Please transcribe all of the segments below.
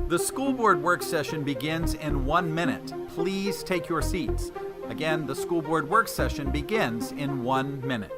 The school board work session begins in 1 minute. Please take your seats. Again, the school board work session begins in 1 minute.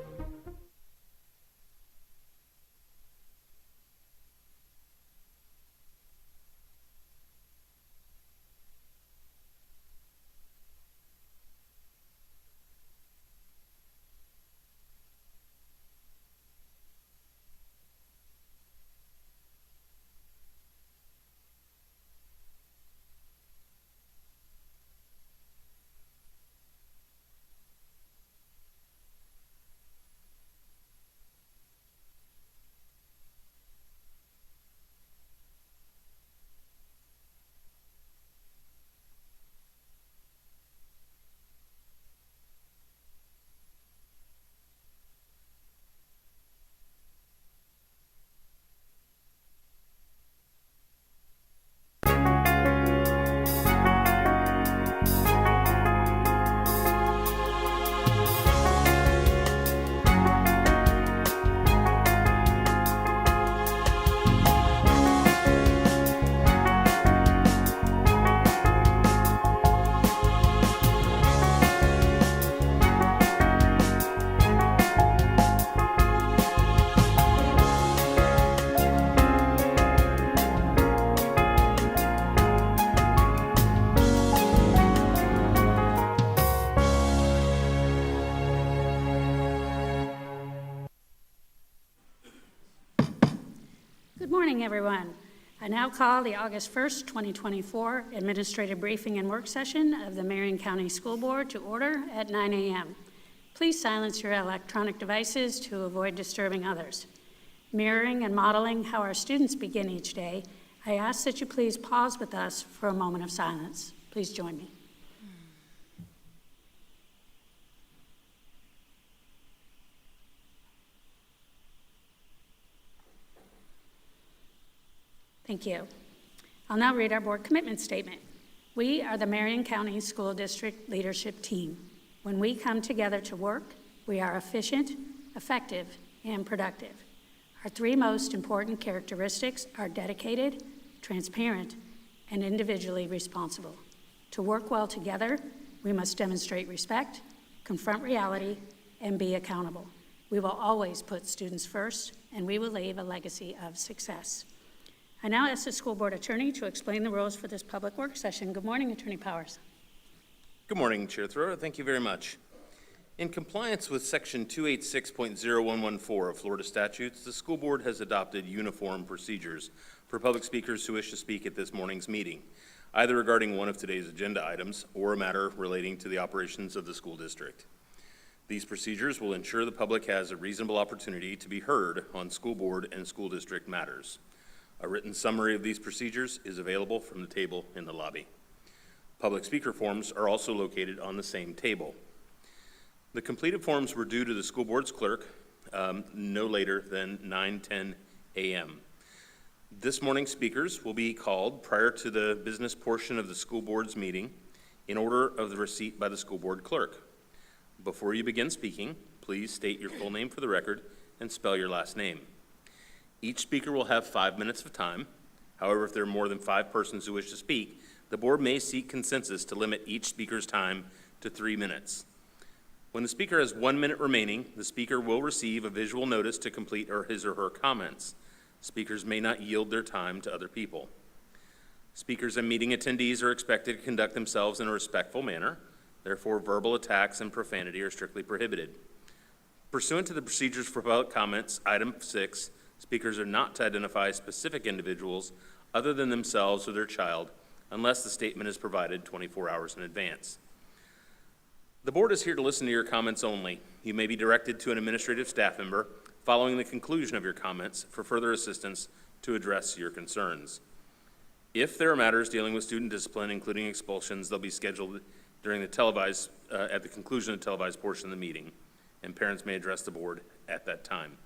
Good morning, everyone. I now call the August 1st, 2024 Administrative Briefing and Work Session of the Marion County School Board to order at 9 a.m. Please silence your electronic devices to avoid disturbing others. Mirroring and modeling how our students begin each day, I ask that you please pause with us for a moment of silence. Please join me. Thank you. I'll now read our board commitment statement. We are the Marion County School District Leadership Team. When we come together to work, we are efficient, effective, and productive. Our three most important characteristics are dedicated, transparent, and individually responsible. To work well together, we must demonstrate respect, confront reality, and be accountable. We will always put students first, and we will leave a legacy of success. I now ask the school board attorney to explain the rules for this public work session. Good morning, Attorney Powers. Good morning, Chair Thrower. Thank you very much. In compliance with Section 286.0114 of Florida statutes, the school board has adopted uniform procedures for public speakers who wish to speak at this morning's meeting, either regarding one of today's agenda items or a matter relating to the operations of the school district. These procedures will ensure the public has a reasonable opportunity to be heard on school board and school district matters. A written summary of these procedures is available from the table in the lobby. Public speaker forms are also located on the same table. The completed forms were due to the school board's clerk no later than 9:10 a.m. This morning's speakers will be called prior to the business portion of the school board's meeting in order of the receipt by the school board clerk. Before you begin speaking, please state your full name for the record and spell your last name. Each speaker will have 5 minutes of time. However, if there are more than 5 persons who wish to speak, the board may seek consensus to limit each speaker's time to 3 minutes. When the speaker has 1 minute remaining, the speaker will receive a visual notice to complete his or her comments. Speakers may not yield their time to other people. Speakers and meeting attendees are expected to conduct themselves in a respectful manner. Therefore, verbal attacks and profanity are strictly prohibited. Pursuant to the procedures for public comments, item 6, speakers are not to identify specific individuals other than themselves or their child unless the statement is provided 24 hours in advance. The board is here to listen to your comments only. You may be directed to an administrative staff member following the conclusion of your comments for further assistance to address your concerns. If there are matters dealing with student discipline, including expulsions, they'll be scheduled during the at the conclusion of the televised portion of the meeting, and parents may address the board at that time.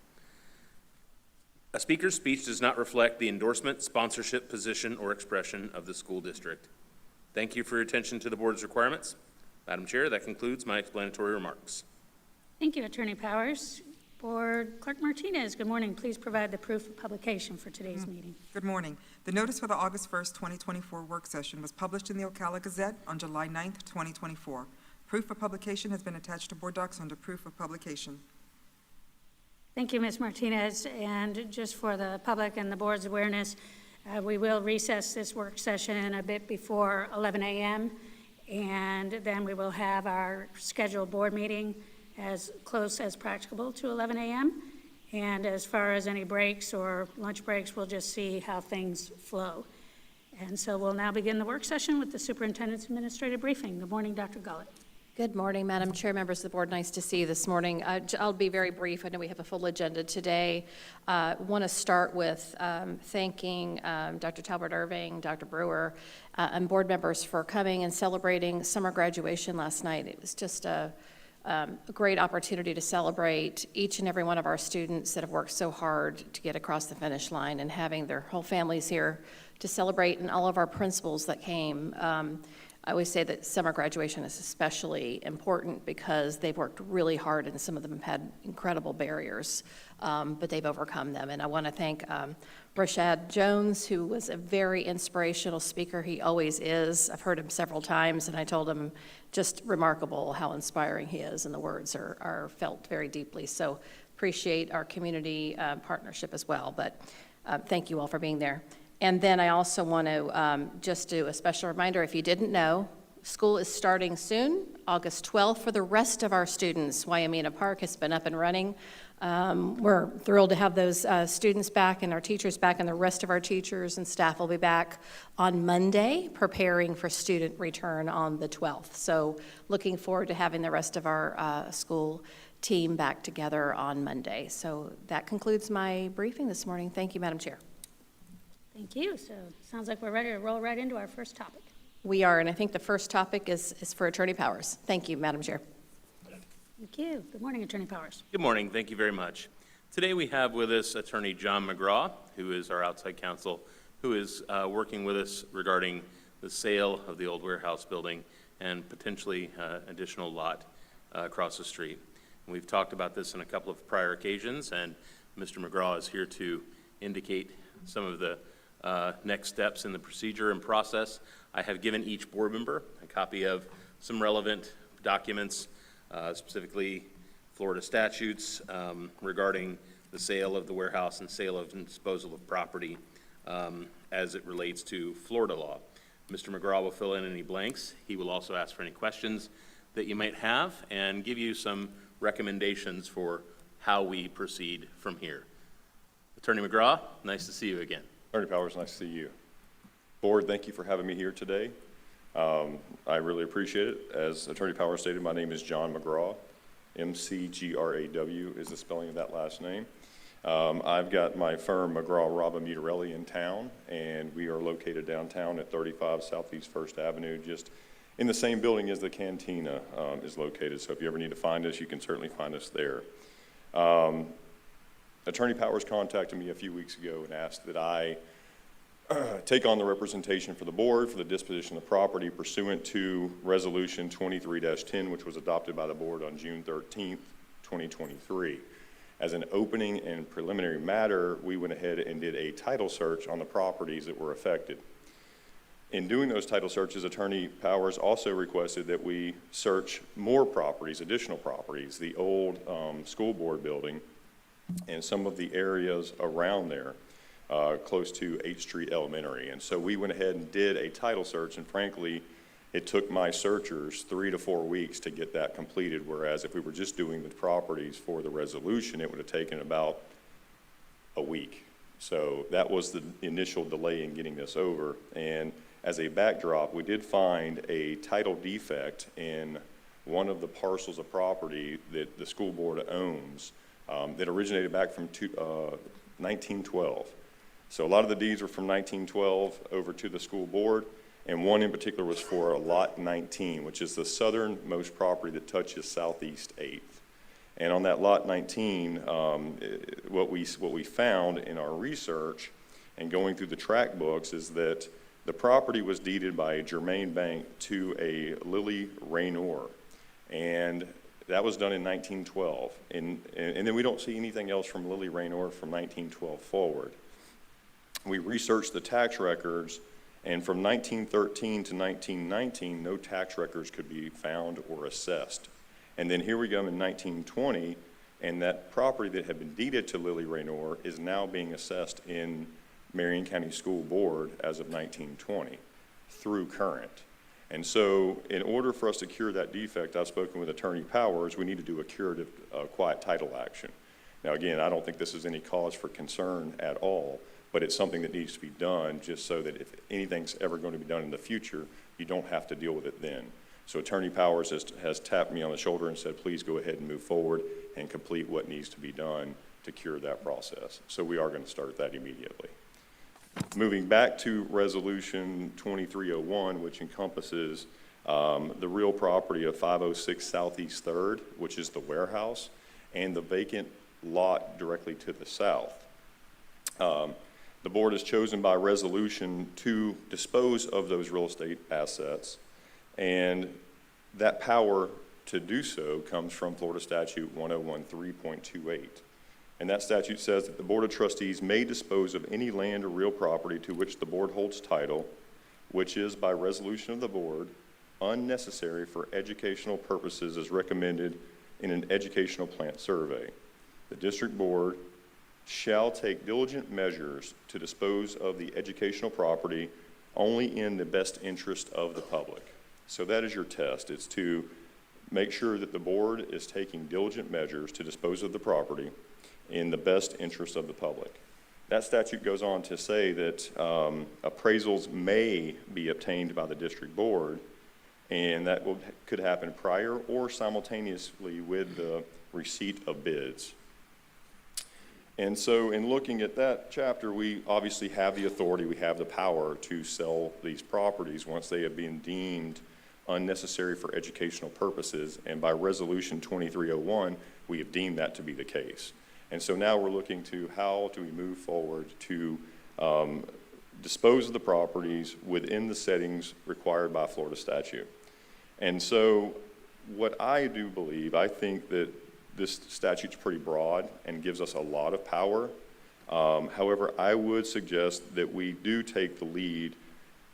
A speaker's speech does not reflect the endorsement, sponsorship, position, or expression of the school district. Thank you for your attention to the board's requirements. Madam Chair, that concludes my explanatory remarks. Thank you, Attorney Powers. Board Clerk Martinez, good morning. Please provide the proof of publication for today's meeting. Good morning. The notice for the August 1st, 2024 work session was published in the Ocala Gazette on July 9th, 2024. Proof of publication has been attached to board docs under proof of publication. Thank you, Ms. Martinez. And just for the public and the board's awareness, we will recess this work session a bit before 11 a.m. And then we will have our scheduled board meeting as close as practicable to 11 a.m. And as far as any breaks or lunch breaks, we'll just see how things flow. And so we'll now begin the work session with the superintendent's administrative briefing. Good morning, Dr. Gullett. Good morning, Madam Chair, members of the board. Nice to see you this morning. I'll be very brief. I know we have a full agenda today. Want to start with thanking Dr. Talbot Irving, Dr. Brewer, and board members for coming and celebrating summer graduation last night. It was just a great opportunity to celebrate each and every one of our students that have worked so hard to get across the finish line, and having their whole families here to celebrate, and all of our principals that came. I always say that summer graduation is especially important because they've worked really hard, and some of them have had incredible barriers, but they've overcome them. And I want to thank Rashad Jones, who was a very inspirational speaker. He always is. I've heard him several times, and I told him just remarkable how inspiring he is, and the words are felt very deeply. So appreciate our community partnership as well, but thank you all for being there. And then I also want to just do a special reminder, if you didn't know, school is starting soon, August 12th, for the rest of our students. Wyoming Park has been up and running. We're thrilled to have those students back and our teachers back, and the rest of our teachers and staff will be back on Monday, preparing for student return on the 12th. So looking forward to having the rest of our school team back together on Monday. So that concludes my briefing this morning. Thank you, Madam Chair. Thank you. So it sounds like we're ready to roll right into our first topic. We are, and I think the first topic is for Attorney Powers. Thank you, Madam Chair. Thank you. Good morning, Attorney Powers. Good morning. Thank you very much. Today we have with us Attorney John McGraw, who is our outside counsel, who is working with us regarding the sale of the old warehouse building and potentially additional lot across the street. And we've talked about this on a couple of prior occasions, and Mr. McGraw is here to indicate some of the next steps in the procedure and process. I have given each board member a copy of some relevant documents, specifically Florida statutes regarding the sale of the warehouse and sale of and disposal of property as it relates to Florida law. Mr. McGraw will fill in any blanks. He will also ask for any questions that you might have and give you some recommendations for how we proceed from here. Attorney McGraw, nice to see you again. Attorney Powers, nice to see you. Board, thank you for having me here today. I really appreciate it. As Attorney Powers stated, my name is John McGraw. M-C-G-R-A-W is the spelling of that last name. I've got my firm, McGraw, Robb & Mutarelli, in town, and we are located downtown at 35 Southeast 1st Avenue, just in the same building as the cantina is located. So if you ever need to find us, you can certainly find us there. Attorney Powers contacted me a few weeks ago and asked that I take on the representation for the board for the disposition of property pursuant to Resolution 23-10, which was adopted by the board on June 13th, 2023. As an opening and preliminary matter, we went ahead and did a title search on the properties that were affected. In doing those title searches, Attorney Powers also requested that we search more properties, additional properties, the old school board building and some of the areas around there, close to 8th Street Elementary. And so we went ahead and did a title search, and frankly, it took my searchers 3 to 4 weeks to get that completed, whereas if we were just doing the properties for the resolution, it would have taken about a week. So that was the initial delay in getting this over. And as a backdrop, we did find a title defect in one of the parcels of property that the school board owns that originated back from 1912. So a lot of the deeds were from 1912 over to the school board, and one in particular was for a lot 19, which is the southernmost property that touches Southeast 8th. And on that lot 19, what we found in our research and going through the track books is that the property was deeded by a Germain Bank to a Lily Raynor. And That was done in 1912. And then we don't see anything else from Lily Raynor from 1912 forward. We researched the tax records, and from 1913 to 1919, no tax records could be found or assessed. And then here we go in 1920, and that property that had been deeded to Lily Raynor is now being assessed in Marion County School Board as of 1920 through current. And so in order for us to cure that defect, I've spoken with Attorney Powers, we need to do a curative quiet title action. Now again, I don't think this is any cause for concern at all, but it's something that needs to be done just so that if anything's ever going to be done in the future, you don't have to deal with it then. So Attorney Powers has tapped me on the shoulder and said, please go ahead and move forward and complete what needs to be done to cure that process. So we are going to start that immediately. Moving back to Resolution 2301, which encompasses the real property of 506 Southeast 3rd, which is the warehouse, and the vacant lot directly to the south. The board has chosen by resolution to dispose of those real estate assets, and that power to do so comes from Florida Statute 1013.28. And that statute says that the Board of Trustees may dispose of any land or real property to which the board holds title, which is by resolution of the board, unnecessary for educational purposes as recommended in an educational plant survey. The district board shall take diligent measures to dispose of the educational property only in the best interest of the public. So that is your test. It's to make sure that the board is taking diligent measures to dispose of the property in the best interest of the public. That statute goes on to say that appraisals may be obtained by the district board, and that could happen prior or simultaneously with the receipt of bids. And so in looking at that chapter, we obviously have the authority, we have the power to sell these properties once they have been deemed unnecessary for educational purposes, and by Resolution 2301, we have deemed that to be the case. And so now we're looking to how do we move forward to dispose of the properties within the settings required by Florida statute. And so what I do believe, I think that this statute's pretty broad and gives us a lot of power. However, I would suggest that we do take the lead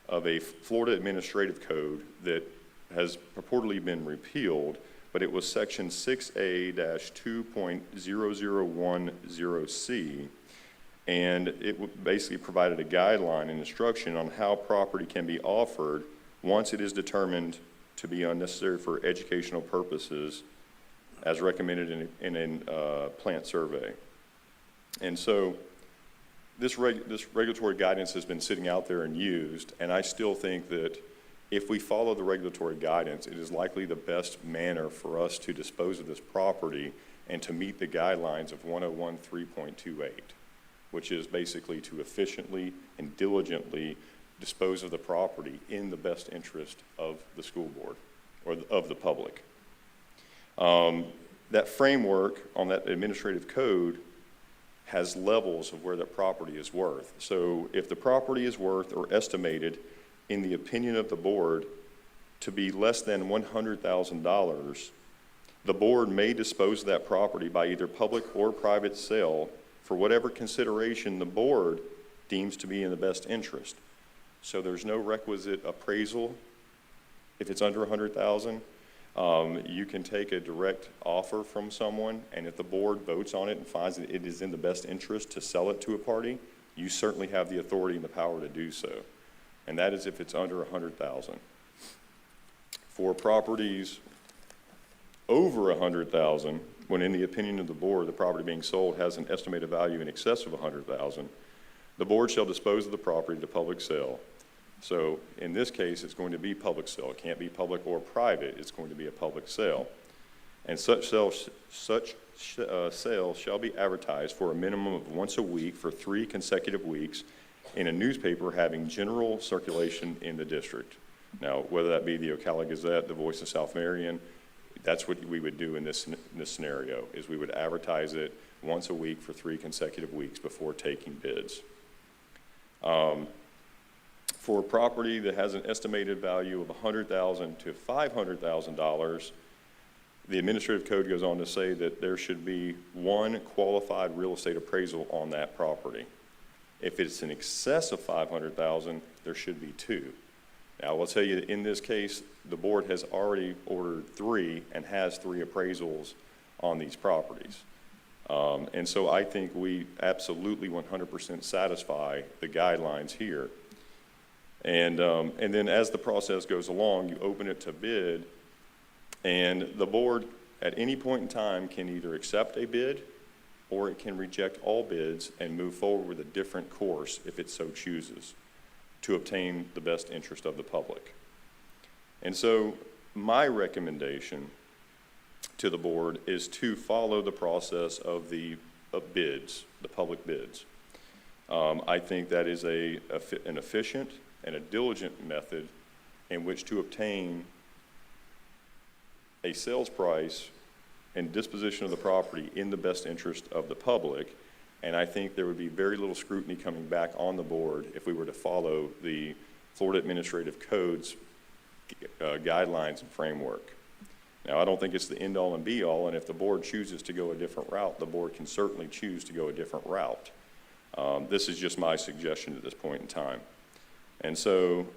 of a Florida administrative code that has purportedly been repealed, but it was section 6A-2.0010C, and it basically provided a guideline and instruction on how property can be offered once it is determined to be unnecessary for educational purposes as recommended in a plant survey. And so this regulatory guidance has been sitting out there and used, and I still think that if we follow the regulatory guidance, it is likely the best manner for us to dispose of this property and to meet the guidelines of 1013.28, which is basically to efficiently and diligently dispose of the property in the best interest of the school board or of the public. That framework on that administrative code has levels of where that property is worth. So if the property is worth or estimated in the opinion of the board to be less than $100,000, the board may dispose of that property by either public or private sale for whatever consideration the board deems to be in the best interest. So there's no requisite appraisal if it's under $100,000. You can take a direct offer from someone, and if the board votes on it and finds that it is in the best interest to sell it to a party, you certainly have the authority and the power to do so. And that is if it's under $100,000. For properties over $100,000, when in the opinion of the board, the property being sold has an estimated value in excess of $100,000, the board shall dispose of the property to public sale. So in this case, it's going to be public sale. It can't be public or private. It's going to be a public sale. And such sale shall be advertised for a minimum of once a week for 3 consecutive weeks in a newspaper having general circulation in the district. Now, whether that be the Ocala Gazette, the Voice of South Marion, that's what we would do in this scenario, is we would advertise it once a week for 3 consecutive weeks before taking bids. For a property that has an estimated value of $100,000 to $500,000, The administrative code goes on to say that there should be one qualified real estate appraisal on that property. If it's in excess of $500,000, there should be two. Now, I will tell you that in this case, the board has already ordered 3 and has 3 appraisals on these properties. And so I think we absolutely 100% satisfy the guidelines here. And then as the process goes along, you open it to bid, and the board at any point in time can either accept a bid or it can reject all bids and move forward with a different course if it so chooses to obtain the best interest of the public. And so my recommendation to the board is to follow the process of bids, the public bids. I think that is an efficient and a diligent method in which to obtain a sales price and disposition of the property in the best interest of the public. And I think there would be very little scrutiny coming back on the board if we were to follow the Florida Administrative Code's guidelines and framework. Now, I don't think it's the end-all and be-all, and if the board chooses to go a different route, the board can certainly choose to go a different route. This is just my suggestion at this point in time. And so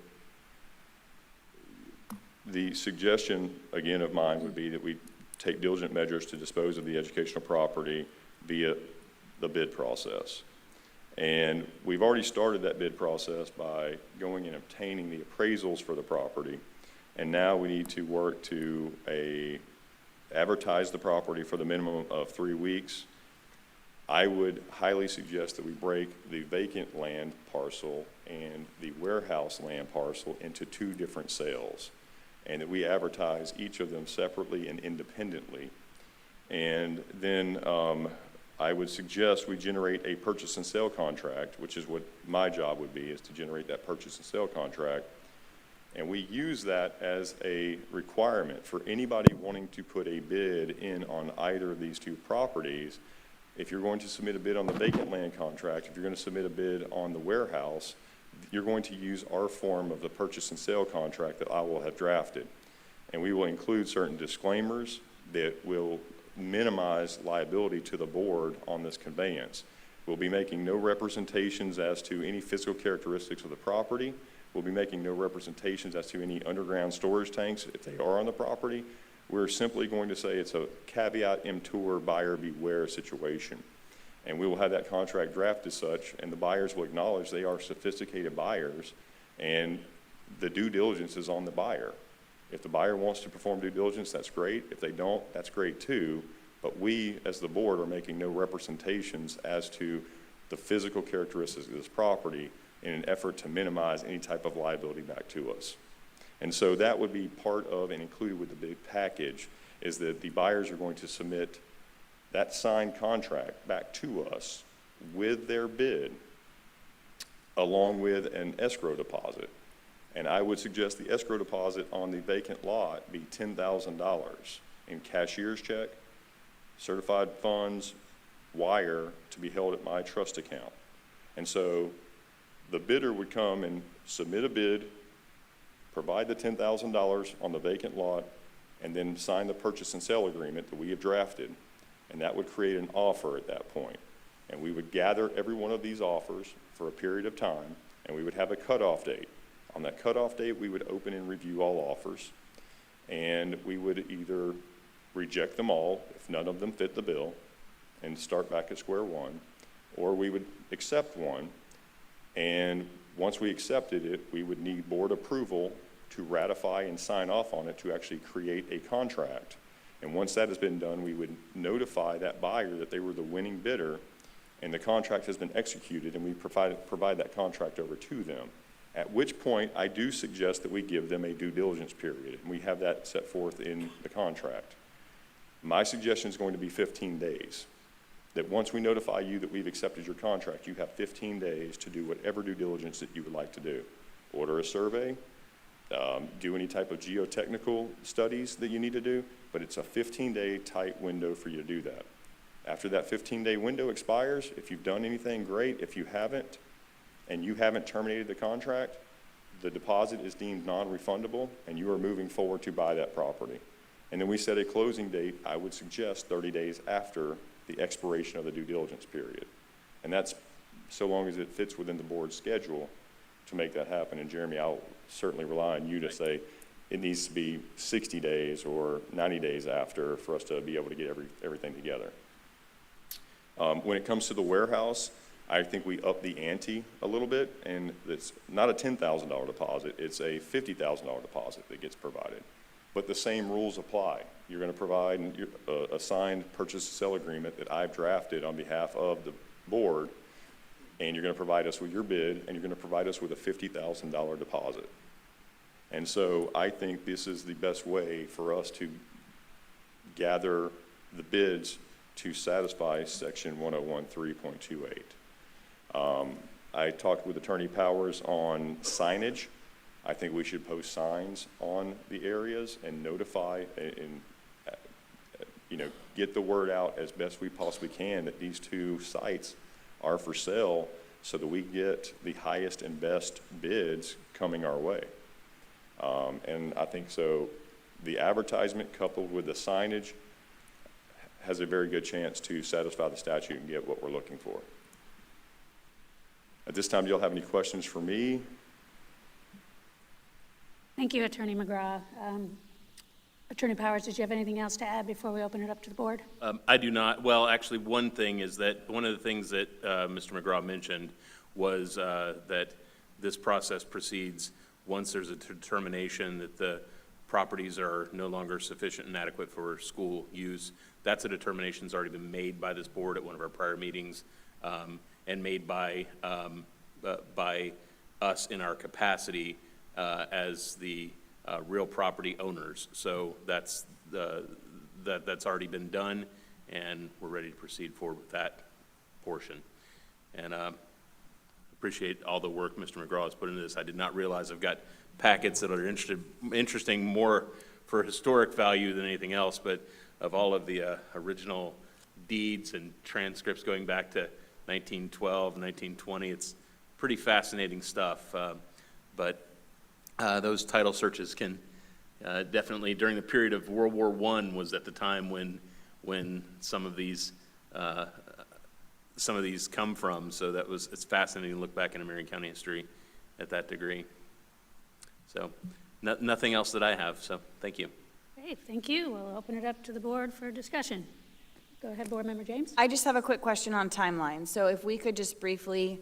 the suggestion, again, of mine would be that we take diligent measures to dispose of the educational property via the bid process. And we've already started that bid process by going and obtaining the appraisals for the property. And now we need to work to advertise the property for the minimum of 3 weeks. I would highly suggest that we break the vacant land parcel and the warehouse land parcel into 2 different sales, and that we advertise each of them separately and independently. And then I would suggest we generate a purchase and sale contract, which is what my job would be, is to generate that purchase and sale contract. And we use that as a requirement for anybody wanting to put a bid in on either of these 2 properties. If you're going to submit a bid on the vacant land contract, if you're going to submit a bid on the warehouse, you're going to use our form of the purchase and sale contract that I will have drafted. And we will include certain disclaimers that will minimize liability to the board on this conveyance. We'll be making no representations as to any physical characteristics of the property. We'll be making no representations as to any underground storage tanks if they are on the property. We're simply going to say it's a caveat emptor, buyer beware situation. And we will have that contract drafted as such, and the buyers will acknowledge they are sophisticated buyers, and the due diligence is on the buyer. If the buyer wants to perform due diligence, that's great. If they don't, that's great too. But we, as the board, are making no representations as to the physical characteristics of this property in an effort to minimize any type of liability back to us. And so that would be part of and included with the bid package, is that the buyers are going to submit that signed contract back to us with their bid, along with an escrow deposit. And I would suggest the escrow deposit on the vacant lot be $10,000 in cashier's check, certified funds, wire, to be held at my trust account. And so the bidder would come and submit a bid, provide the $10,000 on the vacant lot, and then sign the purchase and sale agreement that we have drafted. And that would create an offer at that point. And we would gather every one of these offers for a period of time, and we would have a cutoff date. On that cutoff date, we would open and review all offers, and we would either reject them all if none of them fit the bill and start back at square one, or we would accept one. And once we accepted it, we would need board approval to ratify and sign off on it to actually create a contract. And once that has been done, we would notify that buyer that they were the winning bidder, and the contract has been executed, and we provide that contract over to them. At which point, I do suggest that we give them a due diligence period, and we have that set forth in the contract. My suggestion is going to be 15 days. That once we notify you that we've accepted your contract, you have 15 days to do whatever due diligence that you would like to do. Order a survey, do any type of geotechnical studies that you need to do, but it's a 15-day tight window for you to do that. After that 15-day window expires, if you've done anything, great. If you haven't, and you haven't terminated the contract, the deposit is deemed non-refundable, and you are moving forward to buy that property. And then we set a closing date, I would suggest 30 days after the expiration of the due diligence period. And that's so long as it fits within the board's schedule to make that happen. And Jeremy, I'll certainly rely on you to say it needs to be 60 days or 90 days after for us to be able to get everything together. When it comes to the warehouse, I think we up the ante a little bit, and it's not a $10,000 deposit, it's a $50,000 deposit that gets provided. But the same rules apply. You're going to provide a signed purchase and sale agreement that I've drafted on behalf of the board, and you're going to provide us with your bid, and you're going to provide us with a $50,000 deposit. And so I think this is the best way for us to gather the bids to satisfy section 1013.28. I talked with Attorney Powers on signage. I think we should post signs on the areas and notify and get the word out as best we possibly can that these two sites are for sale so that we get the highest and best bids coming our way. And I think so the advertisement coupled with the signage has a very good chance to satisfy the statute and get what we're looking for. At this time, do y'all have any questions for me? Thank you, Attorney McGraw. Attorney Powers, did you have anything else to add before we open it up to the board? I do not. Well, actually, one thing is that one of the things that Mr. McGraw mentioned was that this process proceeds once there's a determination that the properties are no longer sufficient and adequate for school use. That's a determination that's already been made by this board at one of our prior meetings and made by us in our capacity as the real property owners. So that's already been done, and we're ready to proceed forward with that portion. And appreciate all the work Mr. McGraw has put into this. I did not realize I've got packets that are interesting more for historic value than anything else, but of all of the original deeds and transcripts going back to 1912, 1920, it's pretty fascinating stuff. But those title searches can definitely, during the period of World War I was at the time when some of these come from. So it's fascinating to look back in Marion County history at that degree. So nothing else that I have, so thank you. Great, thank you. We'll open it up to the board for discussion. Go ahead, Board Member James. I just have a quick question on timeline. So if we could just briefly,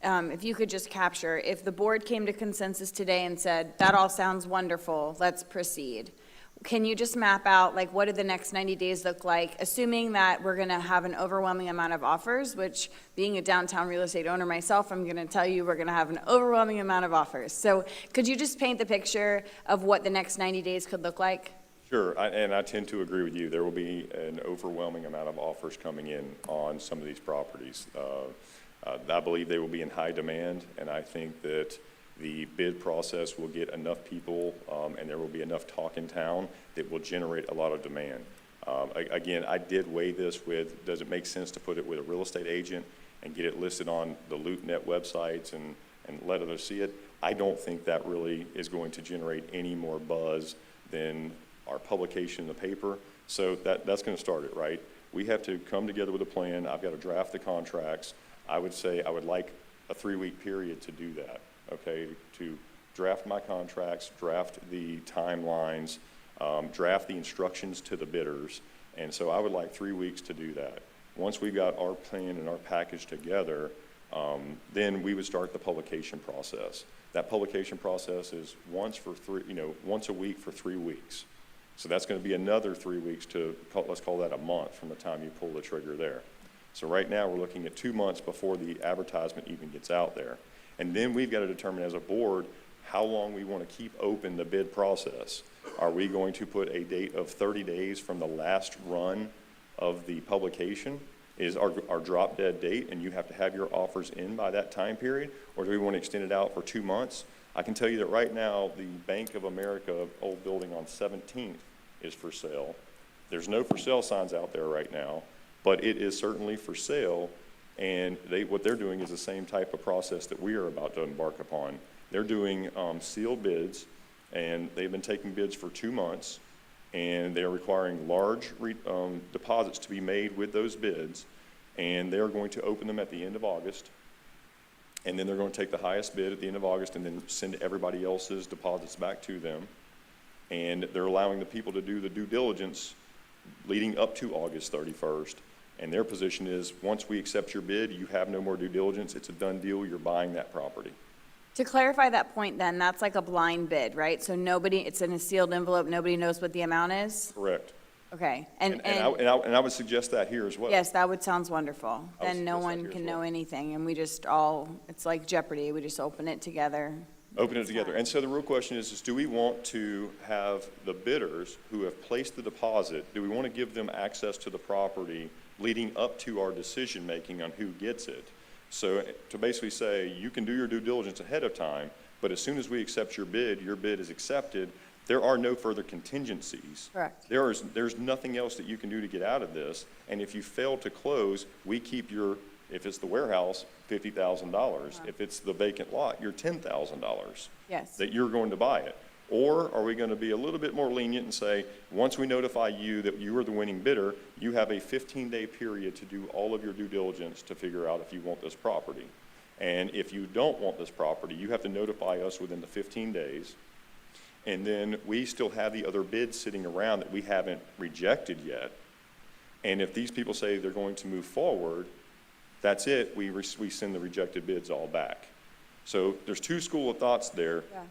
if you could just capture, if the board came to consensus today and said, that all sounds wonderful, let's proceed. Can you just map out, like, what do the next 90 days look like, assuming that we're going to have an overwhelming amount of offers, which, being a downtown real estate owner myself, I'm going to tell you we're going to have an overwhelming amount of offers. So could you just paint the picture of what the next 90 days could look like? Sure, and I tend to agree with you. There will be an overwhelming amount of offers coming in on some of these properties. I believe they will be in high demand, and I think that the bid process will get enough people and there will be enough talk in town that will generate a lot of demand. Again, I did weigh this with, does it make sense to put it with a real estate agent and get it listed on the LoopNet websites and let others see it? I don't think that really is going to generate any more buzz than our publication in the paper. So that's going to start it, right? We have to come together with a plan. I've got to draft the contracts. I would say I would like a 3-week period to do that. Okay, to draft my contracts, draft the timelines, draft the instructions to the bidders. And so I would like 3 weeks to do that. Once we've got our plan and our package together, then we would start the publication process. That publication process is once a week for 3 weeks. So that's going to be another 3 weeks let's call that a month from the time you pull the trigger there. So right now we're looking at 2 months before the advertisement even gets out there. And then we've got to determine as a board how long we want to keep open the bid process. Are we going to put a date of 30 days from the last run of the publication? Is our drop dead date, and you have to have your offers in by that time period? Or do we want to extend it out for 2 months? I can tell you that right now, the Bank of America old building on 17th is for sale. There's no for sale signs out there right now, but it is certainly for sale. And what they're doing is the same type of process that we are about to embark upon. They're doing sealed bids, and they've been taking bids for 2 months, and they're requiring large deposits to be made with those bids, and they're going to open them at the end of August, and then they're going to take the highest bid at the end of August and then send everybody else's deposits back to them. And they're allowing the people to do the due diligence leading up to August 31st. And their position is, once we accept your bid, you have no more due diligence. It's a done deal. You're buying that property. To clarify that point then, that's like a blind bid, right? So nobody, it's in a sealed envelope, nobody knows what the amount is? Correct. Okay, And I would suggest that here as well. yes, that would sounds wonderful. I would Then no suggest that one here as can well. know anything, and we just all, it's like Jeopardy, we just open it together. Open it together. And so the real question is do we want to have the bidders who have placed the deposit, do we want to give them access to the property leading up to our decision-making on who gets it? So to basically say, you can do your due diligence ahead of time, but as soon as we accept your bid is accepted, there are no further contingencies. Correct. There's nothing else that you can do to get out of this, and if you fail to close, we keep your, if it's the warehouse, $50,000. If it's the vacant lot, you're $10,000. Yes. That you're going to buy it. Or are we going to be a little bit more lenient and say, once we notify you that you are the winning bidder, you have a 15-day period to do all of your due diligence to figure out if you want this property. And if you don't want this property, you have to notify us within the 15 days. And then we still have the other bids sitting around that we haven't rejected yet. And if these people say they're going to move forward, that's it. We send the rejected bids all back. So there's two school of thoughts there. Yeah.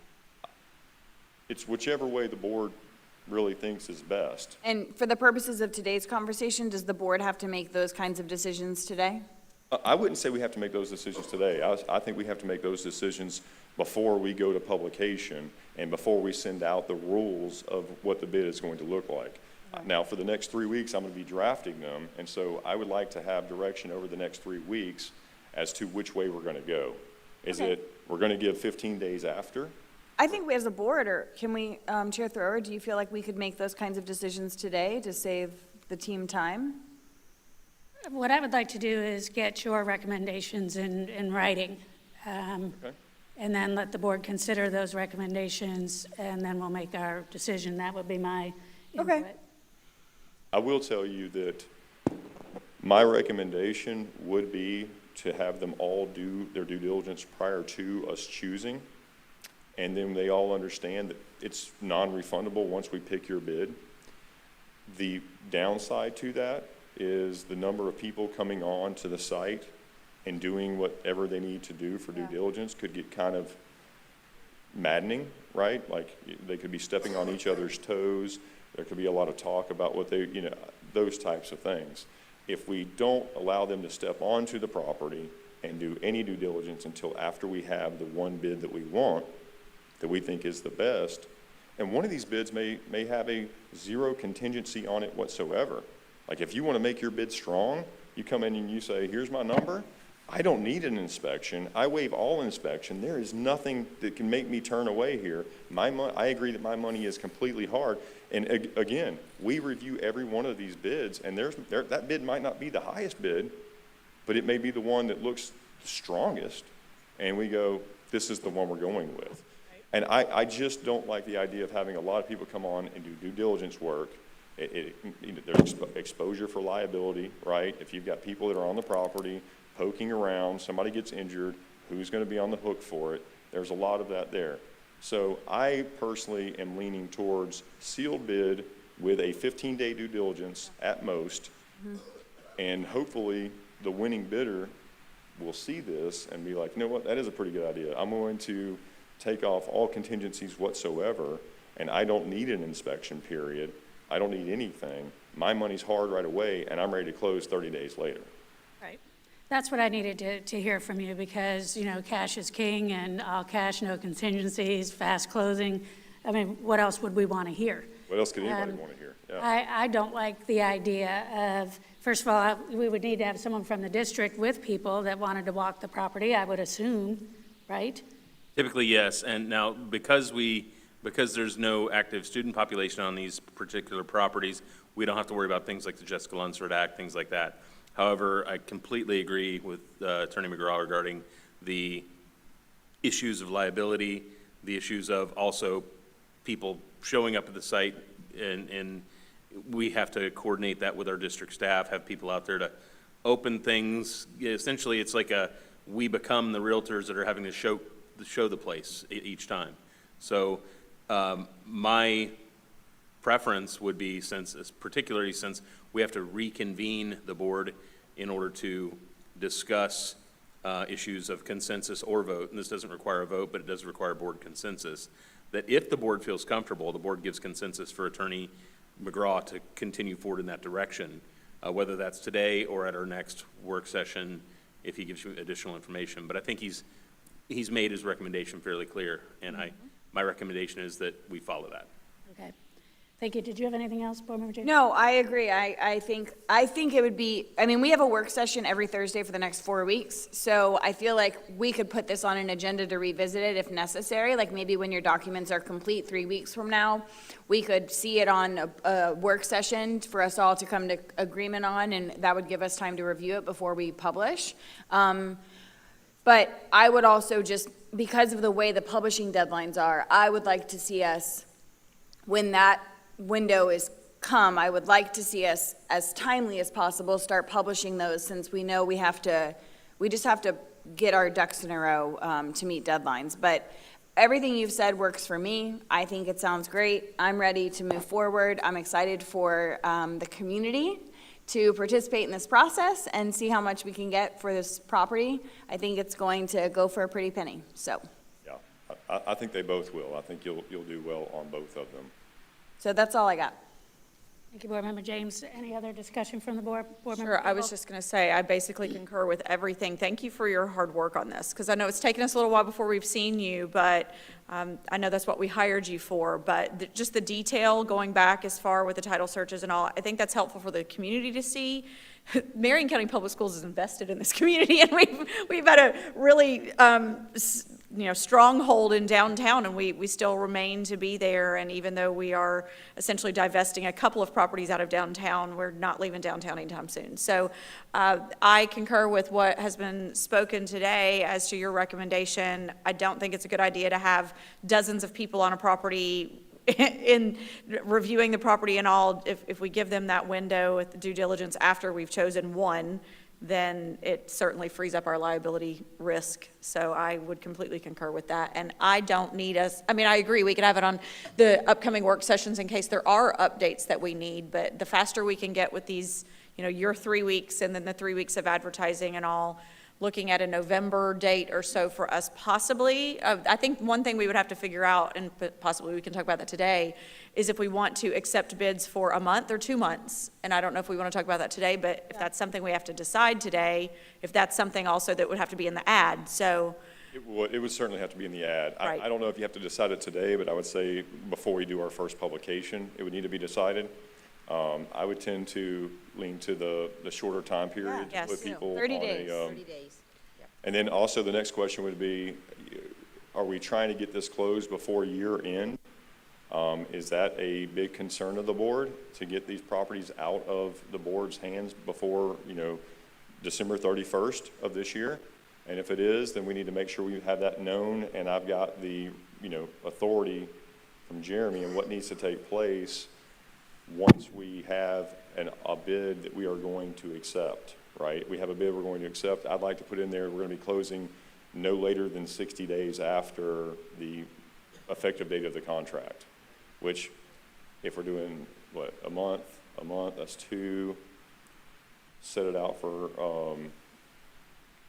It's whichever way the board really thinks is best. And for the purposes of today's conversation, does the board have to make those kinds of decisions today? I wouldn't say we have to make those decisions today. I think we have to make those decisions before we go to publication and before we send out the rules of what the bid is going to look like. Now, for the next 3 weeks, I'm going to be drafting them, and so I would like to have direction over the next 3 weeks as to which way we're going to go. Is Okay. it, we're going to give 15 days after? I think we as a board, or can we, Chair Thrower, do you feel like we could make those kinds of decisions today to save the team time? What I would like to do is get your recommendations in writing, Okay. and then let the board consider those recommendations, and then we'll make our decision. That would be my Okay. input. I will tell you that my recommendation would be to have them all do their due diligence prior to us choosing, and then they all understand that it's non-refundable once we pick your bid. The downside to that is the number of people coming on to the site and doing whatever they need to do for due diligence could get kind of maddening, right? Like, they could be stepping on each other's toes. There could be a lot of talk about what they, those types of things. If we don't allow them to step onto the property and do any due diligence until after we have the one bid that we want, that we think is the best, and one of these bids may have a zero contingency on it whatsoever. Like, if you want to make your bid strong, you come in and you say, here's my number. I don't need an inspection. I waive all inspection. There is nothing that can make me turn away here. I agree that my money is completely hard. And again, we review every one of these bids, and that bid might not be the highest bid, but it may be the one that looks strongest. And we go, this is the one we're going with. And I just don't like the idea of having a lot of people come on and do due diligence work. There's exposure for liability, right? If you've got people that are on the property poking around, somebody gets injured, who's going to be on the hook for it? There's a lot of that there. So I personally am leaning towards sealed bid with a 15-day due diligence at most, and hopefully the winning bidder will see this and be like, you know what, that is a pretty good idea. I'm going to take off all contingencies whatsoever, and I don't need an inspection period. I don't need anything. My money's hard right away, and I'm ready to close 30 days later. Right. That's what I needed to hear from you, because, cash is king, and all cash, no contingencies, fast closing. I mean, what else would we want to hear? What else could anybody want to hear? Yeah. I don't like the idea of, first of all, we would need to have someone from the district with people that wanted to walk the property, I would assume, right? Typically, yes, and now, because there's no active student population on these particular properties, we don't have to worry about things like the Jessica Lunsford Act, things like that. However, I completely agree with Attorney McGraw regarding the issues of liability, the issues of also people showing up at the site and we have to coordinate that with our district staff, have people out there to open things. Essentially, it's like we become the realtors that are having to show the place each time. So my preference would be, particularly since we have to reconvene the board in order to discuss issues of consensus or vote, and this doesn't require a vote, but it does require board consensus, that if the board feels comfortable, the board gives consensus for Attorney McGraw to continue forward in that direction, whether that's today or at our next work session, if he gives you additional information. But I think he's made his recommendation fairly clear, and my recommendation is that we follow that. Okay. Thank you. Did you have anything else, Board Member James? No, I agree. I think it would be, I mean, we have a work session every Thursday for the next 4 weeks, so I feel like we could put this on an agenda to revisit it if necessary, like maybe when your documents are complete 3 weeks from now, we could see it on a work session for us all to come to agreement on, and that would give us time to review it before we publish. But I would also just, because of the way the publishing deadlines are, I would like to see us, when that window is come, I would like to see us, as timely as possible, start publishing those, since we know we just have to get our ducks in a row to meet deadlines. But everything you've said works for me. I think it sounds great. I'm ready to move forward. I'm excited for the community to participate in this process and see how much we can get for this property. I think it's going to go for a pretty penny, so. Yeah, I think they both will. I think you'll do well on both of them. So that's all I got. Thank you, Board Member James. Any other discussion from the board? Board Member Sure, I was Campbell? just going to say, I basically concur with everything. Thank you for your hard work on this, because I know it's taken us a little while before we've seen you, but I know that's what we hired you for. But just the detail going back as far with the title searches and all, I think that's helpful for the community to see. Marion County Public Schools is invested in this community, and we've had a really stronghold in downtown, and we still remain to be there. And even though we are essentially divesting a couple of properties out of downtown, we're not leaving downtown anytime soon. So I concur with what has been spoken today as to your recommendation. I don't think it's a good idea to have dozens of people on a property in reviewing the property and all. If we give them that window with the due diligence after we've chosen one, then it certainly frees up our liability risk. So I would completely concur with that. And I don't need us, I mean, I agree, we could have it on the upcoming work sessions in case there are updates that we need, but the faster we can get with these, your 3 weeks and then the 3 weeks of advertising and all, looking at a November date or so for us possibly. I think one thing we would have to figure out, and possibly we can talk about that today, is if we want to accept bids for a month or 2 months. And I don't know if we want to talk about that today, but if that's something we have to decide today, if that's something also that would have to be in the ad, so. It would certainly have to be in the ad. Right. I don't know if you have to decide it today, but I would say before we do our first publication, it would need to be decided. I would tend to lean to the shorter time period to Yes. put people 30 on days. 30 days. And then also the next question would be, are we trying to get this closed before year end? Is that a big concern of the board, to get these properties out of the board's hands before, December 31st of this year? And if it is, then we need to make sure we have that known, and I've got the, authority from Jeremy and what needs to take place once we have a bid that we are going to accept, right? We have a bid we're going to accept. I'd like to put in there, we're going to be closing no later than 60 days after the effective date of the contract, which if we're doing, a month, that's 2. Set it out for,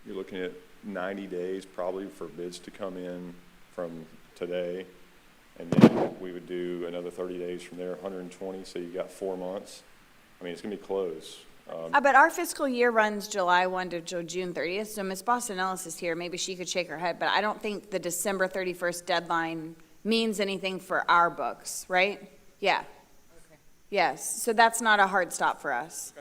you're looking at 90 days probably for bids to come in from today. And then we would do another 30 days from there, 120, so you got 4 months. I mean, it's gonna be close. But our fiscal year runs July 1 to June 30th, so Ms. Boston Ellis is here. Maybe she could shake her head, but I don't think the December 31st deadline means anything for our books, right? Yeah. Okay. Yes, so that's not a hard stop for us.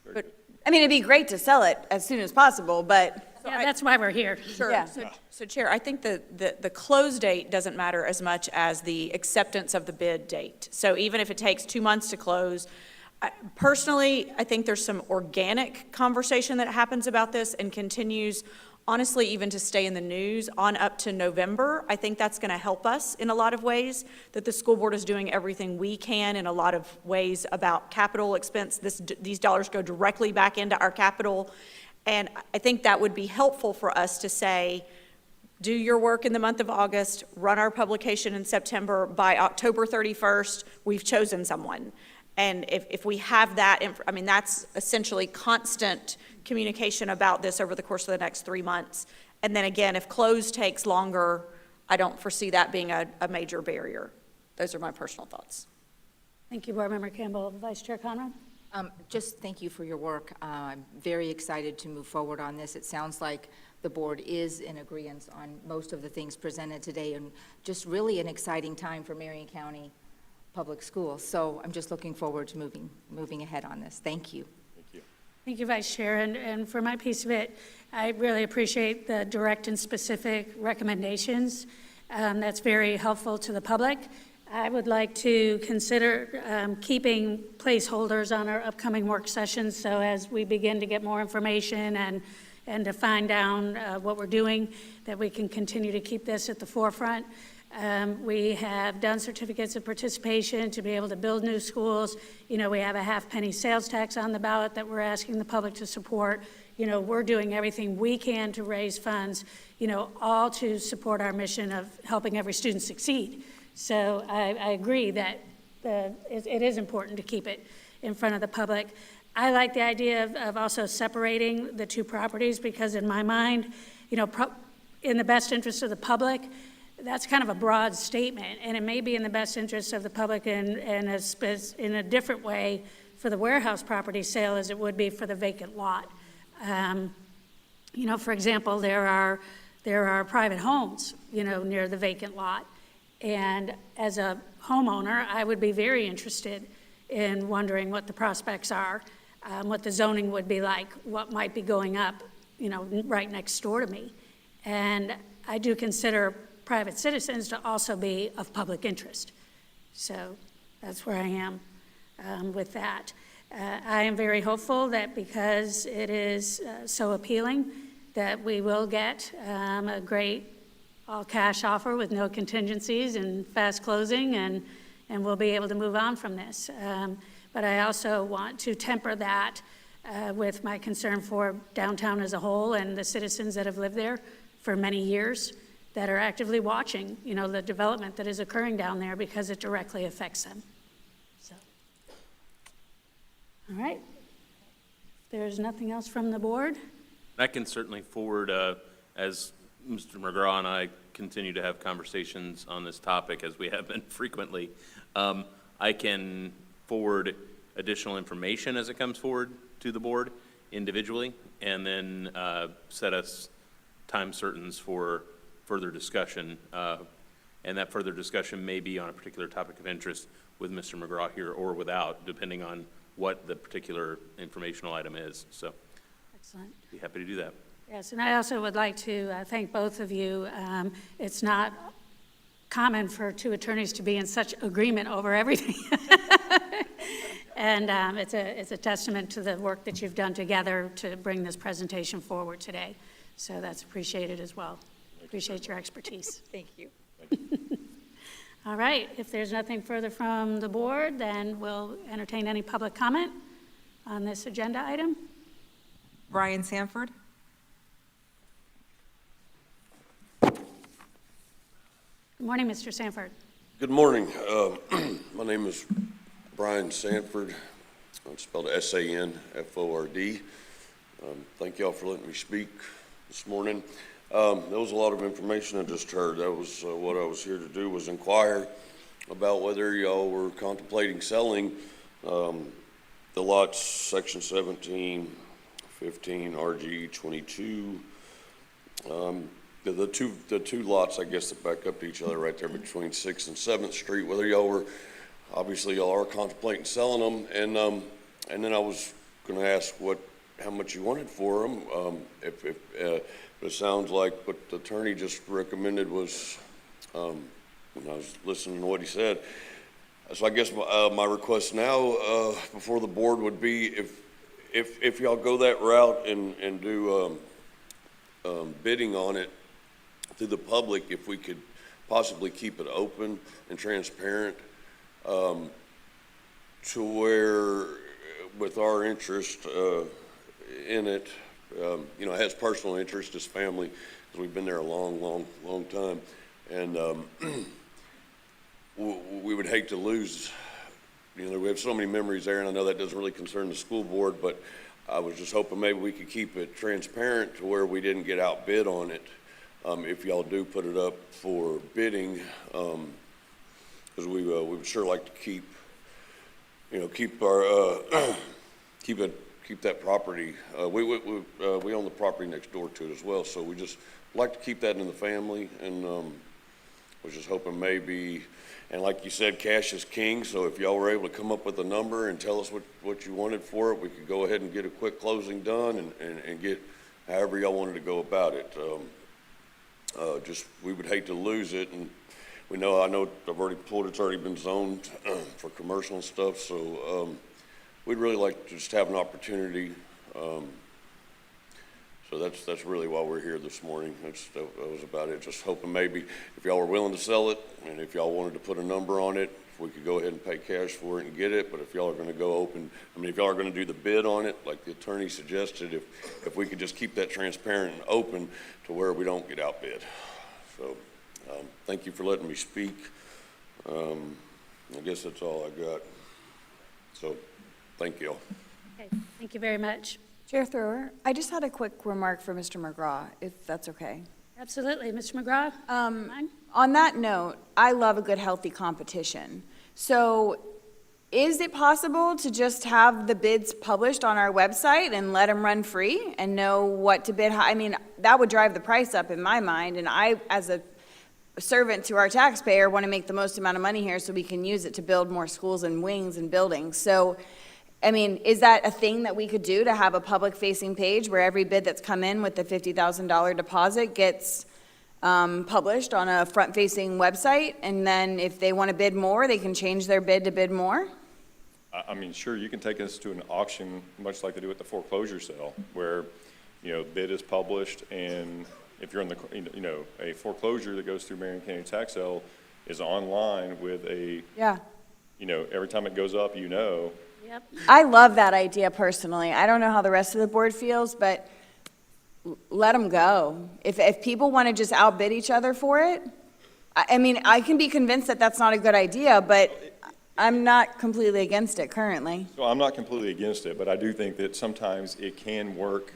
Very But- good. I mean, it'd be great to sell it as soon as possible, but, Yeah, that's why we're here. Sure. Yeah. So Chair, I think the close date doesn't matter as much as the acceptance of the bid date. So even if it takes 2 months to close, Personally, I think there's some organic conversation that happens about this and continues, honestly, even to stay in the news on up to November. I think that's going to help us in a lot of ways, that the school board is doing everything we can in a lot of ways about capital expense. These dollars go directly back into our capital. And I think that would be helpful for us to say, do your work in the month of August, run our publication in September. By October 31st, we've chosen someone. And if we have that, I mean, that's essentially constant communication about this over the course of the next 3 months. And then again, if close takes longer, I don't foresee that being a major barrier. Those are my personal thoughts. Thank you, Board Member Campbell. Vice Chair Conrad? Just thank you for your work. I'm very excited to move forward on this. It sounds like the board is in agreement on most of the things presented today, and just really an exciting time for Marion County Public Schools. So I'm just looking forward to moving ahead on this. Thank you. Thank you, Vice Chair. And for my piece of it, I really appreciate the direct and specific recommendations. That's very helpful to the public. I would like to consider keeping placeholders on our upcoming work sessions, so as we begin to get more information and to find down what we're doing, that we can continue to keep this at the forefront. We have done certificates of participation to be able to build new schools. You know, we have a half-penny sales tax on the ballot that we're asking the public to support. You know, we're doing everything we can to raise funds, you know, all to support our mission of helping every student succeed. So I agree that it is important to keep it in front of the public. I like the idea of also separating the two properties, because in my mind, you know, in the best interest of the public, that's kind of a broad statement, and it may be in the best interest of the public in a different way for the warehouse property sale as it would be for the vacant lot. You know, for example, there are private homes, you know, near the vacant lot. And as a homeowner, I would be very interested in wondering what the prospects are, what the zoning would be like, what might be going up, you know, right next door to me. And I do consider private citizens to also be of public interest. So that's where I am with that. I am very hopeful that because it is so appealing, that we will get a great all-cash offer with no contingencies and fast closing, and we'll be able to move on from this. But I also want to temper that with my concern for downtown as a whole and the citizens that have lived there for many years that are actively watching, you know, the development that is occurring down there, because it directly affects them. So, all right. If there's nothing else from the board. I can certainly forward, as Mr. McGraw and I continue to have conversations on this topic, as we have been frequently, I can forward additional information as it comes forward to the board individually, and then set us time certains for further discussion, and that further discussion may be on a particular topic of interest with Mr. McGraw here or without, depending on what the particular informational item is. So, Excellent. Be happy to do that. Yes, and I also would like to thank both of you. It's not common for two attorneys to be in such agreement over everything. And it's a testament to the work that you've done together to bring this presentation forward today. So that's appreciated as well. Appreciate your expertise. Thank you. All right, if there's nothing further from the board, then we'll entertain any public comment on this agenda item. Brian Sanford. Good morning, Mr. Sanford. Good morning. My name is Brian Sanford. It's spelled S-A-N-F-O-R-D. Thank y'all for letting me speak this morning. There was a lot of information I just heard. That was what I was here to do, was inquire about whether y'all were contemplating selling the lots, section 17, 15, RG 22. The two lots, I guess, that back up to each other right there between 6th and 7th Street, whether y'all were, obviously y'all are contemplating selling them, and then I was going to ask how much you wanted for them. It sounds like what the attorney just recommended was, when I was listening to what he said, So I guess my request now before the board would be if y'all go that route and do bidding on it through the public, if we could possibly keep it open and transparent to where with our interest in it, you know, it has personal interest as family because we've been there a long time. And we would hate to lose, you know, we have so many memories there, and I know that doesn't really concern the school board, but I was just hoping maybe we could keep it transparent to where we didn't get outbid on it. If y'all do put it up for bidding, because we would sure like to keep, you know, keep our, keep that property. We own the property next door to it as well, so we just like to keep that in the family, and was just hoping maybe, and like you said, cash is king, so if y'all were able to come up with a number and tell us what you wanted for it, we could go ahead and get a quick closing done and get however y'all wanted to go about it. Just, we would hate to lose it, and I know I've already pulled, it's already been zoned for commercial and stuff, so we'd really like to just have an opportunity. So that's really why we're here this morning. That was about it. Just hoping maybe if y'all were willing to sell it, and if y'all wanted to put a number on it, if we could go ahead and pay cash for it and get it. But if y'all are going to go open, I mean, if y'all are going to do the bid on it, like the attorney suggested, if we could just keep that transparent and open to where we don't get outbid. So thank you for letting me speak. I guess that's all I got. So thank y'all. Okay, thank you very much. Chair Thrower, I just had a quick remark for Mr. McGraw, if that's okay. Absolutely. Mr. McGraw? Mine? On that note, I love a good, healthy competition. So is it possible to just have the bids published on our website and let them run free and know what to bid? I mean, that would drive the price up in my mind, and I, as a servant to our taxpayer, want to make the most amount of money here so we can use it to build more schools and wings and buildings. So, I mean, is that a thing that we could do, to have a public-facing page where every bid that's come in with the $50,000 deposit gets published on a front-facing website, and then if they want to bid more, they can change their bid to bid more? I mean, sure, you can take us to an auction, much like they do at the foreclosure sale, where, you know, bid is published, and if you're in the, you know, a foreclosure that goes through Marion County Tax Sale is online with a, Yeah. you know, every time it goes up, you know. Yep. I love that idea personally. I don't know how the rest of the board feels, but let them go. If people want to just outbid each other for it, I mean, I can be convinced that that's not a good idea, but I'm not completely against it currently. So I'm not completely against it, but I do think that sometimes it can work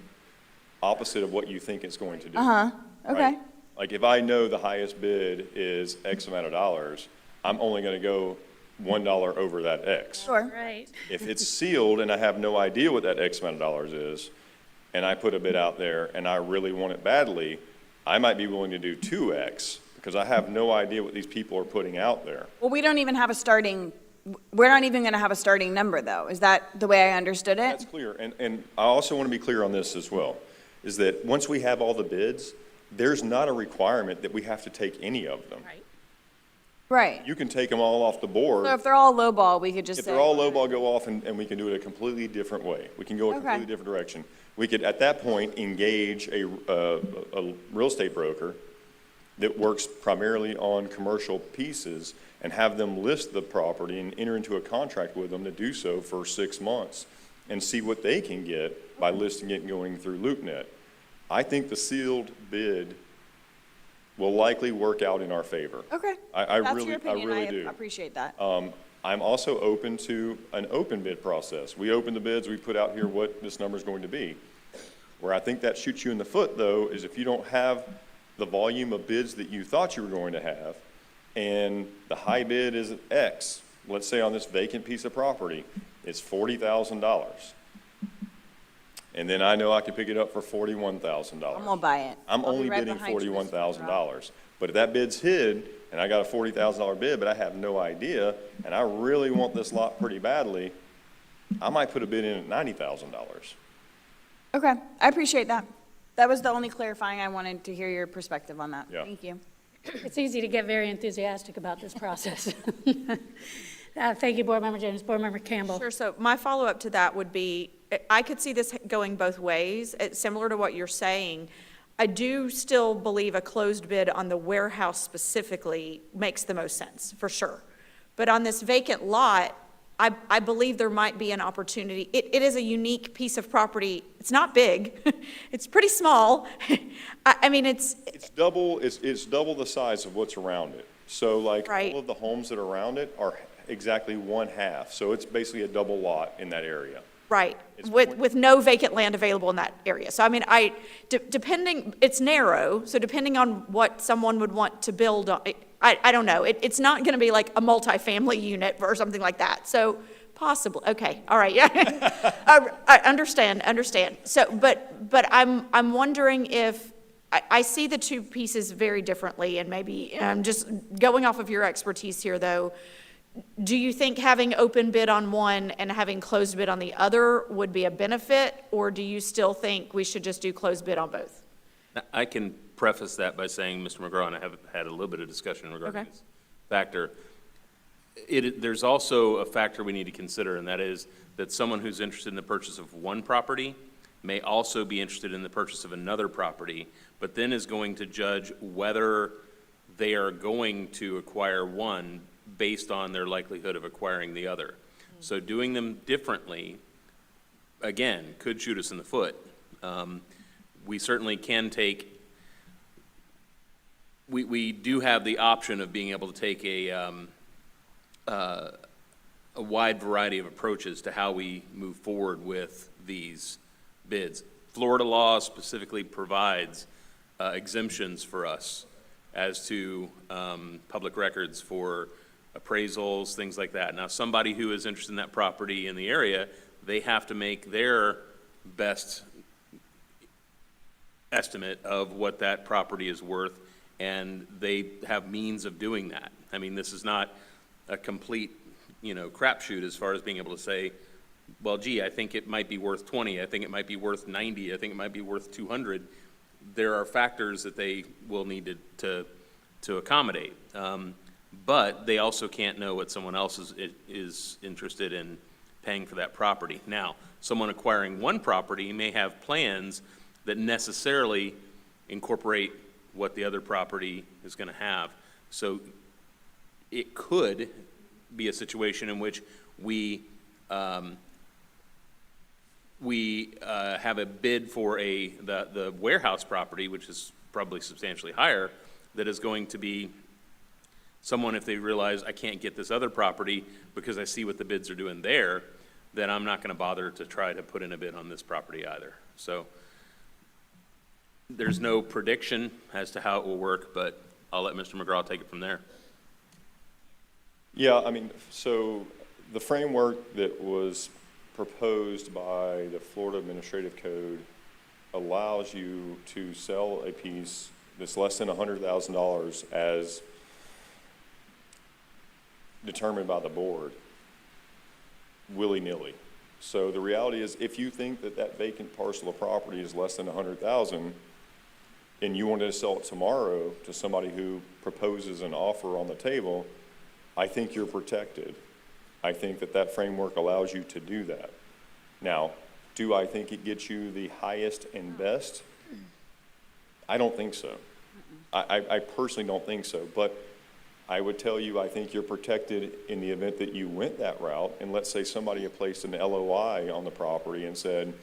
opposite of what you think it's going to do. Okay. Right? Like if I know the highest bid is X amount of dollars, I'm only going to go $1 over that X. Sure. Right. If it's sealed and I have no idea what that X amount of dollars is, and I put a bid out there and I really want it badly, I might be willing to do 2X because I have no idea what these people are putting out there. Well, we don't even have a starting, we're not even going to have a starting number though. Is that the way I understood it? That's clear. And I also want to be clear on this as well, is that once we have all the bids, there's not a requirement that we have to take any of them. Right. Right. You can take them all off the board. So if they're all lowball, we could just If say. they're all lowball, go off, and we can do it a completely different way. We can go a Okay. completely different direction. We could, at that point, engage a real estate broker that works primarily on commercial pieces and have them list the property and enter into a contract with them to do so for 6 months and see what they can get by listing it and going through LoopNet. I think the sealed bid will likely work out in our favor. Okay. I That's really, your opinion. I really do. I appreciate that. I'm also open to an open bid process. We open the bids, we put out here what this number is going to be. Where I think that shoots you in the foot, though, is if you don't have the volume of bids that you thought you were going to have, and the high bid is X, let's say on this vacant piece of property, it's $40,000. And then I know I can pick it up for $41,000. I'm gonna buy it. I'm I'll be only right bidding behind you, Mr. $41,000. But if that bid's hid, and I got a $40,000 bid, but I have no idea, and I really want this lot pretty badly, I might put a bid in at $90,000. Okay, I appreciate that. That was the only clarifying. I wanted to hear your perspective on that. Yeah. Thank you. It's easy to get very enthusiastic about this process. Thank you, Board Member Jones. Board Member Campbell. Sure, so my follow-up to that would be, I could see this going both ways. It's similar to what you're saying. I do still believe a closed bid on the warehouse specifically makes the most sense, for sure. But on this vacant lot, I believe there might be an opportunity. It is a unique piece of property. It's not big. It's pretty small. I mean, it's double the size of what's around it. So like Right. all of the homes that are around it are exactly one half. So it's basically a double lot in that area. right, It's with no vacant land available in that area. So I mean, depending, it's narrow, so depending on what someone would want to build on, I don't know. It's not going to be like a multifamily unit or something like that. So possibly, okay, all right, yeah. I understand. So, but I'm wondering if, I see the two pieces very differently, and maybe, just going off of your expertise here, though, do you think having open bid on one and having closed bid on the other would be a benefit, or do you still think we should just do closed bid on both? I can preface that by saying, Mr. McGraw and I have had a little bit of discussion regarding Okay. this factor. There's also a factor we need to consider, and that is that someone who's interested in the purchase of one property may also be interested in the purchase of another property, but then is going to judge whether they are going to acquire one based on their likelihood of acquiring the other. So doing them differently, again, could shoot us in the foot. We certainly can take, we do have the option of being able to take a wide variety of approaches to how we move forward with these bids. Florida law specifically provides exemptions for us as to public records for appraisals, things like that. Now, somebody who is interested in that property in the area, they have to make their best estimate of what that property is worth, and they have means of doing that. I mean, this is not a complete, crapshoot as far as being able to say, well, gee, I think it might be worth 20, I think it might be worth 90, I think it might be worth 200. There are factors that they will need to accommodate. But they also can't know what someone else is interested in paying for that property. Now, someone acquiring one property may have plans that necessarily incorporate what the other property is going to have. So it could be a situation in which we have a bid for the warehouse property, which is probably substantially higher, that is going to be someone, if they realize I can't get this other property because I see what the bids are doing there, then I'm not going to bother to try to put in a bid on this property either. So there's no prediction as to how it will work, but I'll let Mr. McGraw take it from there. Yeah, I mean, so the framework that was proposed by the Florida Administrative Code allows you to sell a piece that's less than $100,000 as determined by the board, willy-nilly. So the reality is, if you think that that vacant parcel of property is less than $100,000, and you wanted to sell it tomorrow to somebody who proposes an offer on the table, I think you're protected. I think that that framework allows you to do that. Now, do I think it gets you the highest and best? I don't think so. I personally don't think so, but I would tell you I think you're protected in the event that you went that route, and let's say somebody had placed an LOI on the property and said,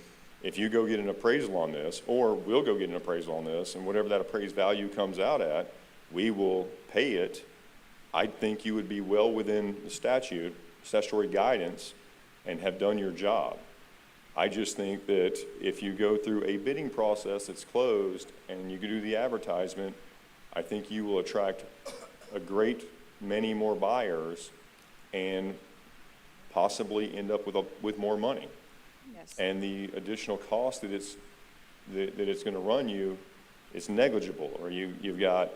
if you go get an appraisal on this, or we'll go get an appraisal on this, and whatever that appraised value comes out at, we will pay it. I think you would be well within the statutory guidance, and have done your job. I just think that if you go through a bidding process that's closed and you do the advertisement, I think you will attract a great many more buyers and possibly end up with more money. Yes. And the additional cost that it's going to run you is negligible. Or you've got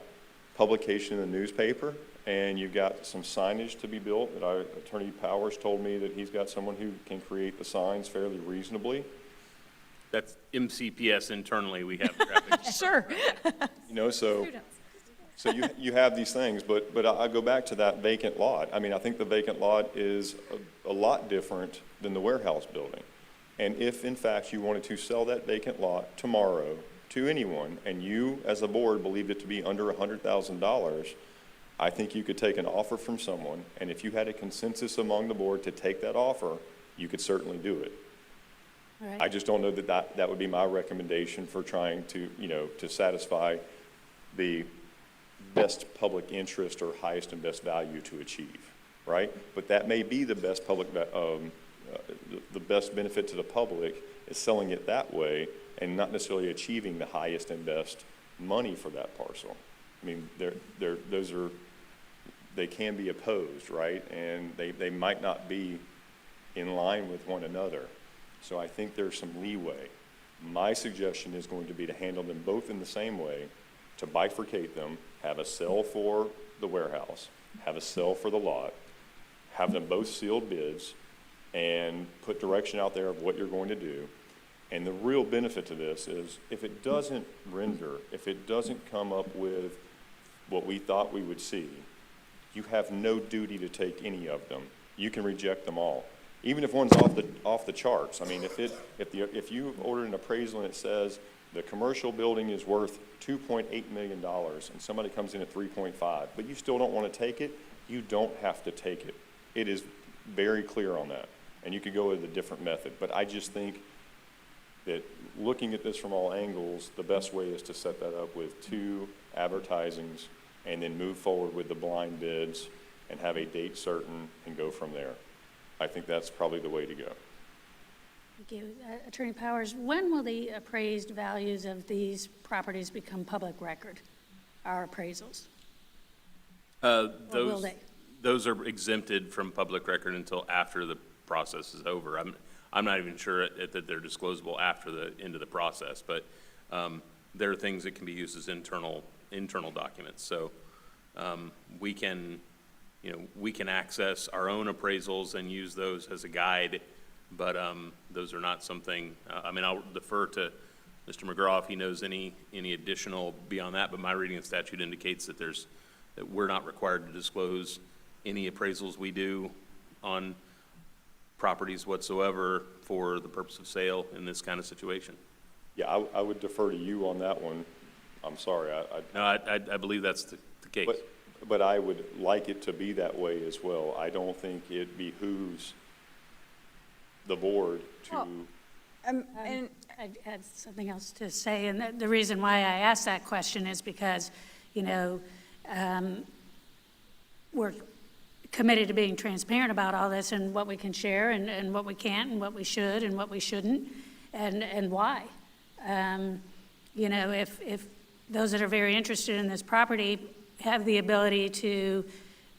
publication in the newspaper, and you've got some signage to be built that our Attorney Powers told me that he's got someone who can create the signs fairly reasonably. That's MCPS internally, we have graphics. Sure. So So you have these things, but I go back to that vacant lot. I mean, I think the vacant lot is a lot different than the warehouse building. And if, in fact, you wanted to sell that vacant lot tomorrow to anyone, and you, as a board, believed it to be under $100,000, I think you could take an offer from someone, and if you had a consensus among the board to take that offer, you could certainly do it. All right. I just don't know that would be my recommendation for trying to, to satisfy the best public interest or highest and best value to achieve, right? But that may be the best the best benefit to the public is selling it that way and not necessarily achieving the highest and best money for that parcel. I mean, they can be opposed, right? And they might not be in line with one another. So I think there's some leeway. My suggestion is going to be to handle them both in the same way, to bifurcate them, have a sale for the warehouse, have a sale for the lot, have them both sealed bids, and put direction out there of what you're going to do. And the real benefit to this is if it doesn't render, if it doesn't come up with what we thought we would see, you have no duty to take any of them. You can reject them all. Even if one's off the charts. I mean, if you order an appraisal and it says the commercial building is worth $2.8 million and somebody comes in at 3.5, but you still don't want to take it, you don't have to take it. It is very clear on that. And you could go with a different method. But I just think that looking at this from all angles, the best way is to set that up with 2 advertisings and then move forward with the blind bids and have a date certain and go from there. I think that's probably the way to go. Thank you. Attorney Powers, when will the appraised values of these properties become public record, our appraisals? Or will they? Those are exempted from public record until after the process is over. I'm not even sure that they're disclosable after the end of the process, but there are things that can be used as internal documents. So we can access our own appraisals and use those as a guide, but those are not something, I'll defer to Mr. McGraw if he knows any additional beyond that, but my reading of the statute indicates that we're not required to disclose any appraisals we do on properties whatsoever for the purpose of sale in this kind of situation. Yeah, I would defer to you on that one. I'm sorry. I believe that's the case. But I would like it to be that way as well. I don't think it behooves the board to. I had something else to say, and the reason why I asked that question is because, we're committed to being transparent about all this and what we can share and what we can't and what we should and what we shouldn't and why. If those that are very interested in this property have the ability to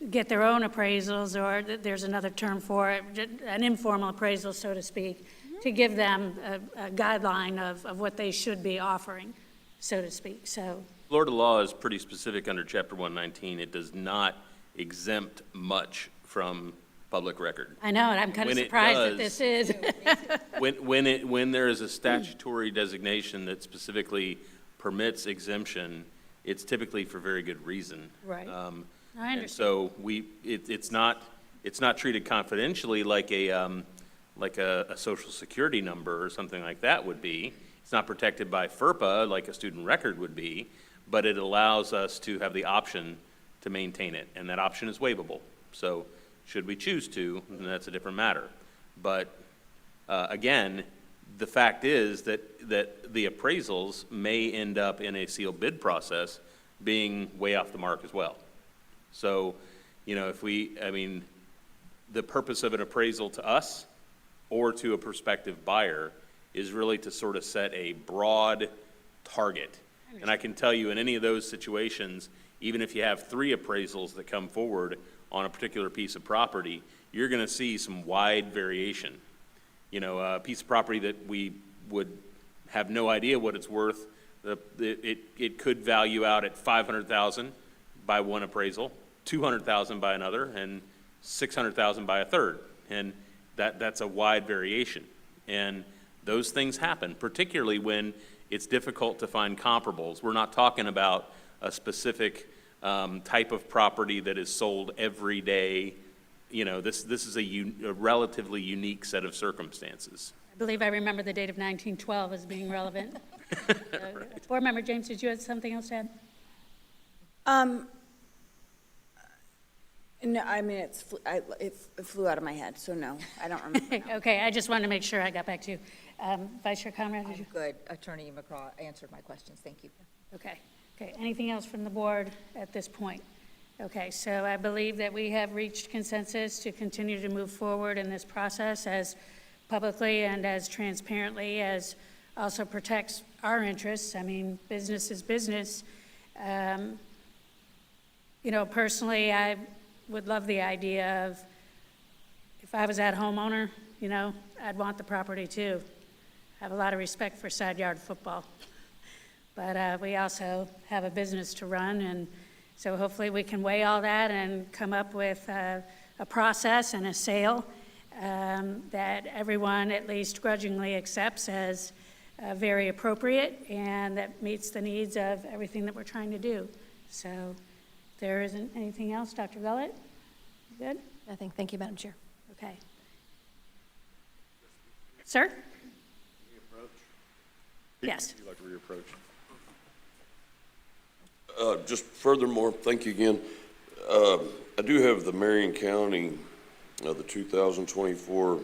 get their own appraisals, or there's another term for it, an informal appraisal, so to speak, to give them a guideline of what they should be offering, so to speak. So Florida law is pretty specific under Chapter 119. It does not exempt much from public record. I know, and I'm kind of surprised that this is. When there is a statutory designation that specifically permits exemption, it's typically for very good reason. Right. I understand. And so it's not treated confidentially like a social security number or something like that would be. It's not protected by FERPA like a student record would be, but it allows us to have the option to maintain it, and that option is waivable. So should we choose to, then that's a different matter. But again, the fact is that the appraisals may end up in a sealed bid process being way off the mark as well. So, the purpose of an appraisal to us or to a prospective buyer is really to sort of set a broad target. And I can tell you in any of those situations, even if you have 3 appraisals that come forward on a particular piece of property, you're going to see some wide variation. A piece of property that we would have no idea what it's worth, it could value out at $500,000 by one appraisal, $200,000 by another, and $600,000 by a third. And that's a wide variation. And those things happen, particularly when it's difficult to find comparables. We're not talking about a specific type of property that is sold every day. You know, this is a relatively unique set of circumstances. I believe I remember the date of 1912 as being relevant. Board Member James, did you have something else to add? No, I mean, it flew out of my head, so no, I don't remember now. Okay, I just wanted to make sure I got back to you. Vice Chair Conrad, did you? Good. Attorney McCraw answered my questions. Thank you. Okay. Anything else from the board at this point? Okay, so I believe that we have reached consensus to continue to move forward in this process as publicly and as transparently as also protects our interests. I mean, business is business. You know, personally, I would love the idea of, if I was that homeowner, you know, I'd want the property too. I have a lot of respect for side yard football. But we also have a business to run, and so hopefully we can weigh all that and come up with a process and a sale that everyone at least grudgingly accepts as very appropriate and that meets the needs of everything that we're trying to do. So if there isn't anything else, Dr. Gullett, you good? Nothing. Thank you, Madam Chair. Okay. Sir? Yes. Would you like to reapproach? Just furthermore, thank you again. I do have the Marion County, the 2024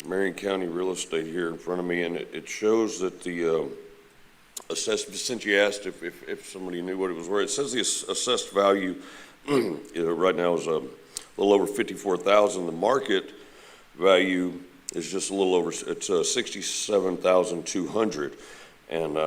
Marion County real estate here in front of me, and it shows that the assessed, since you asked if somebody knew what it was worth, it says the assessed value right now is a little over $54,000. The market value is just a little over, it's $67,200. And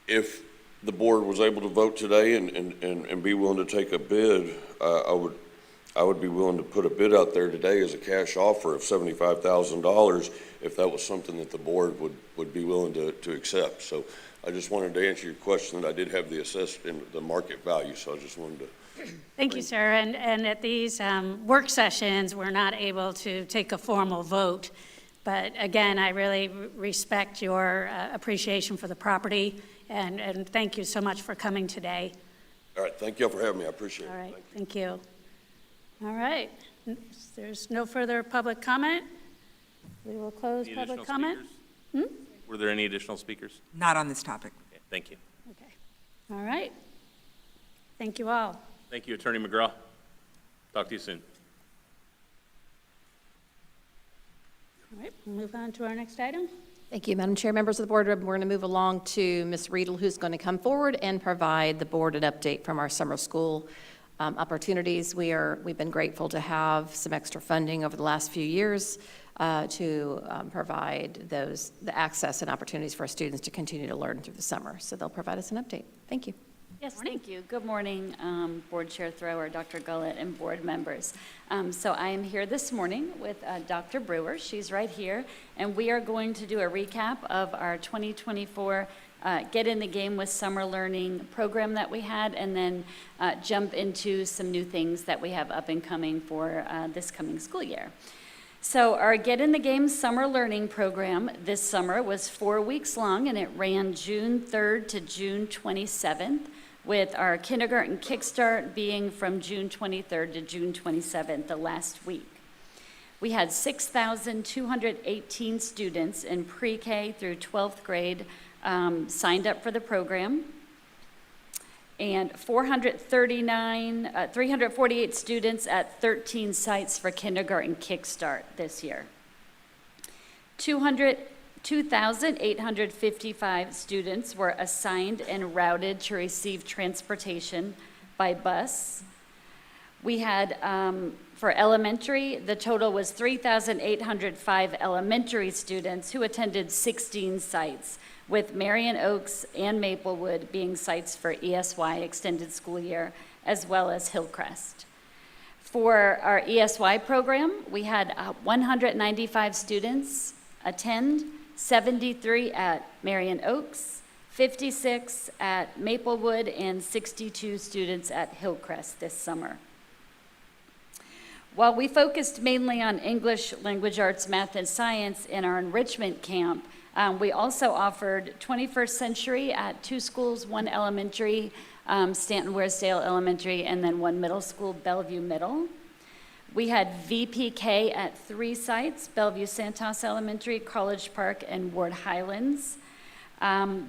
if the board was able to vote today and be willing to take a bid, I would be willing to put a bid out there today as a cash offer of $75,000 if that was something that the board would be willing to accept. So I just wanted to answer your question that I did have the assessed in the market value, so I just wanted to. Thank you, sir. And at these work sessions, we're not able to take a formal vote. But again, I really respect your appreciation for the property, and thank you so much for coming today. All right, thank you all for having me. I appreciate it. All right, thank you. All right, there's no further public comment. We will close Any public additional comment. speakers? Were there any additional speakers? Not on this topic. Okay, thank you. Okay, all right. Thank you all. Thank you, Attorney McGraw. Talk to you soon. All right, we'll move on to our next item. Thank you, Madam Chair. Members of the board, we're going to move along to Ms. Riedel, who's going to come forward and provide the board an update from our summer school opportunities. We've been grateful to have some extra funding over the last few years to provide the access and opportunities for our students to continue to learn through the summer. So they'll provide us an update. Thank you. Yes, Thank you. Good morning, Board Chair Thrower, Dr. Gullett, and board members. So I am here this morning with Dr. Brewer. She's right here, and we are going to do a recap of our 2024 Get in the Game with Summer Learning program that we had, and then jump into some new things that we have up and coming for this coming school year. So our Get in the Game Summer Learning program this summer was 4 weeks long, and it ran June 3rd to June 27th, with our kindergarten kickstart being from June 23rd to June 27th, the last week. We had 6,218 students in pre-K through 12th grade signed up for the program, and 348 students at 13 sites for kindergarten kickstart this year. 2,855 students were assigned and routed to receive transportation by bus. We had, for elementary, the total was 3,805 elementary students who attended 16 sites, with Marion Oaks and Maplewood being sites for ESY extended school year, as well as Hillcrest. For our ESY program, we had 195 students attend, 73 at Marion Oaks, 56 at Maplewood, and 62 students at Hillcrest this summer. While we focused mainly on English, language arts, math, and science in our enrichment camp, We also offered 21st Century at 2 schools, 1 elementary, Stanton Waresdale Elementary, and then 1 middle school, Bellevue Middle. We had VPK at 3 sites, Bellevue Santos Elementary, College Park, and Ward Highlands.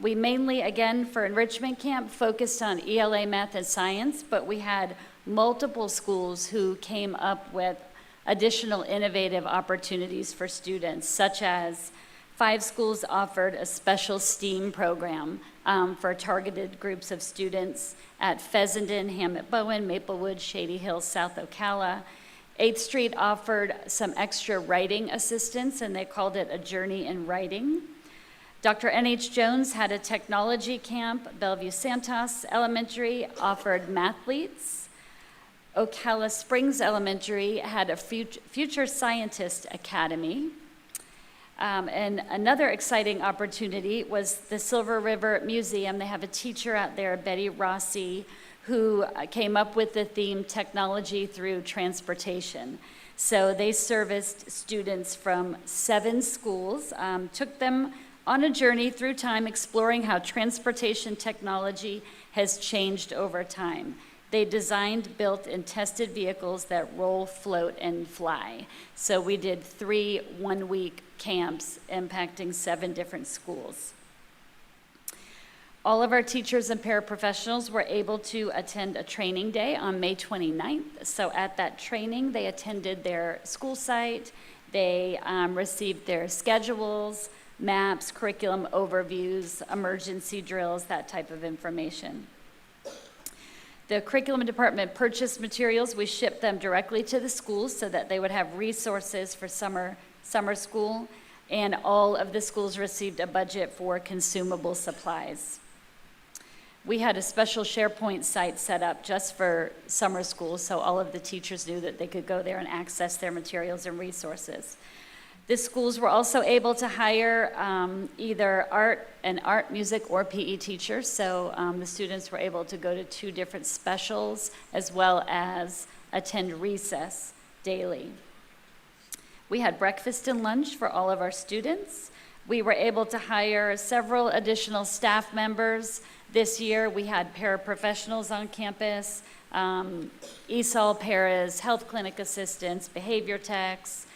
We mainly, again, for enrichment camp, focused on ELA, math, and science, but we had multiple schools who came up with additional innovative opportunities for students, such as 5 schools offered a special STEAM program for targeted groups of students at Fessenden, Hammett-Bowen, Maplewood, Shady Hill, South Ocala. 8th Street offered some extra writing assistance, and they called it a Journey in Writing. Dr. N.H. Jones had a technology camp. Bellevue Santos Elementary offered mathletes. Ocala Springs Elementary had a Future Scientist Academy. And another exciting opportunity was the Silver River Museum. They have a teacher out there, Betty Rossi, who came up with the theme Technology Through Transportation. So they serviced students from 7 schools, took them on a journey through time exploring how transportation technology has changed over time. They designed, built, and tested vehicles that roll, float, and fly. So we did 3 one-week camps impacting 7 different schools. All of our teachers and paraprofessionals were able to attend a training day on May 29th. So at that training, they attended their school site, they received their schedules, maps, curriculum overviews, emergency drills, that type of information. The curriculum department purchased materials. We shipped them directly to the schools so that they would have resources for summer school, and all of the schools received a budget for consumable supplies. We had a special SharePoint site set up just for summer school, so all of the teachers knew that they could go there and access their materials and resources. The schools were also able to hire either art, music, or PE teachers, so the students were able to go to 2 different specials as well as attend recess daily. We had breakfast and lunch for all of our students. We were able to hire several additional staff members. This year, we had paraprofessionals on campus, ESOL paras, health clinic assistants, behavior techs,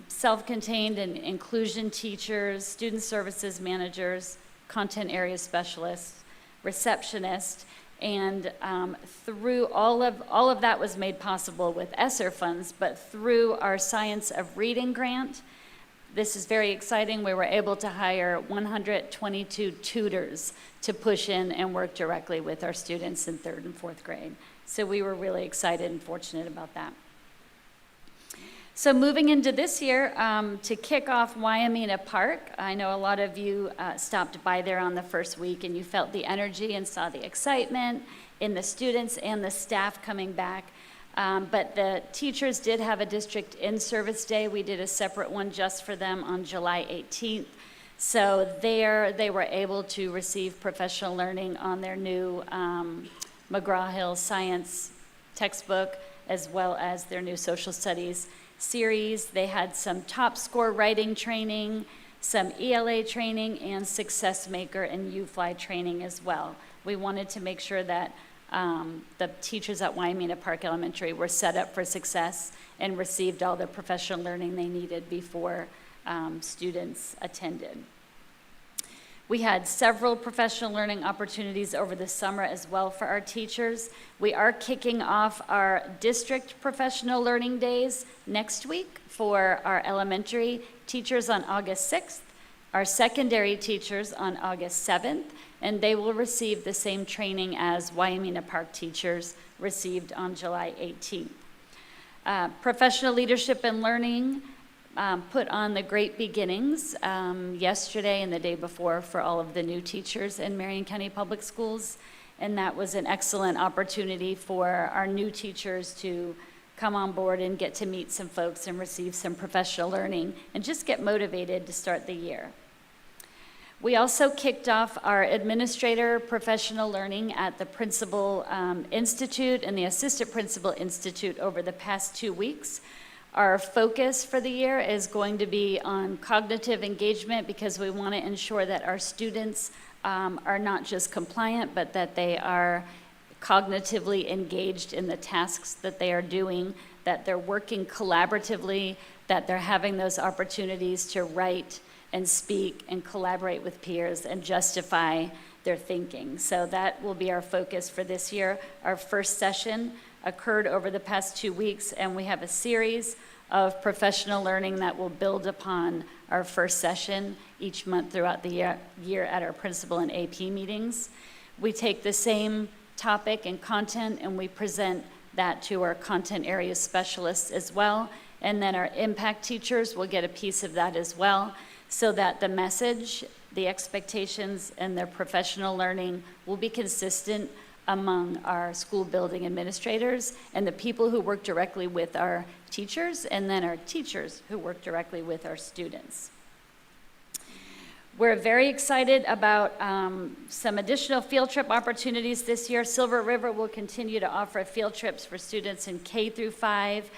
self-contained and inclusion teachers, student services managers, content area specialists, receptionists, and through all of that was made possible with ESSER funds, but through our Science of Reading grant, this is very exciting. We were able to hire 122 tutors to push in and work directly with our students in 3rd and 4th grade. So we were really excited and fortunate about that. So moving into this year, to kick off Wyomina Park, I know a lot of you stopped by there on the first week and you felt the energy and saw the excitement in the students and the staff coming back. But the teachers did have a district in-service day. We did a separate one just for them on July 18th. So there they were able to receive professional learning on their new McGraw-Hill science textbook, as well as their new social studies series. They had some top score writing training, some ELA training, and Success Maker and UFly training as well. We wanted to make sure that the teachers at Wyomina Park Elementary were set up for success and received all the professional learning they needed before students attended. We had several professional learning opportunities over the summer as well for our teachers. We are kicking off our district professional learning days next week for our elementary teachers on August 6th, our secondary teachers on August 7th, and they will receive the same training as Wyomina Park teachers received on July 18th. Professional leadership and learning put on the Great Beginnings yesterday and the day before for all of the new teachers in Marion County Public Schools, and that was an excellent opportunity for our new teachers to come on board and get to meet some folks and receive some professional learning and just get motivated to start the year. We also kicked off our administrator professional learning at the Principal Institute and the Assistant Principal Institute over the past 2 weeks. Our focus for the year is going to be on cognitive engagement because we want to ensure that our students are not just compliant, but that they are cognitively engaged in the tasks that they are doing, that they're working collaboratively, that they're having those opportunities to write and speak and collaborate with peers and justify their thinking. So that will be our focus for this year. Our first session occurred over the past 2 weeks, and we have a series of professional learning that will build upon our first session each month throughout the year at our principal and AP meetings. We take the same topic and content and we present that to our content area specialists as well. And then our impact teachers will get a piece of that as well, so that the message, the expectations, and their professional learning will be consistent among our school building administrators and the people who work directly with our teachers, and then our teachers who work directly with our students. We're very excited about some additional field trip opportunities this year. Silver River will continue to offer field trips for students in K through 5.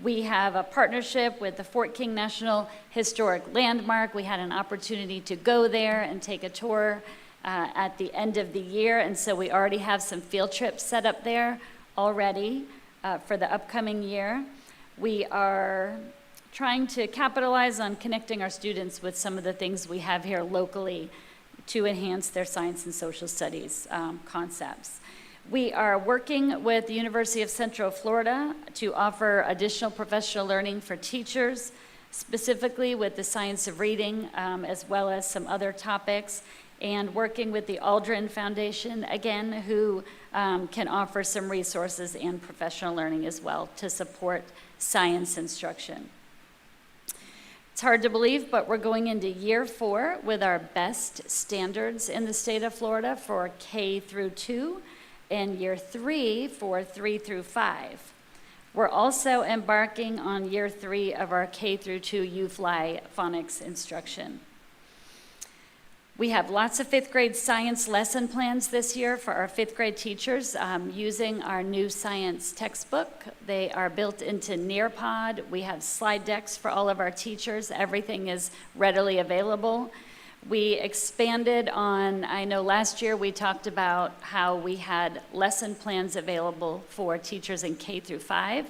We have a partnership with the Fort King National Historic Landmark. We had an opportunity to go there and take a tour at the end of the year, and so we already have some field trips set up there already for the upcoming year. We are trying to capitalize on connecting our students with some of the things we have here locally to enhance their science and social studies concepts. We are working with the University of Central Florida to offer additional professional learning for teachers, specifically with the science of reading, as well as some other topics, and working with the Aldrin Foundation, again, who can offer some resources and professional learning as well to support science instruction. It's hard to believe, but we're going into year 4 with our best standards in the state of Florida for K through 2, and year 3 for 3 through 5. We're also embarking on year 3 of our K through 2 U-Fly phonics instruction. We have lots of 5th grade science lesson plans this year for our 5th grade teachers using our new science textbook. They are built into Nearpod. We have slide decks for all of our teachers. Everything is readily available. We expanded on, I know last year we talked about how we had lesson plans available for teachers in K through 5.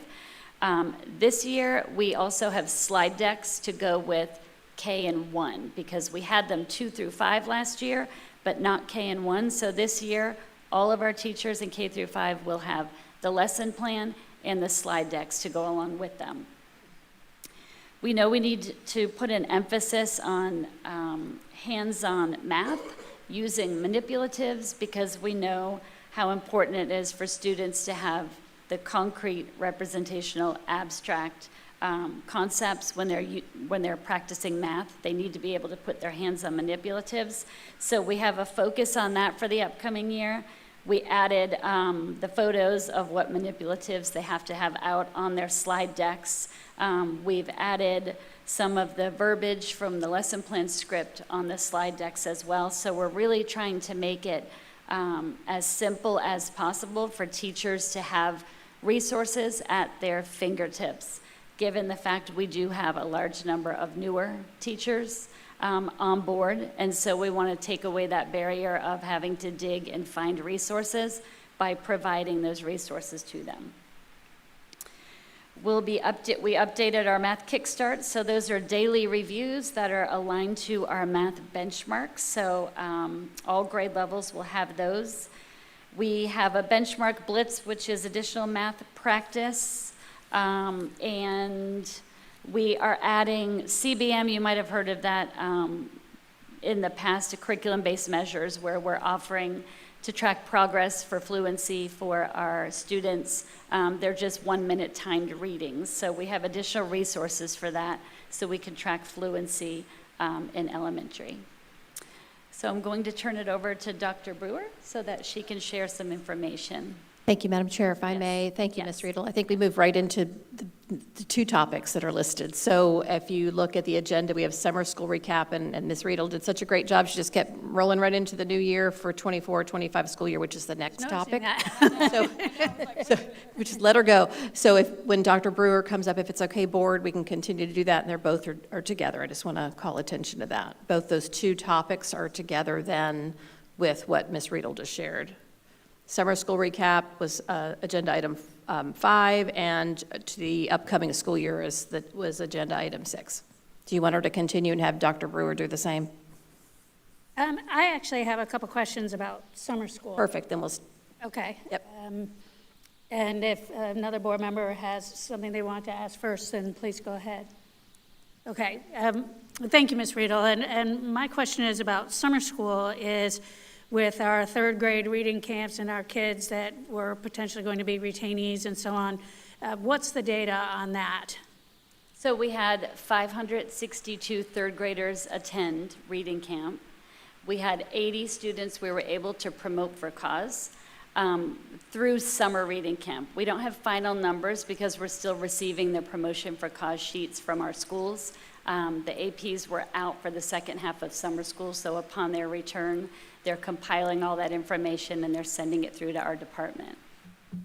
This year, we also have slide decks to go with K and 1, because we had them 2 through 5 last year, but not K and 1. So this year, all of our teachers in K through 5 will have the lesson plan and the slide decks to go along with them. We know we need to put an emphasis on hands-on math using manipulatives, because we know how important it is for students to have the concrete representational abstract concepts when they're practicing math. They need to be able to put their hands on manipulatives. So we have a focus on that for the upcoming year. We added the photos of what manipulatives they have to have out on their slide decks. We've added some of the verbiage from the lesson plan script on the slide decks as well. So we're really trying to make it as simple as possible for teachers to have resources at their fingertips, given the fact we do have a large number of newer teachers on board. And so we want to take away that barrier of having to dig and find resources by providing those resources to them. We updated our math kickstart, so those are daily reviews that are aligned to our math benchmarks. So all grade levels will have those. We have a benchmark blitz, which is additional math practice. And we are adding CBM, you might have heard of that in the past, to curriculum-based measures, where we're offering to track progress for fluency for our students. They're just 1-minute timed readings. So we have additional resources for that, so we can track fluency in elementary. So I'm going to turn it over to Dr. Brewer so that she can share some information. Thank you, Madam Chair. If I may, thank you, Ms. Riedel. I think we move right into the two topics that are listed. So if you look at the agenda, we have summer school recap, and Ms. Riedel did such a great job. She just kept rolling right into the new year for 24-25 school year, which is the next topic. So we just let her go. So when Dr. Brewer comes up, if it's okay, board, we can continue to do that, and they're both are together. I just want to call attention to that. Both those two topics are together then with what Ms. Riedel just shared. Summer school recap was agenda item 5, and to the upcoming school year was agenda item 6. Do you want her to continue and have Dr. Brewer do the same? I actually have a couple questions about summer school. Perfect, then we'll. Okay. Yep. And if another board member has something they want to ask first, then please go ahead. Okay. Thank you, Ms. Riedel. And my question is about summer school is, with our third grade reading camps and our kids that were potentially going to be retainees and so on, what's the data on that? So we had 562 third graders attend reading camp. We had 80 students we were able to promote for cause through summer reading camp. We don't have final numbers because we're still receiving the promotion for cause sheets from our schools. The APs were out for the second half of summer school, so upon their return, they're compiling all that information and they're sending it through to our department.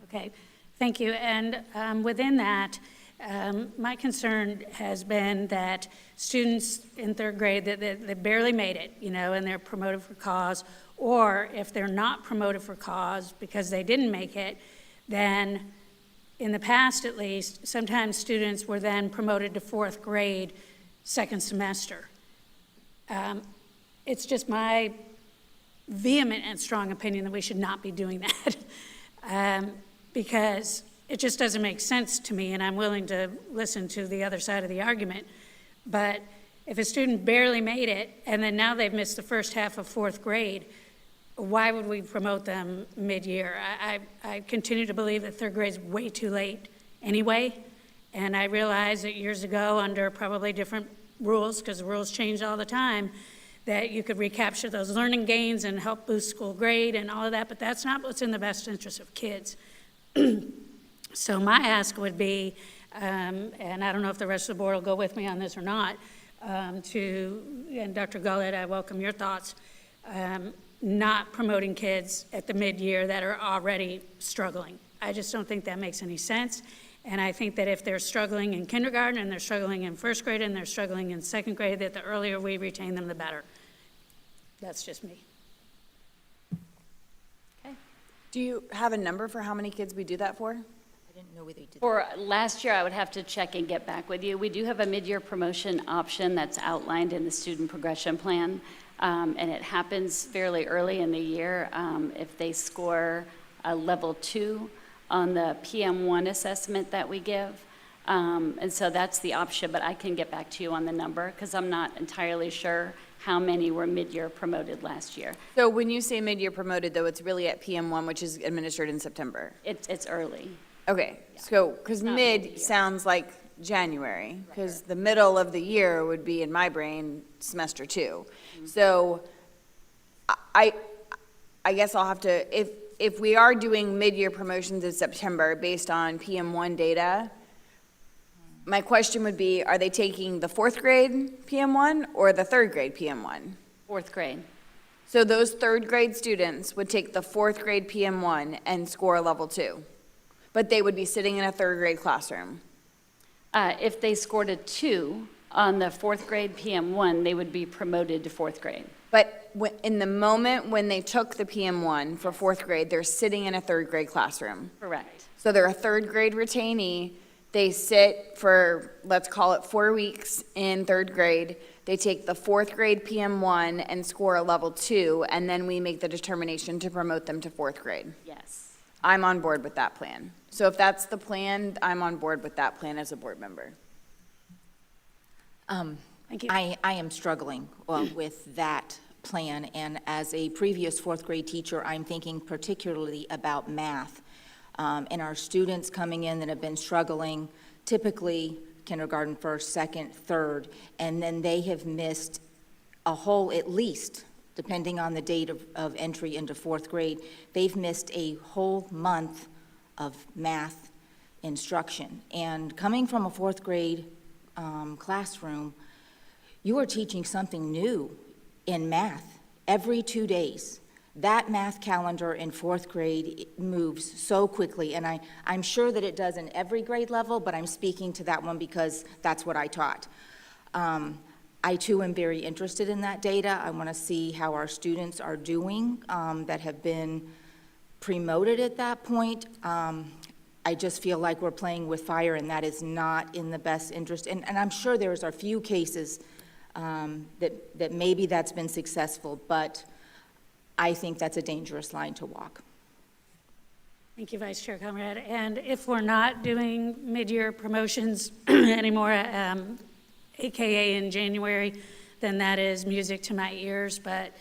Okay, thank you. And within that, my concern has been that students in third grade that barely made it, and they're promoted for cause, or if they're not promoted for cause because they didn't make it, then in the past at least, sometimes students were then promoted to fourth grade second semester. It's just my vehement and strong opinion that we should not be doing that because it just doesn't make sense to me, and I'm willing to listen to the other side of the argument. But if a student barely made it and then now they've missed the first half of fourth grade, why would we promote them mid-year? I continue to believe that third grade is way too late anyway, and I realize that years ago, under probably different rules, because the rules change all the time, that you could recapture those learning gains and help boost school grade and all of that, but that's not what's in the best interest of kids. So my ask would be, and I don't know if the rest of the board will go with me on this or not, and Dr. Gullett, I welcome your thoughts, not promoting kids at the mid-year that are already struggling. I just don't think that makes any sense. And I think that if they're struggling in kindergarten and they're struggling in first grade and they're struggling in second grade, that the earlier we retain them, the better. That's just me. Okay. Do you have a number for how many kids we do that for? I didn't know whether you did. For last year, I would have to check and get back with you. We do have a mid-year promotion option that's outlined in the student progression plan, and it happens fairly early in the year. If they score a level 2 on the PM1 assessment that we give. And so that's the option, but I can get back to you on the number because I'm not entirely sure how many were mid-year promoted last year. So when you say mid-year promoted, though, it's really at PM1, which is administered in September? It's early. Okay, so, because mid sounds like January, because the middle of the year would be, in my brain, semester 2. So I guess I'll have to, if we are doing mid-year promotions in September based on PM1 data, my question would be, are they taking the fourth grade PM1 or the third grade PM1? Fourth grade. So those third grade students would take the fourth grade PM1 and score a level 2, but they would be sitting in a third grade classroom. If they scored a 2 on the fourth grade PM1, they would be promoted to fourth grade. But in the moment when they took the PM1 for fourth grade, they're sitting in a third grade classroom. Correct. So they're a third grade retainee. They sit for, let's call it 4 weeks in third grade. They take the fourth grade PM1 and score a level 2, and then we make the determination to promote them to fourth grade. Yes. I'm on board with that plan. So if that's the plan, I'm on board with that plan as a board member. Thank you. I am struggling with that plan, and as a previous fourth grade teacher, I'm thinking particularly about math. And our students coming in that have been struggling, typically kindergarten first, second, third, and then they have missed at least depending on the date of entry into fourth grade, they've missed a whole month of math instruction. And coming from a fourth grade classroom, you are teaching something new in math every 2 days. That math calendar in fourth grade moves so quickly, and I'm sure that it does in every grade level, but I'm speaking to that one because that's what I taught. I too am very interested in that data. I want to see how our students are doing that have been promoted at that point. I just feel like we're playing with fire, and that is not in the best interest. And I'm sure there's a few cases that maybe that's been successful, but I think that's a dangerous line to walk. Thank you, Vice Chair Conrad. And if we're not doing mid-year promotions anymore, AKA in January, then that is music to my ears. But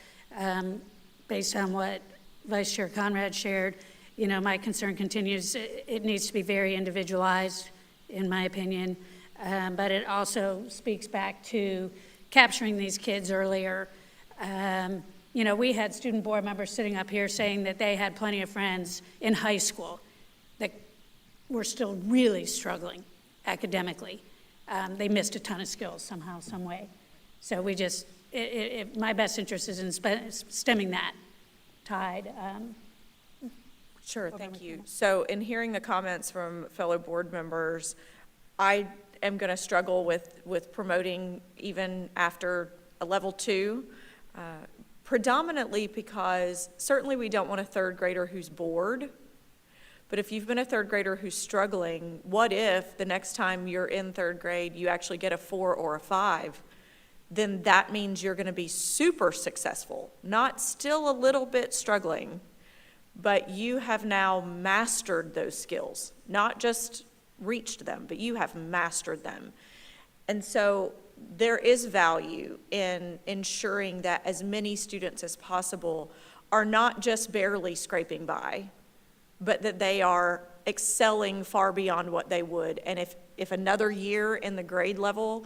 based on what Vice Chair Conrad shared, you know, my concern continues. It needs to be very individualized, in my opinion. But it also speaks back to capturing these kids earlier. You know, we had student board members sitting up here saying that they had plenty of friends in high school that were still really struggling academically. They missed a ton of skills somehow, some way. So we just, my best interest is in stemming that tide. Sure, thank you. So in hearing the comments from fellow board members, I am going to struggle with promoting even after a level 2, predominantly because certainly we don't want a third grader who's bored. But if you've been a third grader who's struggling, what if the next time you're in third grade, you actually get a 4 or a 5? Then that means you're going to be super successful, not still a little bit struggling, but you have now mastered those skills, not just reached them, but you have mastered them. And so there is value in ensuring that as many students as possible are not just barely scraping by, but that they are excelling far beyond what they would. And if another year in the grade level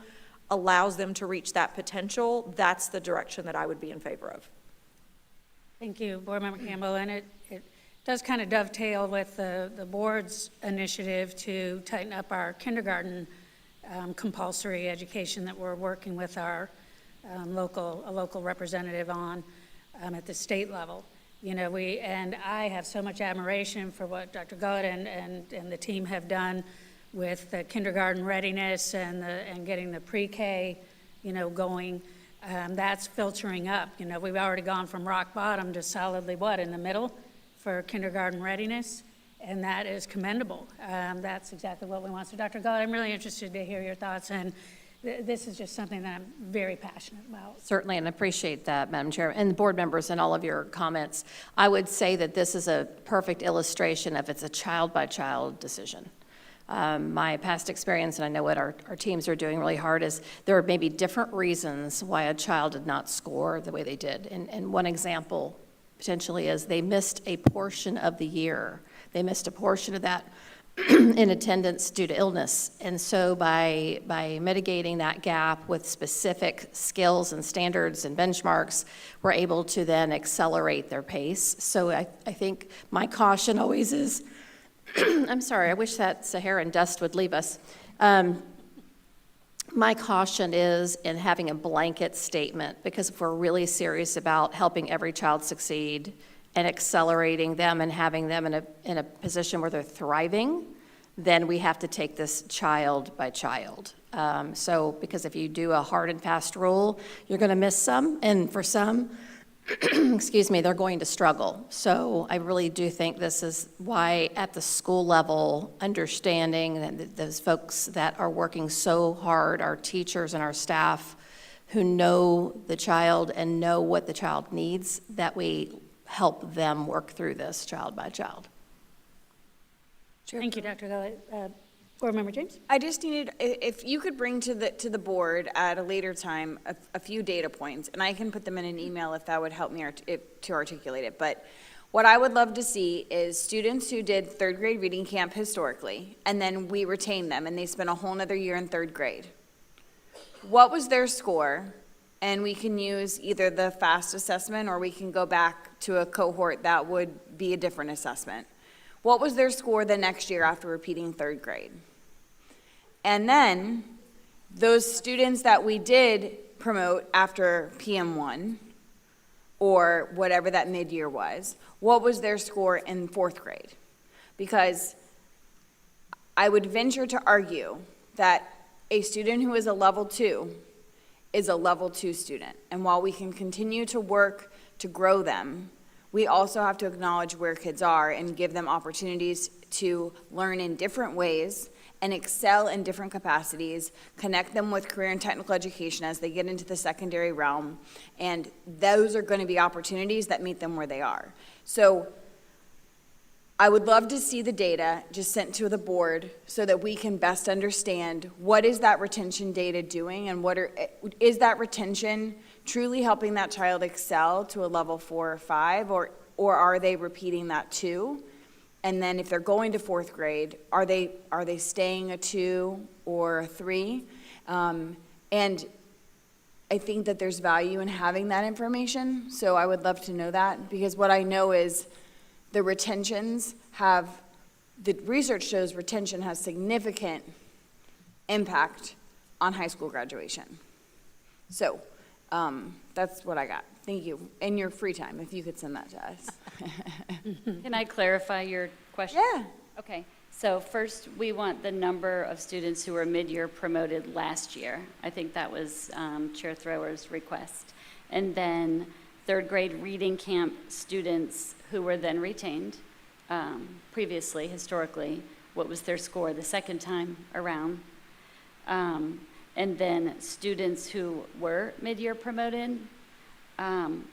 allows them to reach that potential, that's the direction that I would be in favor of. Thank you, Board Member Campbell. And it does kind of dovetail with the board's initiative to tighten up our kindergarten compulsory education that we're working with our local representative on at the state level. You know, I have so much admiration for what Dr. Gullett and the team have done with the kindergarten readiness and getting the pre-K, you know, going. That's filtering up. You know, we've already gone from rock bottom to solidly in the middle for kindergarten readiness, and that is commendable. That's exactly what we want. So Dr. Gullett, I'm really interested to hear your thoughts, and this is just something that I'm very passionate about. Certainly, and appreciate that, Madam Chair, and the board members and all of your comments. I would say that this is a perfect illustration of it's a child-by-child decision. My past experience, and I know what our teams are doing really hard, is there are maybe different reasons why a child did not score the way they did. And one example potentially is they missed a portion of the year. They missed a portion of that in attendance due to illness. And so by mitigating that gap with specific skills and standards and benchmarks, we're able to then accelerate their pace. So I think my caution always is, I'm sorry, I wish that Saharan dust would leave us. My caution is in having a blanket statement, because if we're really serious about helping every child succeed and accelerating them and having them in a position where they're thriving, then we have to take this child by child. So, because if you do a hard and fast rule, you're going to miss some, and for some, excuse me, they're going to struggle. So I really do think this is why at the school level, understanding that those folks that are working so hard, our teachers and our staff who know the child and know what the child needs, that we help them work through this child by child. Thank you, Dr. Gullett. Board Member James? I just needed, if you could bring to the board at a later time a few data points, and I can put them in an email if that would help me to articulate it. But what I would love to see is students who did third grade reading camp historically, and then we retained them, and they spent a whole nother year in third grade. What was their score, and we can use either the FAST assessment, or we can go back to a cohort that would be a different assessment. What was their score the next year after repeating 3rd grade? And then, those students that we did promote after PM1, or whatever that mid-year was, what was their score in 4th grade? Because I would venture to argue that a student who is a level 2 is a level 2 student. And while we can continue to work to grow them, we also have to acknowledge where kids are and give them opportunities to learn in different ways and excel in different capacities, connect them with career and technical education as they get into the secondary realm, and those are going to be opportunities that meet them where they are. So I would love to see the data just sent to the board so that we can best understand what is that retention data doing, and is that retention truly helping that child excel to a level 4 or 5, or are they repeating that 2? And then if they're going to 4th grade, are they staying a 2 or a 3? And I think that there's value in having that information, so I would love to know that, because what I know is the research shows retention has significant impact on high school graduation. So that's what I got. Thank you. In your free time, if you could send that to us. Can I clarify your question? Yeah. Okay, so first, we want the number of students who were mid-year promoted last year. I think that was Chair Thrower's request. And then 3rd grade reading camp students who were then retained previously, historically, what was their score the second time around? And then students who were mid-year promoted,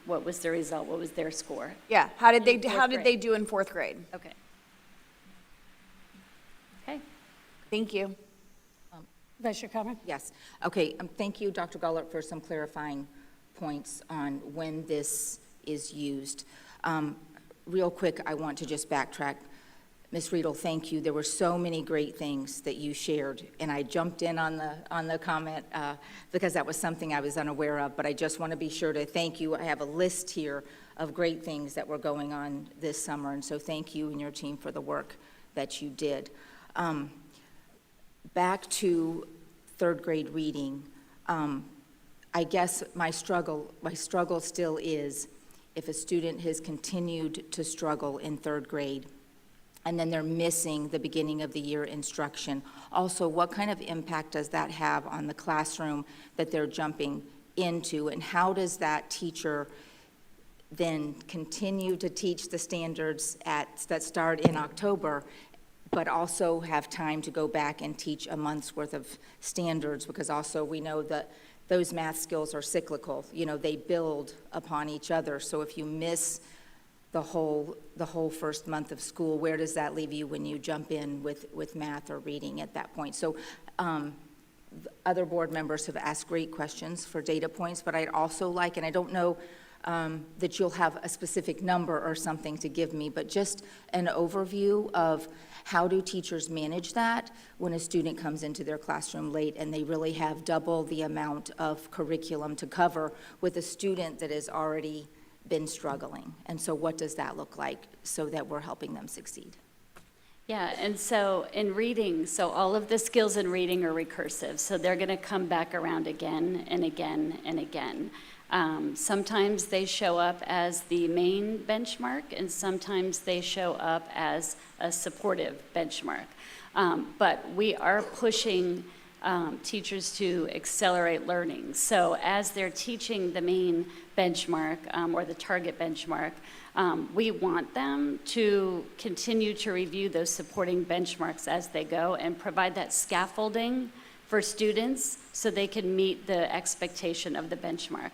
what was the result? What was their score? Yeah. How did they grade. do in 4th grade? Okay. Okay. Thank you. Vice Chair Comer? Yes. Okay, thank you, Dr. Gullert, for some clarifying points on when this is used. Real quick, I want to just backtrack. Ms. Riedel, thank you. There were so many great things that you shared, and I jumped in on the comment because that was something I was unaware of, but I just want to be sure to thank you. I have a list here of great things that were going on this summer, and so thank you and your team for the work that you did. Back to 3rd grade reading, I guess my struggle still is if a student has continued to struggle in 3rd grade, and then they're missing the beginning of the year instruction. Also, what kind of impact does that have on the classroom that they're jumping into, and how does that teacher then continue to teach the standards that start in October, but also have time to go back and teach a month's worth of standards? Because also we know that those math skills are cyclical. You know, they build upon each other. So if you miss the whole first month of school, where does that leave you when you jump in with math or reading at that point? So other board members have asked great questions for data points, but I'd also like, and I don't know that you'll have a specific number or something to give me, but just an overview of how do teachers manage that when a student comes into their classroom late and they really have double the amount of curriculum to cover with a student that has already been struggling. And so what does that look like so that we're helping them succeed? Yeah, and so in reading, so all of the skills in reading are recursive, so they're going to come back around again and again and again. Sometimes they show up as the main benchmark, and sometimes they show up as a supportive benchmark. But we are pushing teachers to accelerate learning. So as they're teaching the main benchmark or the target benchmark, we want them to continue to review those supporting benchmarks as they go and provide that scaffolding for students so they can meet the expectation of the benchmark.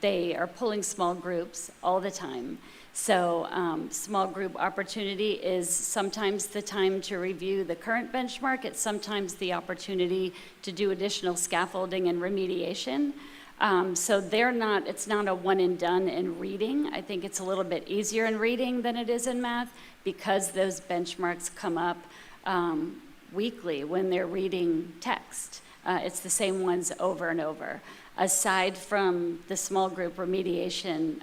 They are pulling small groups all the time. So small group opportunity is sometimes the time to review the current benchmark. It's sometimes the opportunity to do additional scaffolding and remediation. So it's not a one and done in reading. I think it's a little bit easier in reading than it is in math because those benchmarks come up weekly when they're reading text. It's the same ones over and over. Aside from the small group remediation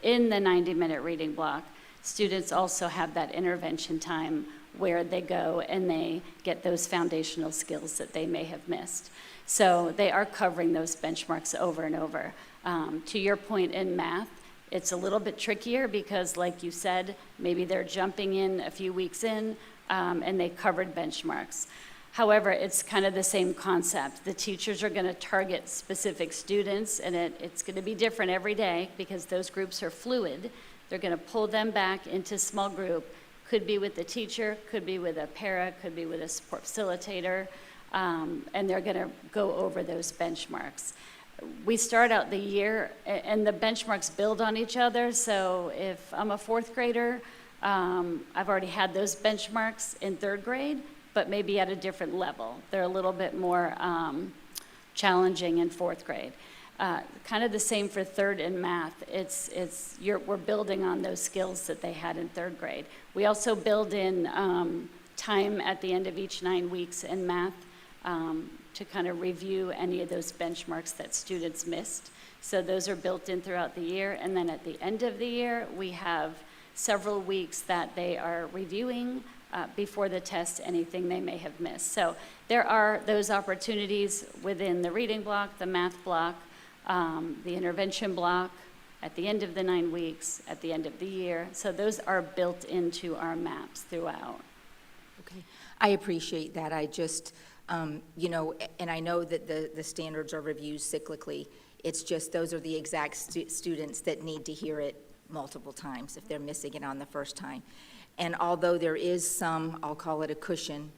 in the 90-minute reading block, students also have that intervention time where they go and they get those foundational skills that they may have missed. So they are covering those benchmarks over and over. To your point in math, it's a little bit trickier because, like you said, maybe they're jumping in a few weeks in and they covered benchmarks. However, it's kind of the same concept. The teachers are going to target specific students, and it's going to be different every day because those groups are fluid. They're going to pull them back into small group. Could be with the teacher, could be with a para, could be with a support facilitator, and they're going to go over those benchmarks. We start out the year, and the benchmarks build on each other. So if I'm a fourth grader, I've already had those benchmarks in third grade, but maybe at a different level. They're a little bit more challenging in fourth grade. Kind of the same for third in math. We're building on those skills that they had in third grade. We also build in time at the end of each 9 weeks in math to kind of review any of those benchmarks that students missed. So those are built in throughout the year. And then at the end of the year, we have several weeks that they are reviewing before the test anything they may have missed. So there are those opportunities within the reading block, the math block, the intervention block, at the end of the 9 weeks, at the end of the year. So those are built into our maps throughout. Okay, I appreciate that. I just, you know, and I know that the standards are reviewed cyclically. It's just those are the exact students that need to hear it multiple times if they're missing it on the first time. And although there is some, I'll call it a cushion,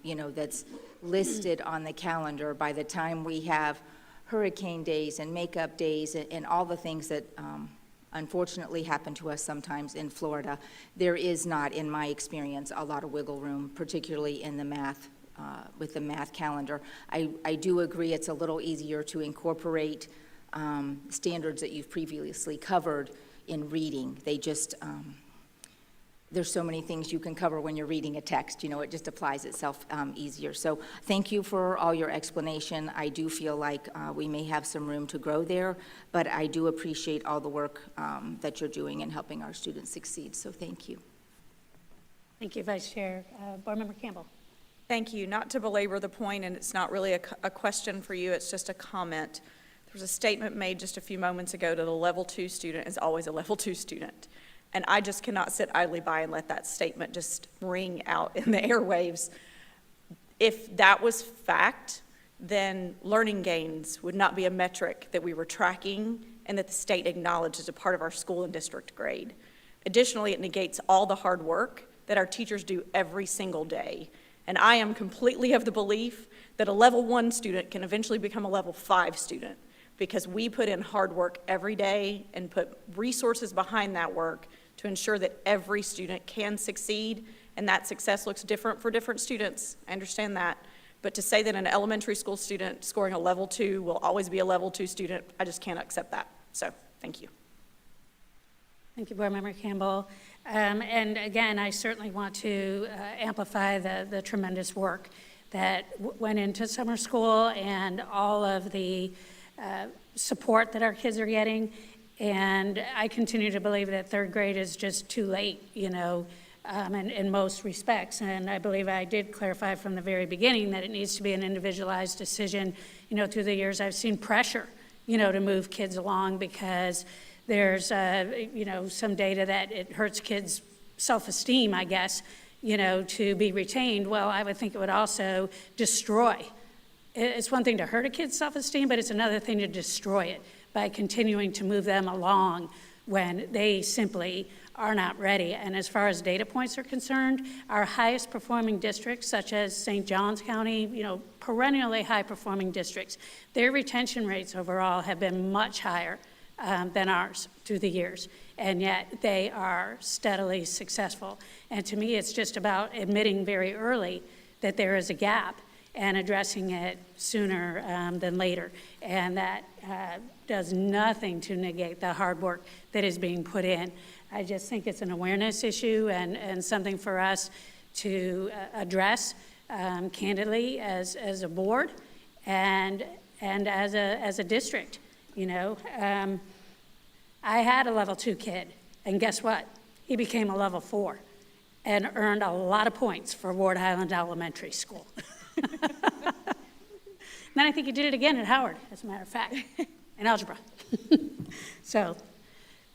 you know, that's listed on the calendar, by the time we have hurricane days and makeup days and all the things that unfortunately happen to us sometimes in Florida, there is not, in my experience, a lot of wiggle room, particularly in the math, with the math calendar. I do agree it's a little easier to incorporate standards that you've previously covered in reading. They just, there's so many things you can cover when you're reading a text, you know, it just applies itself easier. So thank you for all your explanation. I do feel like we may have some room to grow there, but I do appreciate all the work that you're doing in helping our students succeed, so thank you. Thank you, Vice Chair. Board Member Campbell. Thank you. Not to belabor the point, and it's not really a question for you, it's just a comment. There was a statement made just a few moments ago that a level 2 student is always a level 2 student. And I just cannot sit idly by and let that statement just ring out in the airwaves. If that was fact, then learning gains would not be a metric that we were tracking and that the state acknowledged as a part of our school and district grade. Additionally, it negates all the hard work that our teachers do every single day. And I am completely of the belief that a level 1 student can eventually become a level 5 student because we put in hard work every day and put resources behind that work to ensure that every student can succeed, and that success looks different for different students. I understand that. But to say that an elementary school student scoring a level 2 will always be a level 2 student, I just can't accept that. So, thank you. Thank you, Board Member Campbell. And again, I certainly want to amplify the tremendous work that went into summer school and all of the support that our kids are getting. And I continue to believe that third grade is just too late, you know, in most respects. And I believe I did clarify from the very beginning that it needs to be an individualized decision. You know, through the years, I've seen pressure, you know, to move kids along because there's, you know, some data that it hurts kids' self-esteem, I guess, you know, to be retained. Well, I would think it would also destroy. It's one thing to hurt a kid's self-esteem, but it's another thing to destroy it by continuing to move them along when they simply are not ready. And as far as data points are concerned, our highest performing districts, such as St. Johns County, you know, perennially high performing districts, their retention rates overall have been much higher than ours through the years. And yet they are steadily successful. And to me, it's just about admitting very early that there is a gap and addressing it sooner than later. And that does nothing to negate the hard work that is being put in. I just think it's an awareness issue and something for us to address candidly as a board and as a district, you know. I had a level 2 kid, and guess what? He became a level 4 and earned a lot of points for Ward Highland Elementary School. Then I think he did it again at Howard, as a matter of fact, in algebra. So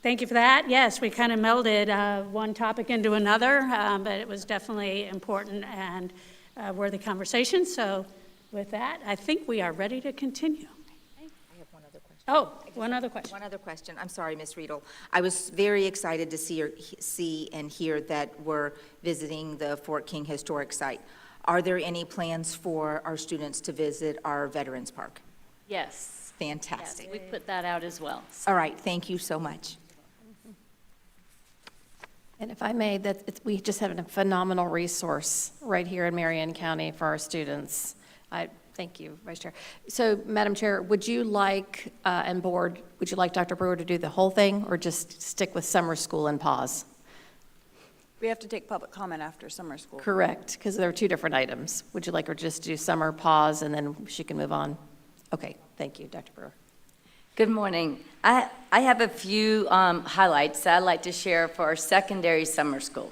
thank you for that. Yes, we kind of melded one topic into another, but it was definitely important and worthy conversation. So with that, I think we are ready to continue. I have one other question. Oh, one other question. One other question. I'm sorry, Ms. Riedel. I was very excited to see and hear that we're visiting the Fort King Historic Site. Are there any plans for our students to visit our Veterans Park? Yes. Fantastic. Yes, we put that out as well. All right, thank you so much. And if I may, we just have a phenomenal resource right here in Marion County for our students. Thank you, Vice Chair. So, Madam Chair, would you like, and Board, would you like Dr. Brewer to do the whole thing, or just stick with summer school and pause? We have to take public comment after summer school. Correct, because there are two different items. Would you like her just to do summer, pause, and then she can move on? Okay, thank you, Dr. Brewer. Good morning. I have a few highlights that I'd like to share for our secondary summer school.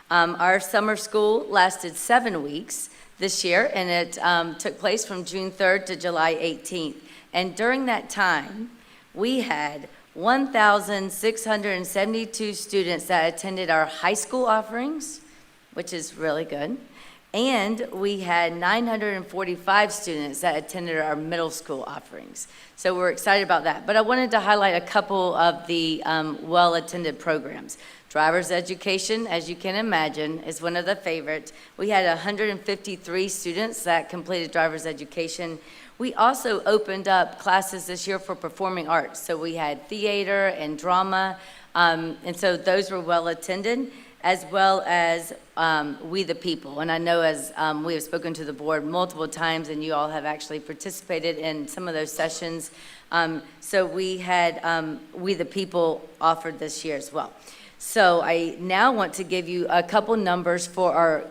Our summer school lasted 7 weeks this year, and it took place from June 3rd to July 18th. And during that time, we had 1,672 students that attended our high school offerings, which is really good. And we had 945 students that attended our middle school offerings. So we're excited about that. But I wanted to highlight a couple of the well-attended programs. Driver's education, as you can imagine, is one of the favorites. We had 153 students that completed driver's education. We also opened up classes this year for performing arts. So we had theater and drama, and so those were well attended, as well as We the People. And I know as we have spoken to the board multiple times, and you all have actually participated in some of those sessions. So we had We the People offered this year as well. So I now want to give you a couple numbers for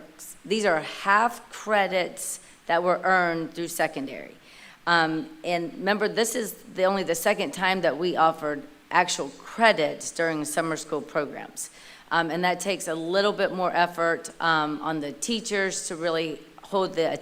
these are half credits that were earned through secondary. And remember, this is only the second time that we offered actual credits during summer school programs. And that takes a little bit more effort on the teachers to really hold the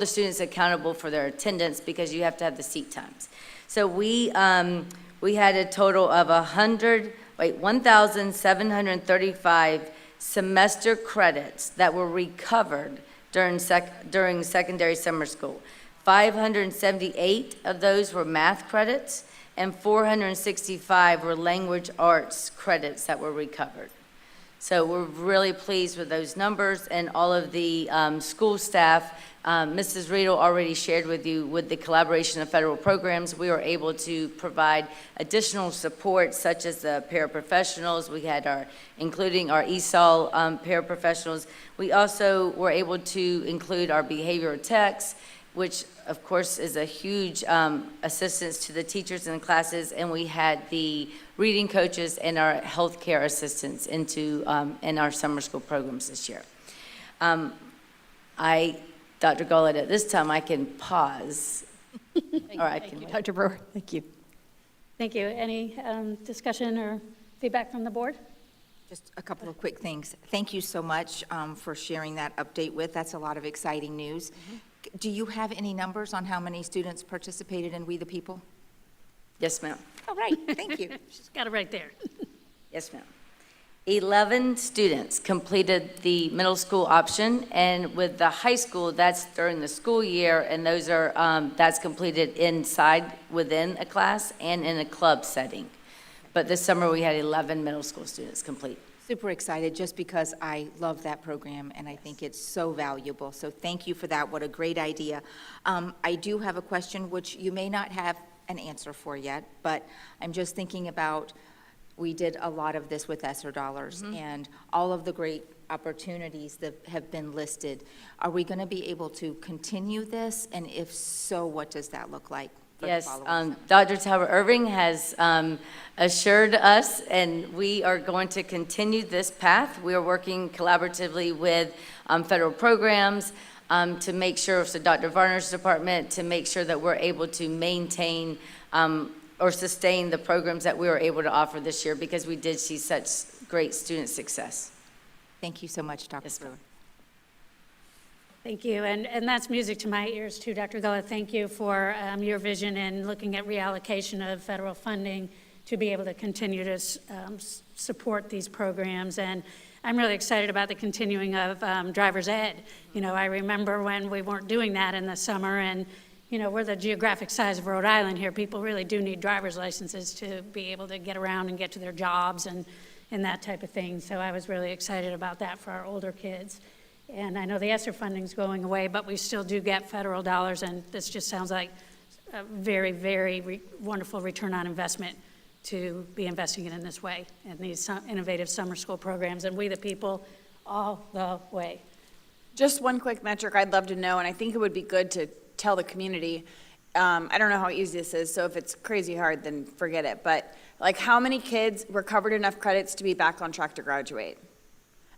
students accountable for their attendance, because you have to have the seat times. So we had a total of 1,735 semester credits that were recovered during secondary summer school. 578 of those were math credits, and 465 were language arts credits that were recovered. So we're really pleased with those numbers, and all of the school staff. Mrs. Riedel already shared with you, with the collaboration of federal programs, we were able to provide additional support, such as the paraprofessionals. We had including our ESOL paraprofessionals. We also were able to include our behavioral techs, which of course is a huge assistance to the teachers in the classes, and we had the reading coaches and our healthcare assistants in our summer school programs this year. Dr. Gullett, at this time I can pause. Thank you, Dr. Brewer. Thank you. Thank you. Any discussion or feedback from the board? Just a couple of quick things. Thank you so much for sharing that update that's a lot of exciting news. Mm-hmm. Do you have any numbers on how many students participated in We the People? Yes, ma'am. All right, thank you. She's got it right there. Yes, ma'am. 11 students completed the middle school option, and with the high school, that's during the school year, and those are that's completed within a class and in a club setting. But this summer we had 11 middle school students complete. Super excited, just because I love that program and I think it's so valuable. So thank you for that. What a great idea. I do have a question which you may not have an answer for yet, but I'm just thinking about, we did a lot of this with ESSER dollars, mm-hmm. and all of the great opportunities that have been listed. Are we going to be able to continue this? And if so, what does that look like? Yes, Dr. Talbot Irving has assured us, and we are going to continue this path. We are working collaboratively with federal programs, to make sure, so Dr. Varner's department, to make sure that we're able to maintain or sustain the programs that we were able to offer this year, because we did see such great student success. Thank you so much, Dr. Yes, Brewer. Thank you, and that's music to my ears too, Dr. Gullett. Thank you for your vision in looking at reallocation of federal funding to be able to continue to support these programs. And I'm really excited about the continuing of driver's ed. You know, I remember when we weren't doing that in the summer, and you know, we're the geographic size of Rhode Island here. People really do need driver's licenses to be able to get around and get to their jobs and that type of thing. So I was really excited about that for our older kids. And I know the ESSER funding's going away, but we still do get federal dollars, and this just sounds like a very, very wonderful return on investment to be investing it in this way, in these innovative summer school programs, and we the people all the way. Just one quick metric I'd love to know, and I think it would be good to tell the community. I don't know how easy this is, so if it's crazy hard, then forget it. But like, how many kids recovered enough credits to be back on track to graduate?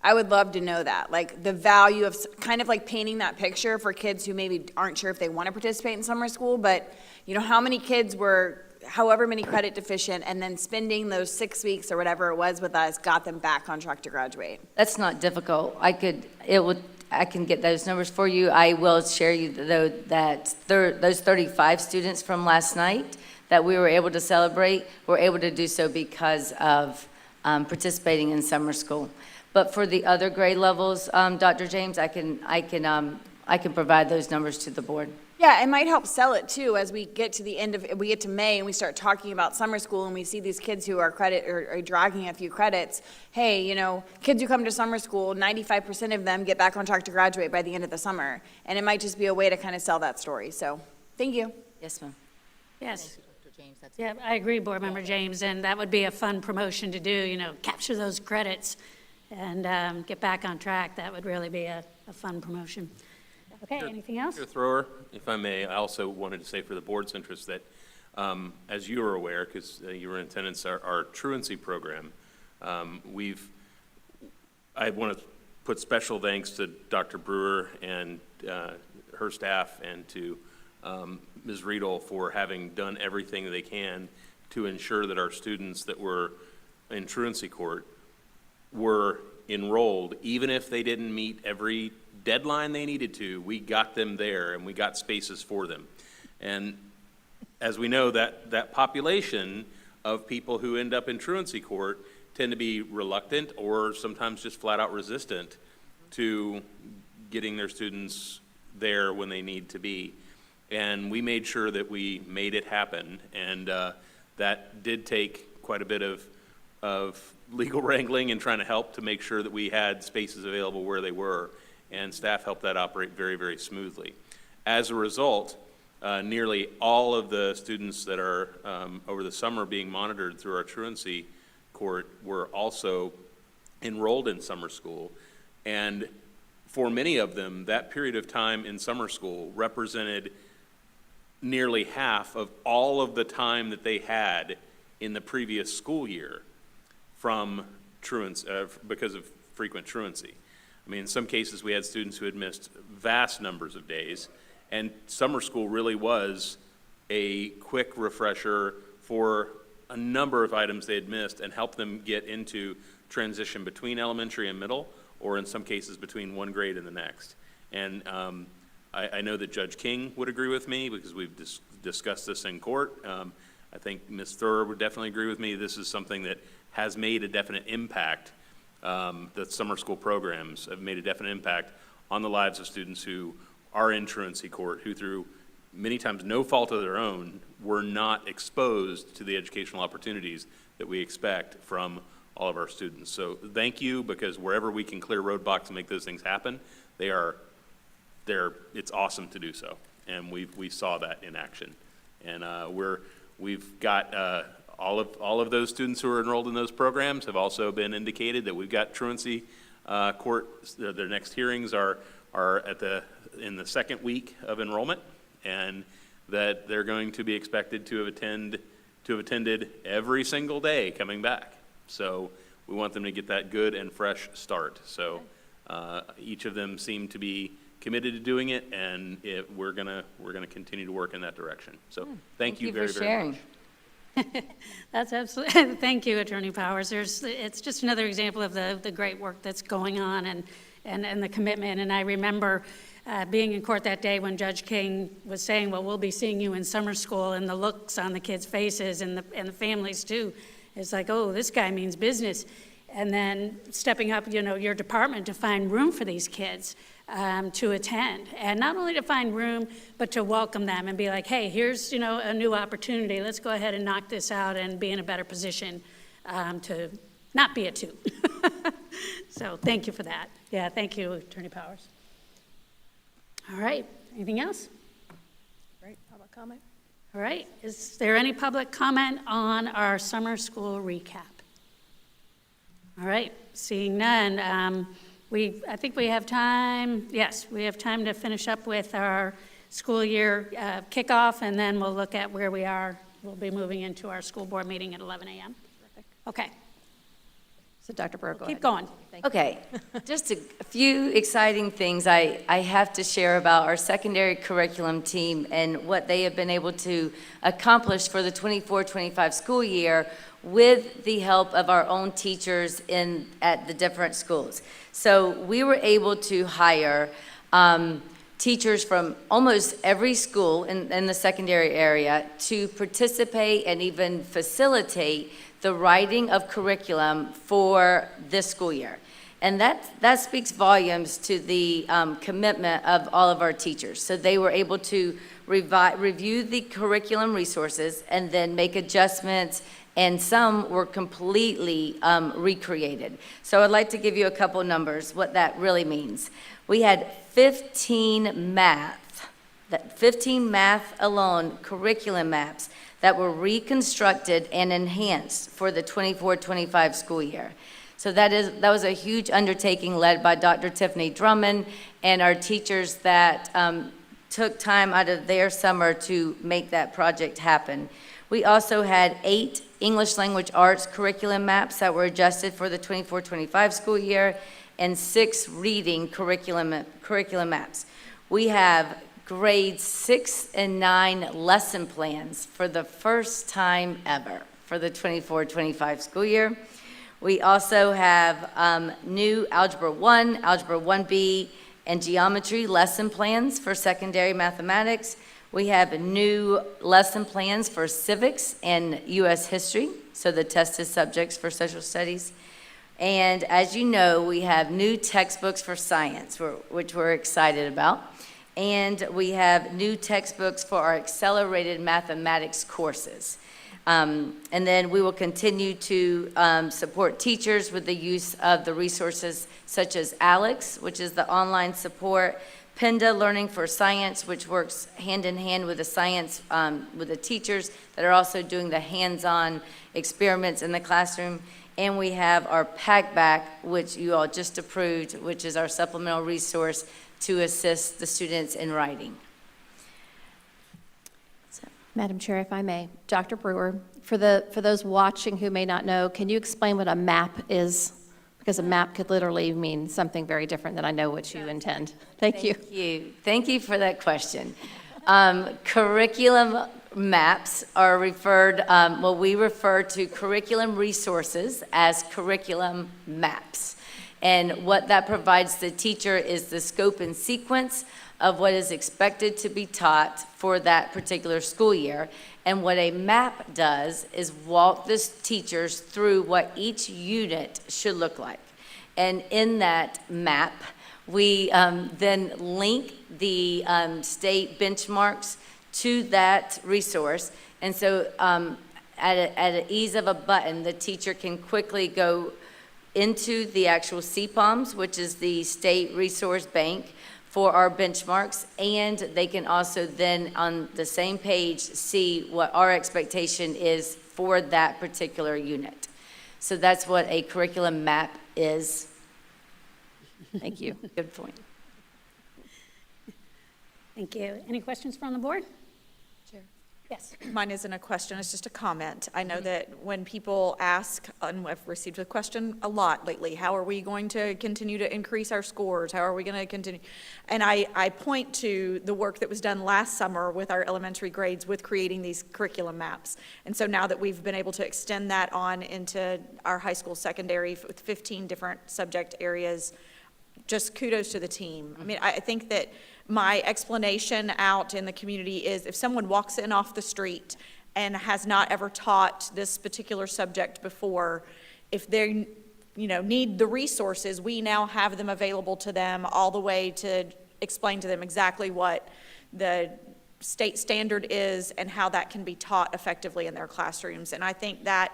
I would love to know that, like the value of kind of like painting that picture for kids who maybe aren't sure if they want to participate in summer school, but you know, how many kids were however many credit deficient, and then spending those 6 weeks or whatever it was with us got them back on track to graduate. That's not difficult. I can get those numbers for you. I will share you though that those 35 students from last night that we were able to celebrate were able to do so because of participating in summer school. But for the other grade levels, Dr. James, I can provide those numbers to the board. Yeah, it might help sell it too as we get to the end of, we get to May and we start talking about summer school and we see these kids who are dragging a few credits. Hey, you know, kids who come to summer school, 95% of them get back on track to graduate by the end of the summer. And it might just be a way to kind of sell that story. So, thank you. Yes, ma'am. Yes. Dr. James, that's Yeah, I agree, Board Member James, and that would be a fun promotion to do, you know, capture those credits and get back on track. That would really be a fun promotion. Okay, anything else? Chair Thrower, if I may, I also wanted to say for the board's interest that, as you are aware, because you were in attendance, our truancy program, I want to put special thanks to Dr. Brewer and her staff, and to Ms. Riedel for having done everything they can to ensure that our students that were in truancy court were enrolled, even if they didn't meet every deadline they needed to. We got them there and we got spaces for them. And as we know, that population of people who end up in truancy court tend to be reluctant or sometimes just flat out resistant to getting their students there when they need to be. And we made sure that we made it happen, and that did take quite a bit of legal wrangling and trying to help to make sure that we had spaces available where they were, and staff helped that operate very, very smoothly. As a result, nearly all of the students that are over the summer being monitored through our truancy court were also enrolled in summer school, and for many of them, that period of time in summer school represented nearly half of all of the time that they had in the previous school year from truancy, because of frequent truancy. I mean, in some cases, we had students who had missed vast numbers of days, and summer school really was a quick refresher for a number of items they had missed and helped them get into transition between elementary and middle, or in some cases between one grade and the next. And I know that Judge King would agree with me because we've discussed this in court. I think Ms. Thurr would definitely agree with me. This is something that has made a definite impact. The summer school programs have made a definite impact on the lives of students who are in truancy court, who through many times no fault of their own were not exposed to the educational opportunities that we expect from all of our students. So thank you, because wherever we can clear roadblocks and make those things happen, it's awesome to do so. And we saw that in action. And we've got all of those students who are enrolled in those programs have also been indicated that we've got truancy court. Their next hearings are in the second week of enrollment, and that they're going to be expected to have attended every single day coming back. So we want them to get that good and fresh start. So each of them seem to be committed to doing it, and we're gonna continue to work in that direction. So thank you very, for very sharing. much. That's absolutely, thank you, Attorney Powers. It's just another example of the great work that's going on and the commitment. And I remember being in court that day when Judge King was saying, well, we'll be seeing you in summer school, and the looks on the kids' faces and the families too. It's like, oh, this guy means business. And then stepping up, your department to find room for these kids to attend. And not only to find room, but to welcome them and be like, hey, here's, a new opportunity. Let's go ahead and knock this out and be in a better position to not be a 2. So thank you for that. Yeah, thank you, Attorney Powers. All right, anything else? Great, public comment? All right, is there any public comment on our summer school recap? All right, seeing none, I think we have time. Yes, we have time to finish up with our school year kickoff, and then we'll look at where we are. We'll be moving into our school board meeting at 11 a.m. Okay. So Dr. Brewer, go ahead. Keep going. Okay, just a few exciting things I have to share about our secondary curriculum team and what they have been able to accomplish for the 24-25 school year with the help of our own teachers at the different schools. So we were able to hire teachers from almost every school in the secondary area to participate and even facilitate the writing of curriculum for this school year. And that speaks volumes to the commitment of all of our teachers. So they were able to review the curriculum resources and then make adjustments, and some were completely recreated. So I'd like to give you a couple numbers, what that really means. We had 15 math alone curriculum maps that were reconstructed and enhanced for the 24-25 school year. So that was a huge undertaking led by Dr. Tiffany Drummond and our teachers that took time out of their summer to make that project happen. We also had 8 English language arts curriculum maps that were adjusted for the 24-25 school year, and 6 reading curriculum maps. We have grades 6 and 9 lesson plans for the first time ever for the 24-25 school year. We also have new Algebra 1, Algebra 1B, and geometry lesson plans for secondary mathematics. We have new lesson plans for civics and U.S. history, so the tested subjects for social studies. And as you know, we have new textbooks for science, which we're excited about. And we have new textbooks for our accelerated mathematics courses. And then we will continue to support teachers with the use of the resources such as ALEX, which is the online support, PENDA Learning for Science, which works hand in hand with the science, with the teachers that are also doing the hands-on experiments in the classroom. And we have our PACBAC, which you all just approved, which is our supplemental resource to assist the students in writing. Madam Chair, if I may, Dr. Brewer, for those watching who may not know, can you explain what a map is? Because a map could literally mean something very different than I know what you intend. Thank you. Thank you for that question. Curriculum maps are referred, we refer to curriculum resources as curriculum maps. And what that provides the teacher is the scope and sequence of what is expected to be taught for that particular school year. And what a map does is walk the teachers through what each unit should look like. And in that map, we then link the state benchmarks to that resource. And so at an ease of a button, the teacher can quickly go into the actual CPOMs, which is the state resource bank for our benchmarks, and they can also then on the same page see what our expectation is for that particular unit. So that's what a curriculum map is. Thank you. Good point. Thank you. Any questions from the board? Chair. Yes. Mine isn't a question, it's just a comment. I know that when people ask, and I've received the question a lot lately, how are we going to continue to increase our scores? How are we going to continue? And I point to the work that was done last summer with our elementary grades with creating these curriculum maps. And so now that we've been able to extend that on into our high school secondary with 15 different subject areas, just kudos to the team. I mean, I think that my explanation out in the community is if someone walks in off the street and has not ever taught this particular subject before, if they, need the resources, we now have them available to them all the way to explain to them exactly what the state standard is and how that can be taught effectively in their classrooms. And I think that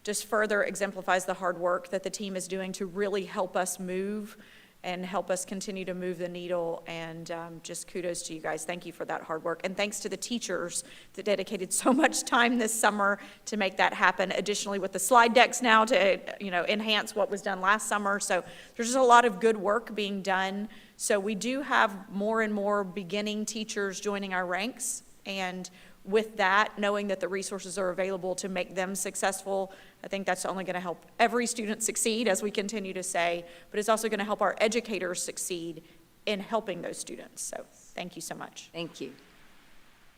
just further exemplifies the hard work that the team is doing to really help us move and help us continue to move the needle, and just kudos to you guys. Thank you for that hard work, and thanks to the teachers that dedicated so much time this summer to make that happen. Additionally, with the slide decks now to enhance what was done last summer, so there's just a lot of good work being done. So we do have more and more beginning teachers joining our ranks, and with that, knowing that the resources are available to make them successful, I think that's only going to help every student succeed, as we continue to say, but it's also going to help our educators succeed in helping those students. So thank you so much. Thank you.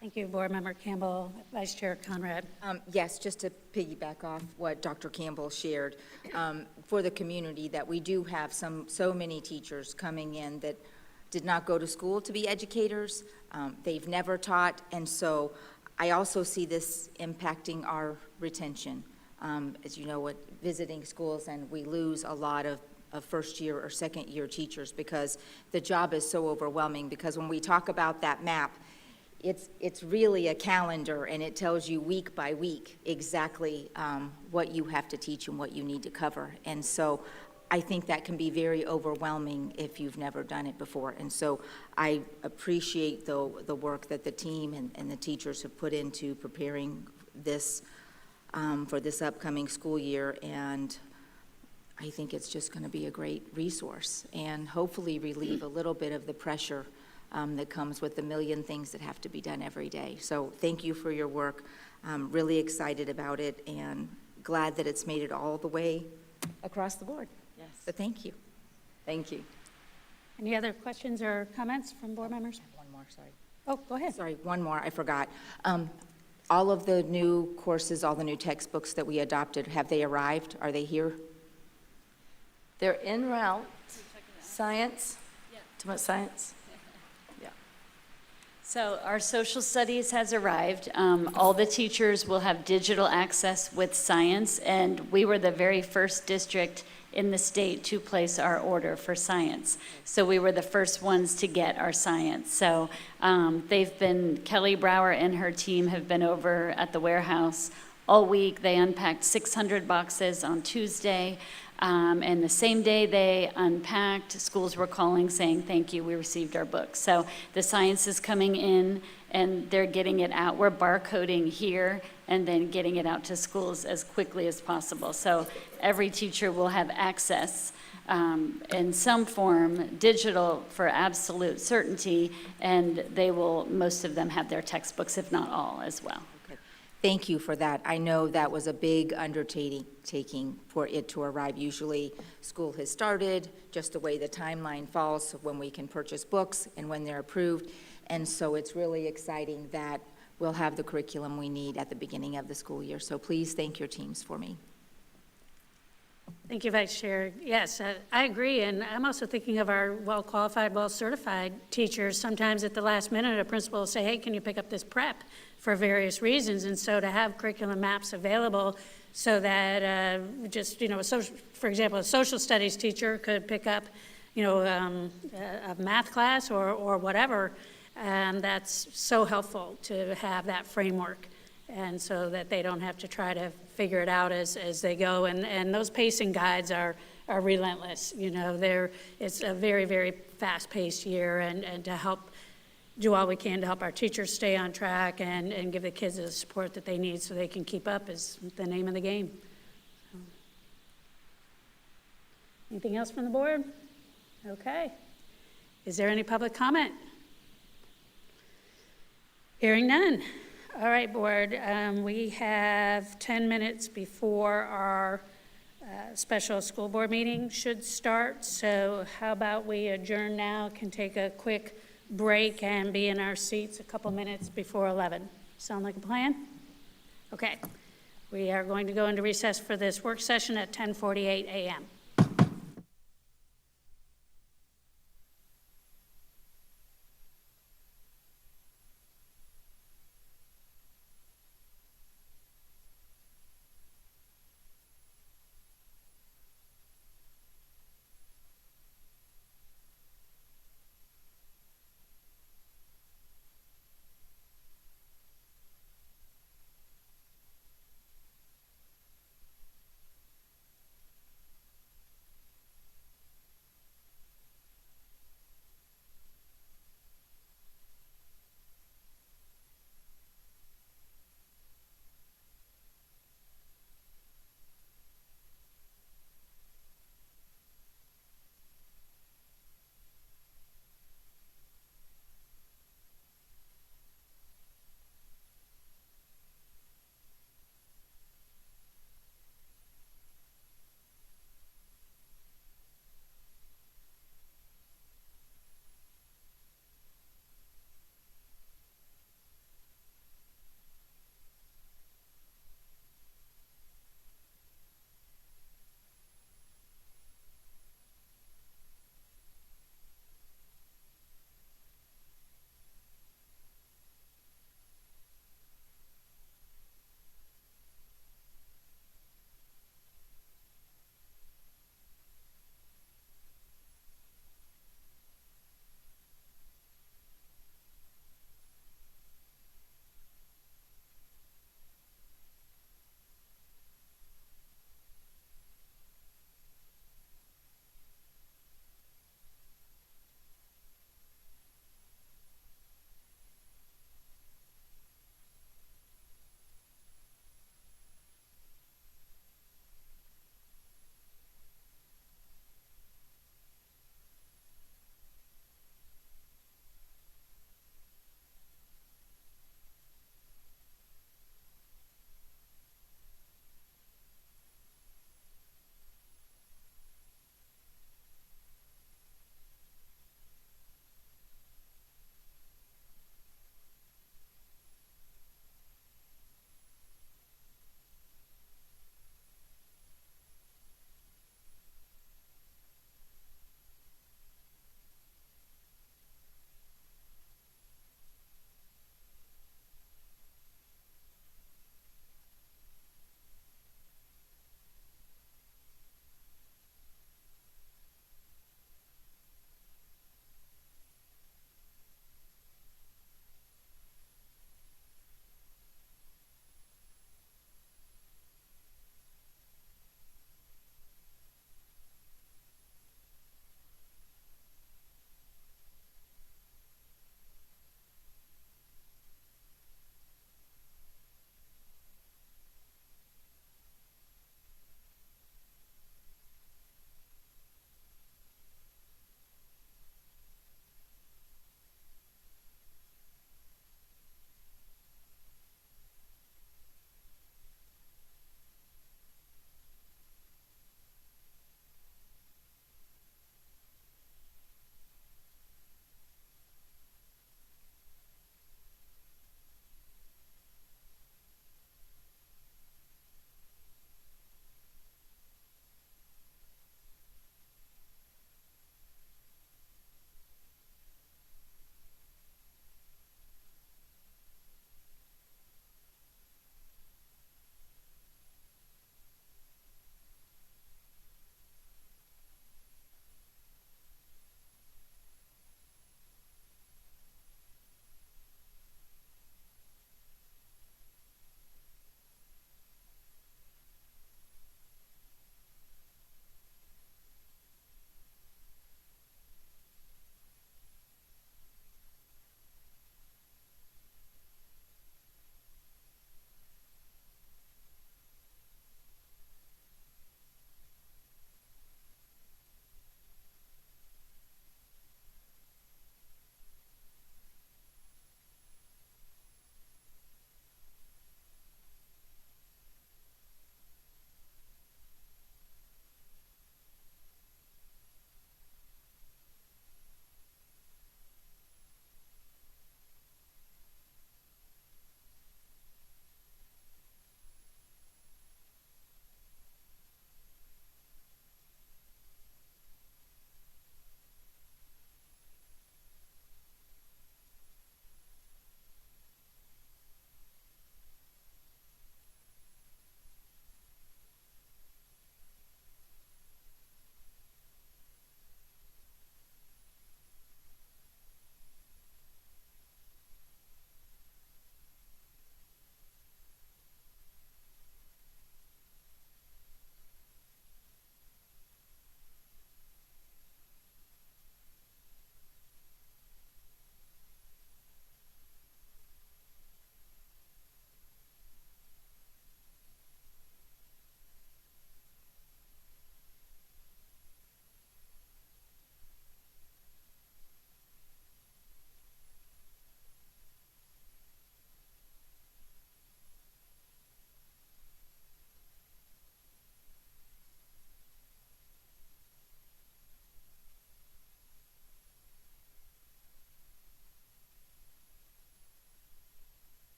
Thank you, Board Member Campbell. Vice Chair Conrad. Yes, just to piggyback off what Dr. Campbell shared, for the community, that we do have so many teachers coming in that did not go to school to be educators. They've never taught, and so I also see this impacting our retention. As you know, with visiting schools, and we lose a lot of first-year or second-year teachers because the job is so overwhelming. Because when we talk about that map, it's really a calendar, and it tells you week by week exactly what you have to teach and what you need to cover. And so I think that can be very overwhelming if you've never done it before. And so I appreciate the work that the team and the teachers have put into preparing this for this upcoming school year. And I think it's just going to be a great resource and hopefully relieve a little bit of the pressure that comes with the million things that have to be done every day. So thank you for your work. I'm really excited about it and glad that it's made it all the way across the board. Yes. So thank you. Thank you. Any other questions or comments from board members? One more, sorry. Oh, go ahead. Sorry, one more, I forgot. All of the new courses, all the new textbooks that we adopted, have they arrived? Are they here? They're en route. Science? Too much science? Yeah. So our social studies has arrived. All the teachers will have digital access with science, and we were the very first district in the state to place our order for science. So we were the first ones to get our science. So Kelly Brower and her team have been over at the warehouse all week. They unpacked 600 boxes on Tuesday. And the same day they unpacked, schools were calling saying, thank you, we received our books. So the science is coming in and they're getting it out. We're barcoding here and then getting it out to schools as quickly as possible. So every teacher will have access in some form, digital for absolute certainty, and they will, most of them have their textbooks, if not all, as well. Thank you for that. I know that was a big undertaking for it to arrive. Usually, school has started, just the way the timeline falls, so when we can purchase books and when they're approved. And so it's really exciting that we'll have the curriculum we need at the beginning of the school year. So please thank your teams for me. Thank you, Vice Chair. Yes, I agree, and I'm also thinking of our well-qualified, well-certified teachers. Sometimes at the last minute, a principal will say, hey, can you pick up this prep for various reasons? And so to have curriculum maps available so that for example, a social studies teacher could pick up, a math class or whatever, and that's so helpful to have that framework. And so that they don't have to try to figure it out as they go. And those pacing guides are relentless. It's a very, very fast-paced year, and to help do all we can to help our teachers stay on track and give the kids the support that they need so they can keep up is the name of the game. Anything else from the board? Okay. Is there any public comment? Hearing none. All right, Board, we have 10 minutes before our special school board meeting should start, so how about we adjourn now, can take a quick break and be in our seats a couple minutes before 11. Sound like a plan? Okay. We are going to go into recess for this work session at 10:48 a.m.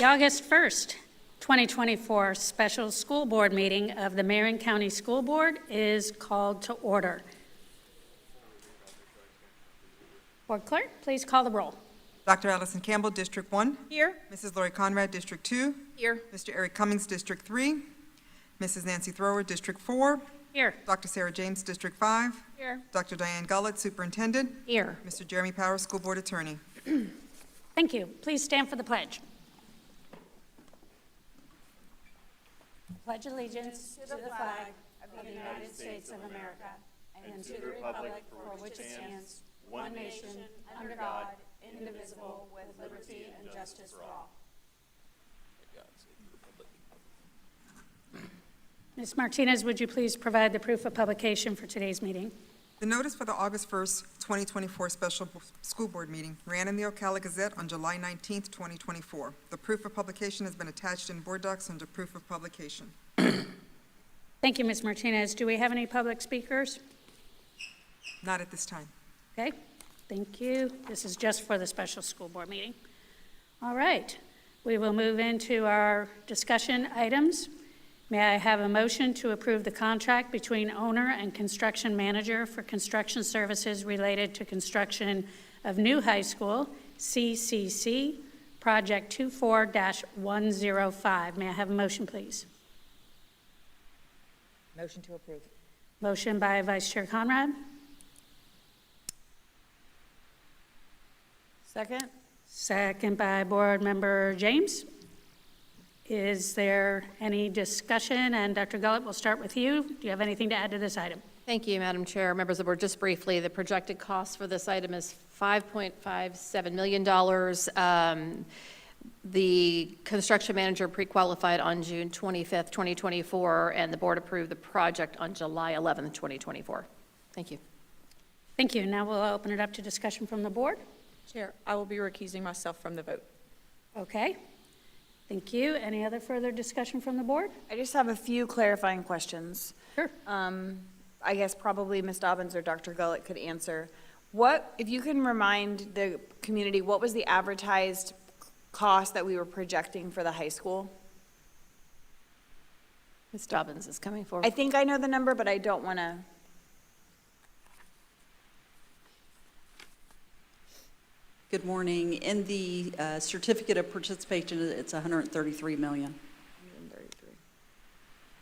The August 1st, 2024 special school board meeting of the Marion County School Board is called to order. Board Clerk, please call the roll. Dr. Allison Campbell, District 1. Here. Mrs. Lori Conrad, District 2. Here. Mr. Eric Cummings, District 3. Mrs. Nancy Thrower, District 4. Here. Dr. Sarah James, District 5. Here. Dr. Diane Gullett, Superintendent. Here. Mr. Jeremy Powers, School Board Attorney. Thank you. Please stand for the pledge. Pledge allegiance to the flag of the United States of America and to the republic for which it stands, one nation, under God, indivisible, with liberty and justice for all. Ms. Martinez, would you please provide the proof of publication for today's meeting? The notice for the August 1st, 2024 special school board meeting ran in the Ocala Gazette on July 19th, 2024. The proof of publication has been attached in board docs under proof of publication. Thank you, Ms. Martinez. Do we have any public speakers? Not at this time. Okay, thank you. This is just for the special school board meeting. All right, we will move into our discussion items. May I have a motion to approve the contract between owner and construction manager for construction services related to construction of new high school, CCC, Project 24-105. May I have a motion, please? Motion to approve. Motion by Vice Chair Conrad. Second. Second by Board Member James. Is there any discussion? And Dr. Gullett, we'll start with you. Do you have anything to add to this item? Thank you, Madam Chair. Members of the board, just briefly, the projected cost for this item is $5.57 million. The construction manager pre-qualified on June 25th, 2024, and the board approved the project on July 11th, 2024. Thank you. Thank you. Now we'll open it up to discussion from the board. Chair, I will be recusing myself from the vote. Okay. Thank you. Any other further discussion from the board? I just have a few clarifying questions. Sure. I guess probably Ms. Dobbins or Dr. Gullett could answer. What, if you can remind the community, what was the advertised cost that we were projecting for the high school? Ms. Dobbins is coming forward. I think I know the number, but I don't want to. Good morning. In the certificate of participation, it's $133 million.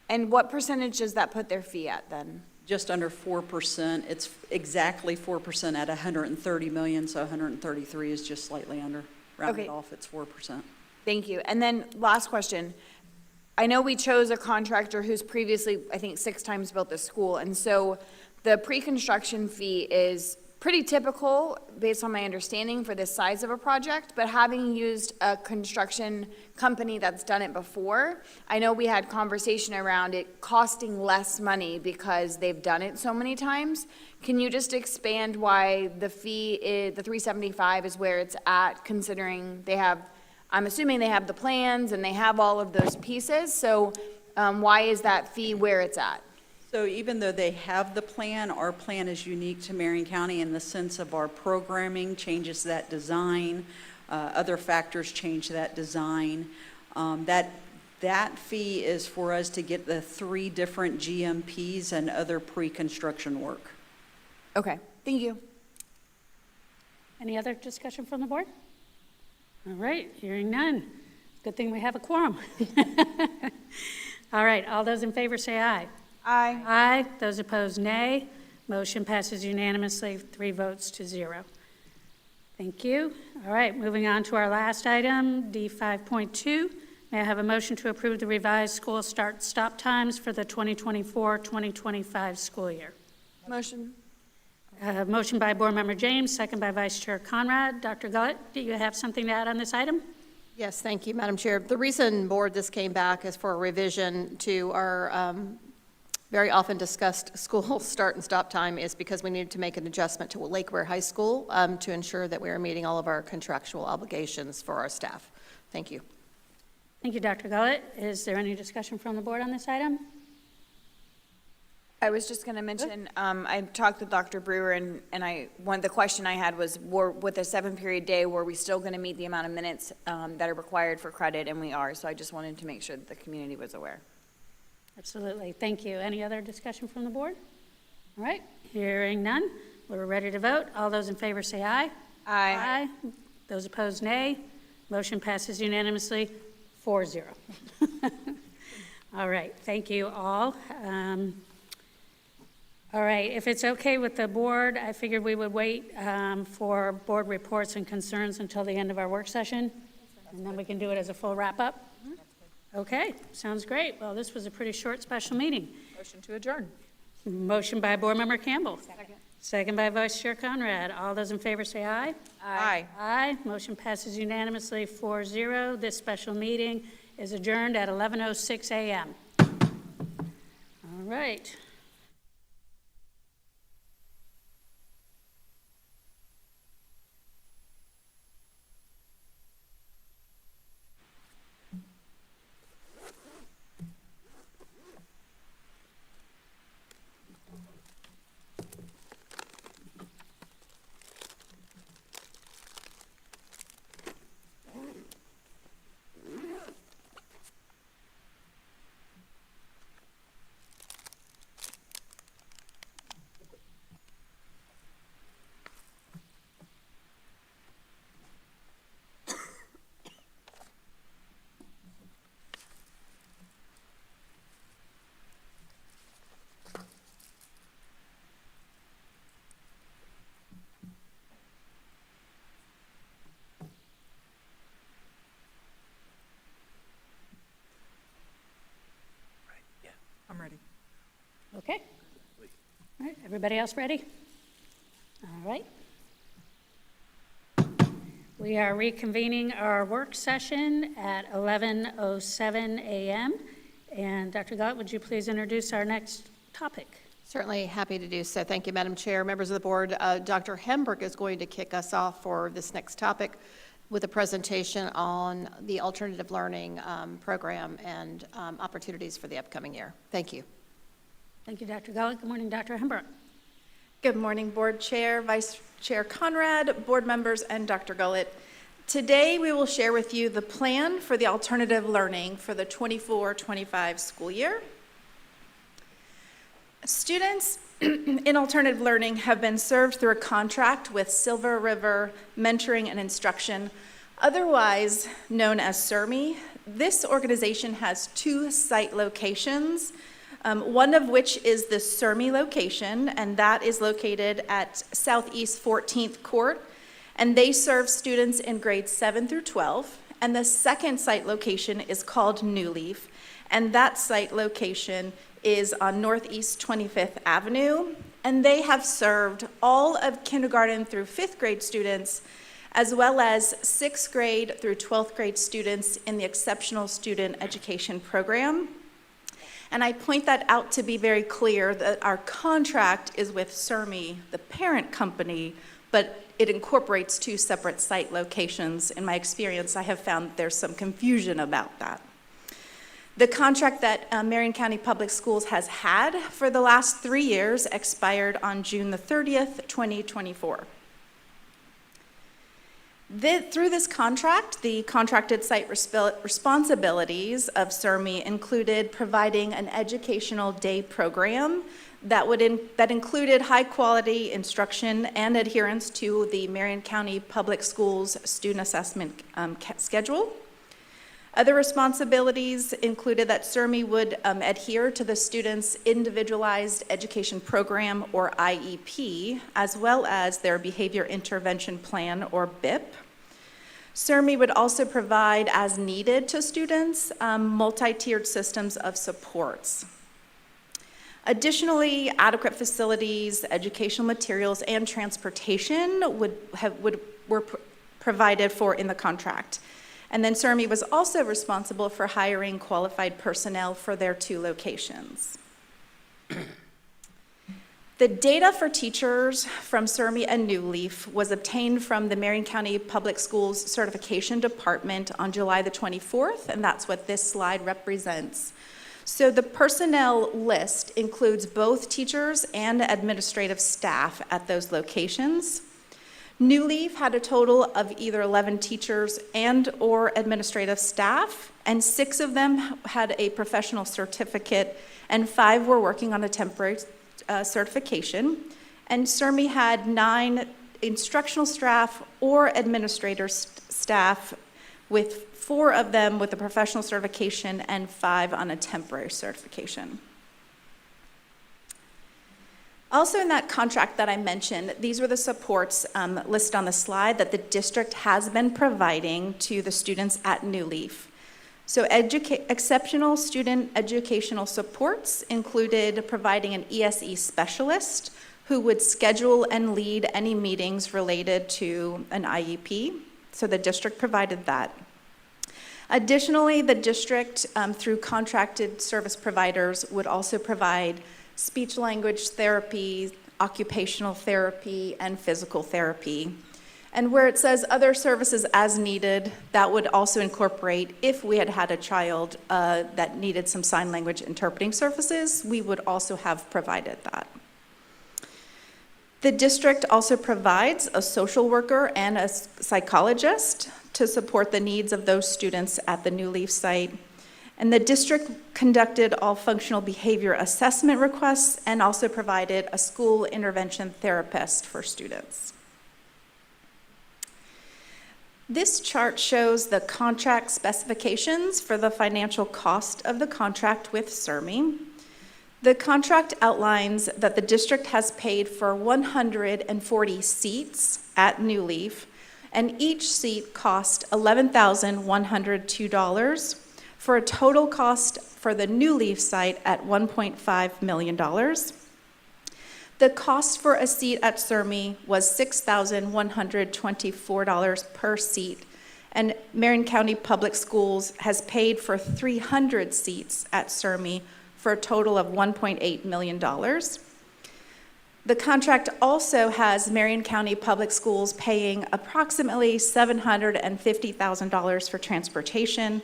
And what percentage does that put their fee at then? Just under 4%. It's exactly 4% at $130 million, so 133 is just slightly under. Rounded off, it's 4%. Thank you. And then last question. I know we chose a contractor who's previously, I think, 6 times built this school, and so the pre-construction fee is pretty typical, based on my understanding, for this size of a project, but having used a construction company that's done it before, I know we had conversation around it costing less money because they've done it so many times. Can you just expand why the fee is, the $375 is where it's at, considering they have, I'm assuming they have the plans and they have all of those pieces, so why is that fee where it's at? So even though they have the plan, our plan is unique to Marion County in the sense of our programming changes that design, other factors change that design. That fee is for us to get the 3 different GMPs and other pre-construction work. Okay, thank you. Any other discussion from the board? All right, hearing none. Good thing we have a quorum. All right, all those in favor say aye. Aye. Aye. Those opposed, nay. Motion passes unanimously, 3 votes to 0. Thank you. All right, moving on to our last item, D5.2. May I have a motion to approve the revised school start-stop times for the 2024-2025 school year? Motion. Motion by Board Member James, second by Vice Chair Conrad. Dr. Gullett, do you have something to add on this item? Yes, thank you, Madam Chair. The reason, board, this came back is for a revision to our very often discussed school start and stop time is because we needed to make an adjustment to Lake Ware High School to ensure that we are meeting all of our contractual obligations for our staff. Thank you. Thank you, Dr. Gullett. Is there any discussion from the board on this item? I was just going to mention, I talked with Dr. Brewer, and the question I had was, with a 7-period day, were we still going to meet the amount of minutes that are required for credit? And we are, so I just wanted to make sure that the community was aware. Absolutely. Thank you. Any other discussion from the board? All right. Hearing none, we're ready to vote. All those in favor say aye. Aye. Aye. Those opposed, nay. Motion passes unanimously, 4-0. All right. Thank you all. All right, if it's okay with the board, I figured we would wait for board reports and concerns until the end of our work session, and then we can do it as a full wrap-up. Okay, sounds great. Well, this was a pretty short special meeting. Motion to adjourn. Motion by Board Member Campbell. Second by Vice Chair Conrad. All those in favor say aye. Aye. Aye. Motion passes unanimously, 4-0. This special meeting is adjourned at 11:06 a.m. All right. I'm ready. Okay. All right, everybody else ready? All right. We are reconvening our work session at 11:07 a.m. And Dr. Gott, would you please introduce our next topic? Certainly happy to do so. Thank you, Madam Chair, members of the board. Dr. Hemberg is going to kick us off for this next topic with a presentation on the alternative learning program and opportunities for the upcoming year. Thank you. Thank you, Dr. Gott. Good morning, Dr. Hemberg. Good morning, Board Chair, Vice Chair Conrad, board members, and Dr. Gullett. Today, we will share with you the plan for the alternative learning for the 24-25 school year. Students in alternative learning have been served through a contract with Silver River Mentoring and Instruction, otherwise known as SERMI. This organization has 2 site locations, one of which is the SERMI location, and that is located at Southeast 14th Court, and they serve students in grades 7 through 12. And the second site location is called New Leaf, and that site location is on Northeast 25th Avenue, and they have served all of kindergarten through 5th grade students, as well as 6th grade through 12th grade students in the Exceptional Student Education Program. And I point that out to be very clear that our contract is with SERMI, the parent company, but it incorporates 2 separate site locations. In my experience, I have found that there's some confusion about that. The contract that Marion County Public Schools has had for the last 3 years expired on June the 30th, 2024. Through this contract, the contracted site responsibilities of SERMI included providing an educational day program that included high-quality instruction and adherence to the Marion County Public Schools student assessment schedule. Other responsibilities included that SERMI would adhere to the student's individualized education program, or IEP, as well as their behavior intervention plan, or BIP. SERMI would also provide, as needed to students, multi-tiered systems of supports. Additionally, adequate facilities, educational materials, and transportation were provided for in the contract. And then SERMI was also responsible for hiring qualified personnel for their 2 locations. The data for teachers from SERMI and New Leaf was obtained from the Marion County Public Schools Certification Department on July the 24th, and that's what this slide represents. So the personnel list includes both teachers and administrative staff at those locations. New Leaf had a total of either 11 teachers and/or administrative staff, and 6 of them had a professional certificate, and 5 were working on a temporary certification. And CERMI had 9 instructional staff or administrator staff, with 4 of them with a professional certification and 5 on a temporary certification. Also in that contract that I mentioned, these were the supports listed on the slide that the district has been providing to the students at New Leaf. So exceptional student educational supports included providing an ESE specialist who would schedule and lead any meetings related to an IEP. So the district provided that. Additionally, the district, through contracted service providers, would also provide speech language therapy, occupational therapy, and physical therapy. And where it says other services as needed, that would also incorporate if we had had a child that needed some sign language interpreting services, we would also have provided that. The district also provides a social worker and a psychologist to support the needs of those students at the New Leaf site. And the district conducted all functional behavior assessment requests and also provided a school intervention therapist for students. This chart shows the contract specifications for the financial cost of the contract with CERMI. The contract outlines that the district has paid for 140 seats at New Leaf, and each seat cost $11,102 for a total cost for the New Leaf site at $1.5 million. The cost for a seat at CERMI was $6,124 per seat, and Marion County Public Schools has paid for 300 seats at CERMI for a total of $1.8 million. The contract also has Marion County Public Schools paying approximately $750,000 for transportation,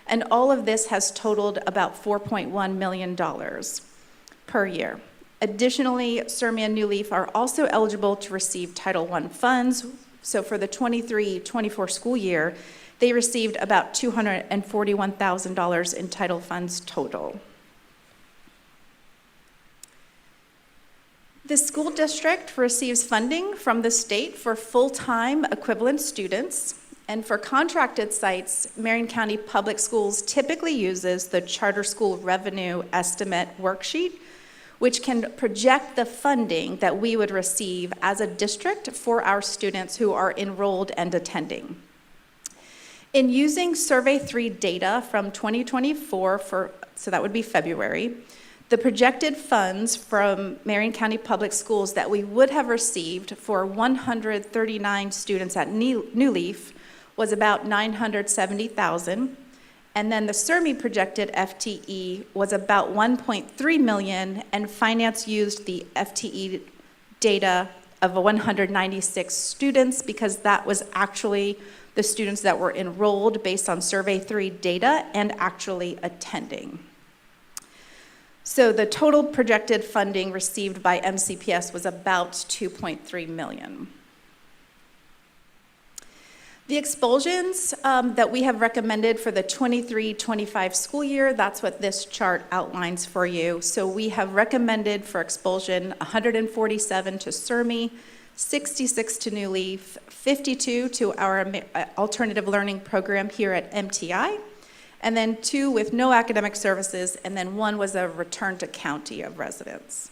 and all of this has totaled about $4.1 million per year. Additionally, CERMI and New Leaf are also eligible to receive Title I funds. So for the 23-24 school year, they received about $241,000 in title funds total. The school district receives funding from the state for full-time equivalent students, and for contracted sites, Marion County Public Schools typically uses the Charter School Revenue Estimate Worksheet, which can project the funding that we would receive as a district for our students who are enrolled and attending. In using Survey 3 data from 2024, so that would be February, the projected funds from Marion County Public Schools that we would have received for 139 students at New Leaf was about $970,000, and then the CERMI projected FTE was about $1.3 million, and finance used the FTE data of 196 students because that was actually the students that were enrolled based on Survey 3 data and actually attending. So the total projected funding received by MCPS was about $2.3 million. The expulsions that we have recommended for the 23-25 school year, that's what this chart outlines for you. So we have recommended for expulsion 147 to CERMI, 66 to New Leaf, 52 to our alternative learning program here at MTI, and then 2 with no academic services, and then 1 was a return to county of residence.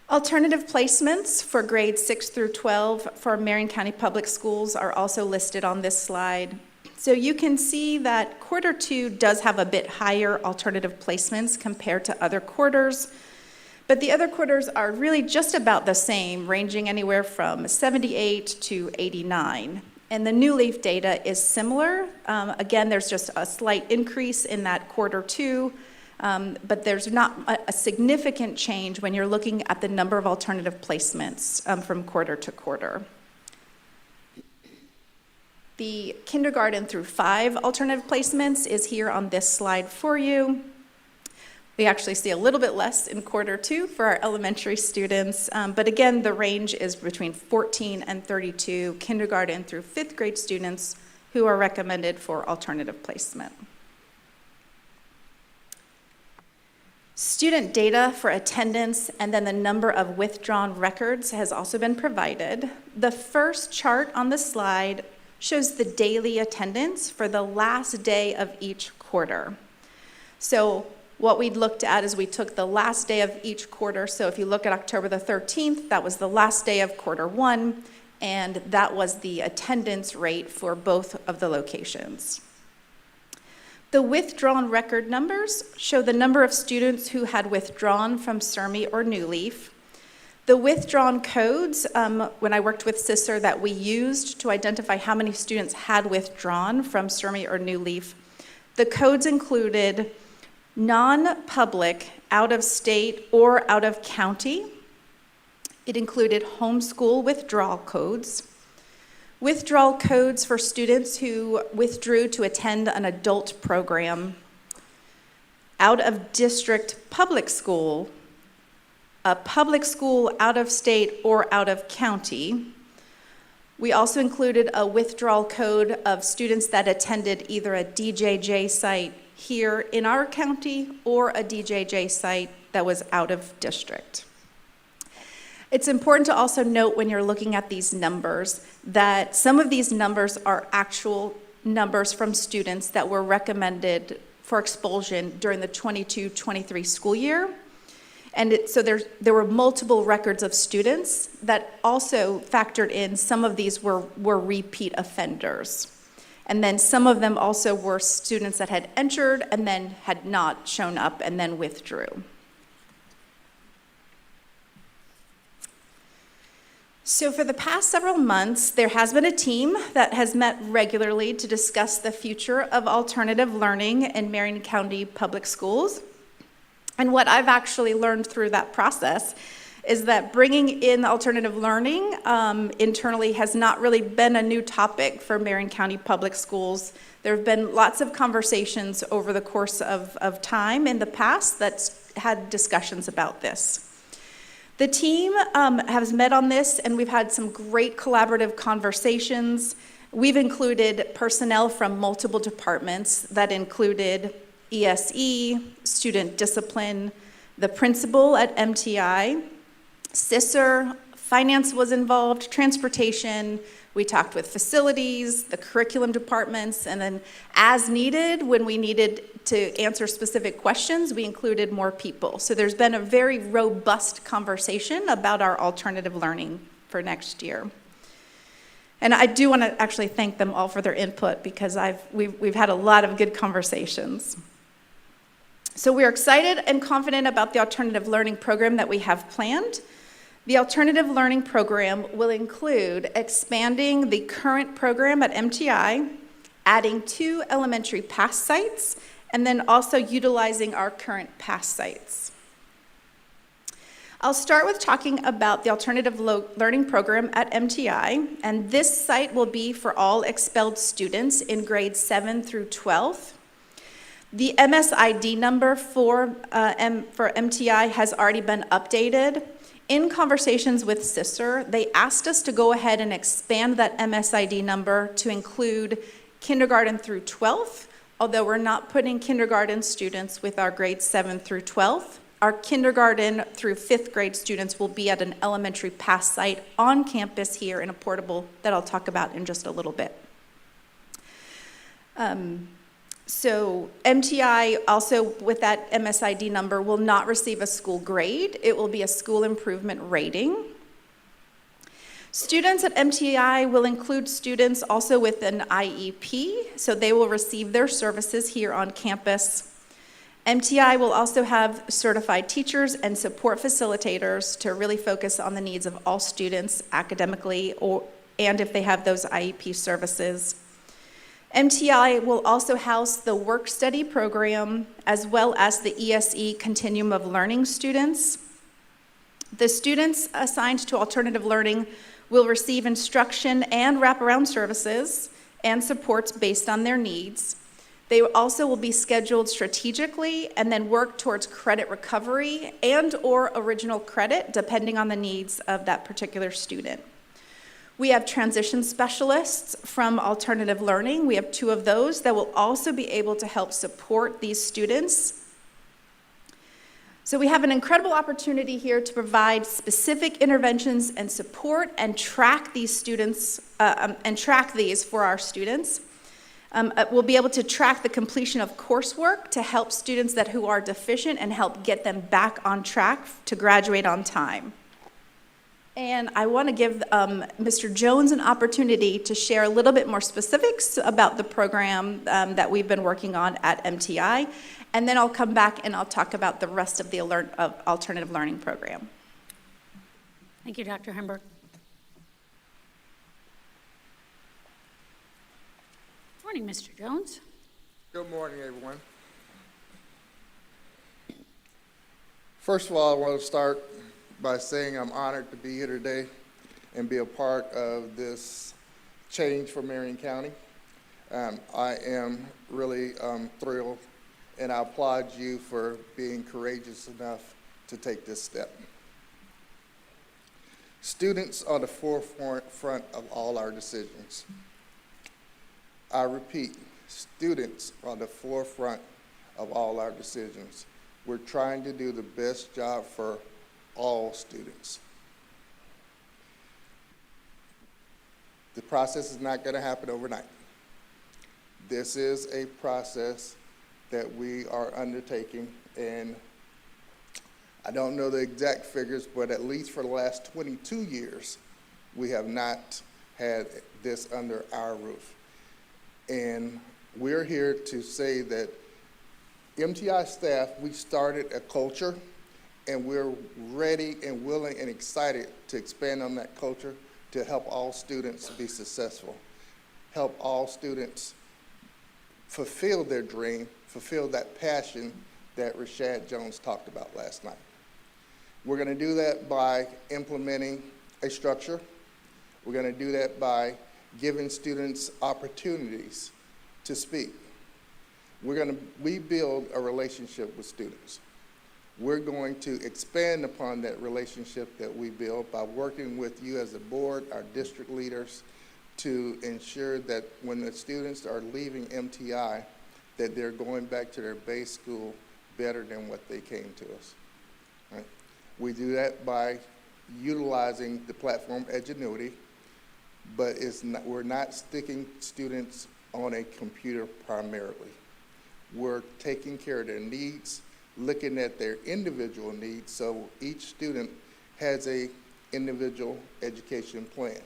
Alternative placements for grades 6 through 12 for Marion County Public Schools are also listed on this slide. So you can see that quarter 2 does have a bit higher alternative placements compared to other quarters, but the other quarters are really just about the same, ranging anywhere from 78 to 89. And the New Leaf data is similar. Again, there's just a slight increase in that quarter 2, but there's not a significant change when you're looking at the number of alternative placements from quarter to quarter. The kindergarten through 5 alternative placements is here on this slide for you. We actually see a little bit less in quarter 2 for our elementary students, but again, the range is between 14 and 32 kindergarten through 5th grade students who are recommended for alternative placement. Student data for attendance and then the number of withdrawn records has also been provided. The first chart on the slide shows the daily attendance for the last day of each quarter. So what we looked at is we took the last day of each quarter. So if you look at October the 13th, that was the last day of quarter 1, and that was the attendance rate for both of the locations. The withdrawn record numbers show the number of students who had withdrawn from CERMI or New Leaf. The withdrawn codes, when I worked with Sister, that we used to identify how many students had withdrawn from CERMI or New Leaf, the codes included non-public, out-of-state, or out-of-county. It included homeschool withdrawal codes, withdrawal codes for students who withdrew to attend an adult program, out-of-district public school, a public school out-of-state or out-of-county. We also included a withdrawal code of students that attended either a DJJ site here in our county or a DJJ site that was out of district. It's important to also note when you're looking at these numbers that some of these numbers are actual numbers from students that were recommended for expulsion during the 22-23 school year. And so there were multiple records of students that also factored in. Some of these were repeat offenders. And then some of them also were students that had entered and then had not shown up and then withdrew. So for the past several months, there has been a team that has met regularly to discuss the future of alternative learning in Marion County Public Schools. And what I've actually learned through that process is that bringing in alternative learning internally has not really been a new topic for Marion County Public Schools. There have been lots of conversations over the course of time in the past that's had discussions about this. The team has met on this, and we've had some great collaborative conversations. We've included personnel from multiple departments that included ESE, student discipline, the principal at MTI, CISR, finance was involved, transportation. We talked with facilities, the curriculum departments, and then as needed, when we needed to answer specific questions, we included more people. So there's been a very robust conversation about our alternative learning for next year. And I do want to actually thank them all for their input because we've had a lot of good conversations. So we're excited and confident about the alternative learning program that we have planned. The alternative learning program will include expanding the current program at MTI, adding 2 elementary pass sites, and then also utilizing our current pass sites. I'll start with talking about the alternative learning program at MTI, and this site will be for all expelled students in grades 7 through 12. The MSID number for MTI has already been updated. In conversations with CISR, they asked us to go ahead and expand that MSID number to include kindergarten through 12th, although we're not putting kindergarten students with our grades 7 through 12. Our kindergarten through 5th grade students will be at an elementary pass site on campus here in a portable that I'll talk about in just a little bit. So MTI also with that MSID number will not receive a school grade. It will be a school improvement rating. Students at MTI will include students also with an IEP, so they will receive their services here on campus. MTI will also have certified teachers and support facilitators to really focus on the needs of all students academically and if they have those IEP services. MTI will also house the work study program as well as the ESE Continuum of Learning students. The students assigned to alternative learning will receive instruction and wraparound services, and supports based on their needs. They also will be scheduled strategically and then work towards credit recovery and/or original credit, depending on the needs of that particular student. We have transition specialists from alternative learning. We have 2 of those that will also be able to help support these students. So we have an incredible opportunity here to provide specific interventions and support and track these students, and track these for our students. We'll be able to track the completion of coursework to help students who are deficient and help get them back on track to graduate on time. And I want to give Mr. Jones an opportunity to share a little bit more specifics about the program that we've been working on at MTI. And then I'll come back and I'll talk about the rest of the alternative learning program. Thank you, Dr. Hemberg. Morning, Mr. Jones. Good morning, everyone. First of all, I want to start by saying I'm honored to be here today and be a part of this change for Marion County. I am really thrilled, and I applaud you for being courageous enough to take this step. Students are the forefront of all our decisions. I repeat, students are the forefront of all our decisions. We're trying to do the best job for all students. The process is not going to happen overnight. This is a process that we are undertaking, and I don't know the exact figures, but at least for the last 22 years, we have not had this under our roof. And we're here to say that MTI staff, we started a culture, and we're ready and willing and excited to expand on that culture to help all students be successful, help all students fulfill their dream, fulfill that passion that Rashad Jones talked about last night. We're going to do that by implementing a structure. We're going to do that by giving students opportunities to speak. We build a relationship with students. We're going to expand upon that relationship that we build by working with you as a board, our district leaders, to ensure that when the students are leaving MTI, that they're going back to their base school better than what they came to us. Right? We do that by utilizing the platform Edgenuity, but we're not sticking students on a computer primarily. We're taking care of their needs, looking at their individual needs, so each student has an individual education plan.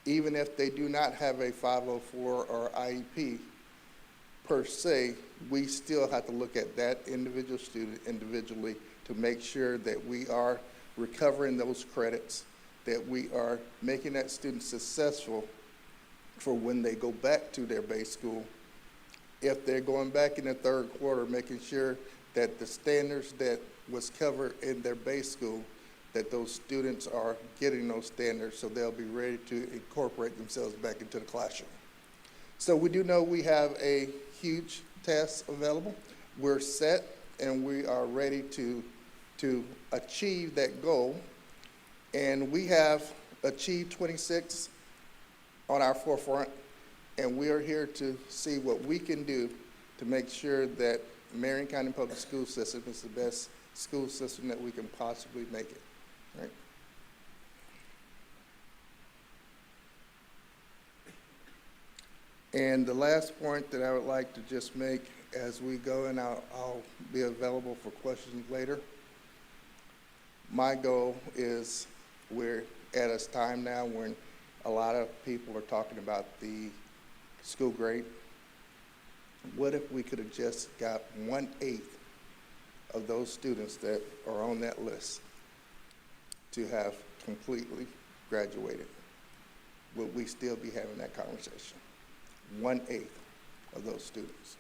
Even if they do not have a 504 or IEP per se, we still have to look at that individual student individually to make sure that we are recovering those credits, that we are making that student successful for when they go back to their base school. If they're going back in the third quarter, making sure that the standards that was covered in their base school, that those students are getting those standards so they'll be ready to incorporate themselves back into the classroom. So we do know we have a huge task available. We're set and we are ready to achieve that goal. And we have achieved 26 on our forefront, and we are here to see what we can do to make sure that Marion County Public School System is the best school system that we can possibly make it. Right? And the last point that I would like to just make as we go, and I'll be available for questions later. My goal is we're at a time now when a lot of people are talking about the school grade. What if we could have just got 1/8 of those students that are on that list to have completely graduated? Would we still be having that conversation? 1/8 of those students.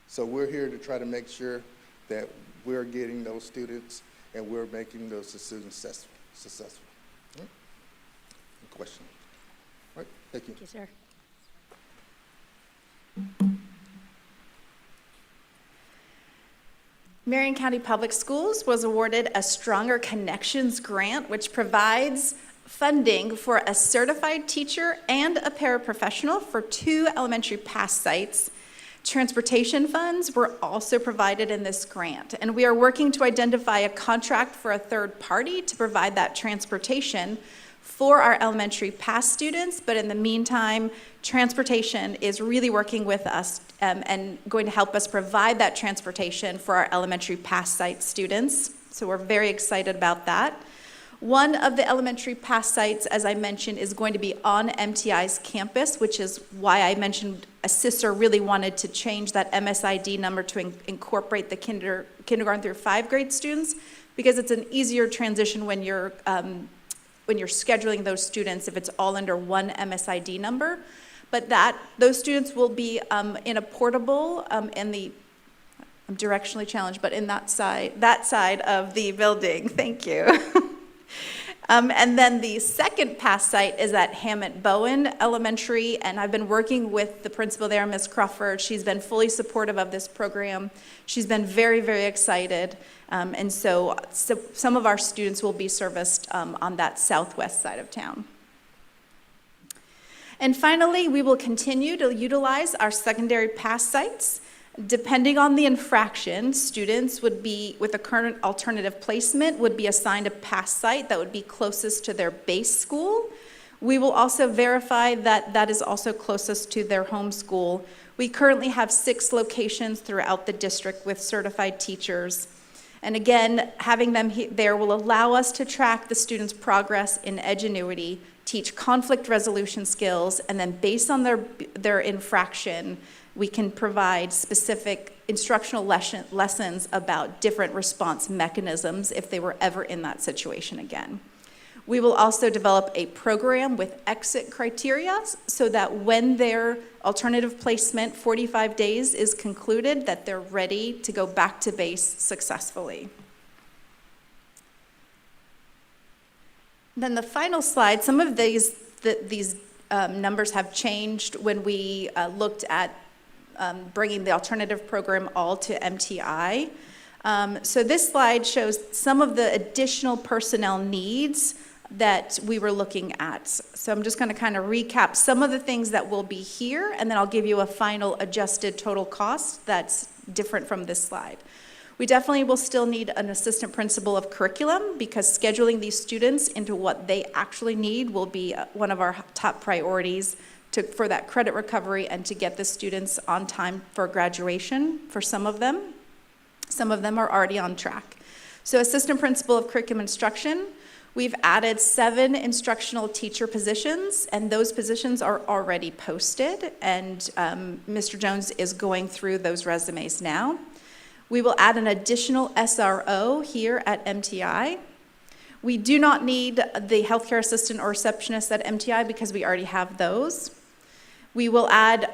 So we're here to try to make sure that we're getting those students and we're making those decisions successful. Right? Question? All right, thank you. Thank you, sir. Marion County Public Schools was awarded a Stronger Connections grant, which provides funding for a certified teacher and a paraprofessional for 2 elementary pass sites. Transportation funds were also provided in this grant, and we are working to identify a contract for a third party to provide that transportation for our elementary pass students, but in the meantime, transportation is really working with us and going to help us provide that transportation for our elementary pass site students. So we're very excited about that. One of the elementary pass sites, as I mentioned, is going to be on MTI's campus, which is why I mentioned Assessor really wanted to change that MSID number to incorporate the kindergarten through 5th grade students, because it's an easier transition when you're scheduling those students if it's all under one MSID number. But those students will be in a portable I'm directionally challenged, but in that side of the building. Thank you. And then the second pass site is at Hammett Bowen Elementary, and I've been working with the principal there, Ms. Crawford. She's been fully supportive of this program. She's been very, very excited. And so some of our students will be serviced on that southwest side of town. And finally, we will continue to utilize our secondary pass sites. Depending on the infraction, students would be, with a current alternative placement, would be assigned a pass site that would be closest to their base school. We will also verify that that is also closest to their home school. We currently have 6 locations throughout the district with certified teachers. And again, having them there will allow us to track the students' progress in edgenuity, teach conflict resolution skills, and then based on their infraction, we can provide specific instructional lessons about different response mechanisms if they were ever in that situation again. We will also develop a program with exit criteria so that when their alternative placement 45 days is concluded, that they're ready to go back to base successfully. Then the final slide, some of these numbers have changed when we looked at bringing the alternative program all to MTI. So this slide shows some of the additional personnel needs that we were looking at. So I'm just going to kind of recap some of the things that will be here, and then I'll give you a final adjusted total cost that's different from this slide. We definitely will still need an assistant principal of curriculum, because scheduling these students into what they actually need will be one of our top priorities for that credit recovery and to get the students on time for graduation for some of them. Some of them are already on track. So assistant principal of curriculum instruction, we've added 7 instructional teacher positions, and those positions are already posted, and Mr. Jones is going through those resumes now. We will add an additional SRO here at MTI. We do not need the healthcare assistant or receptionist at MTI because we already have those. We will add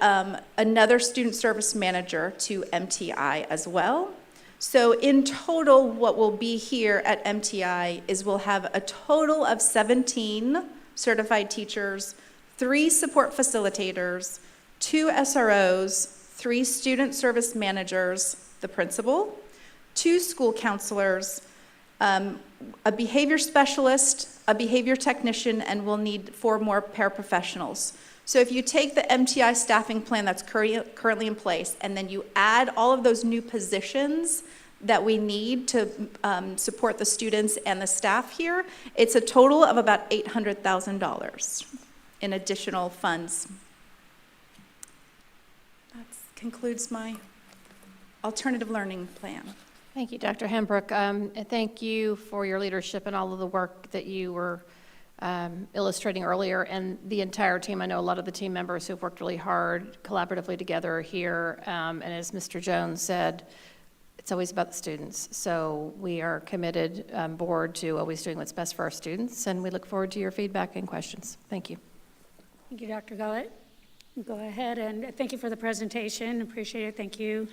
another student service manager to MTI as well. So in total, what will be here at MTI is we'll have a total of 17 certified teachers, 3 support facilitators, 2 SROs, 3 student service managers, the principal, 2 school counselors, a behavior specialist, a behavior technician, and we'll need 4 more paraprofessionals. So if you take the MTI staffing plan that's currently in place, and then you add all of those new positions that we need to support the students and the staff here, it's a total of about $800,000 in additional funds. That concludes my alternative learning plan. Thank you, Dr. Hembrook. And thank you for your leadership and all of the work that you were illustrating earlier, and the entire team. I know a lot of the team members who've worked really hard collaboratively together here, and as Mr. Jones said, it's always about the students. So we are committed, board, to always doing what's best for our students, and we look forward to your feedback and questions. Thank you. Thank you, Dr. Gullett. Go ahead, and thank you for the presentation. Appreciate it. Thank you,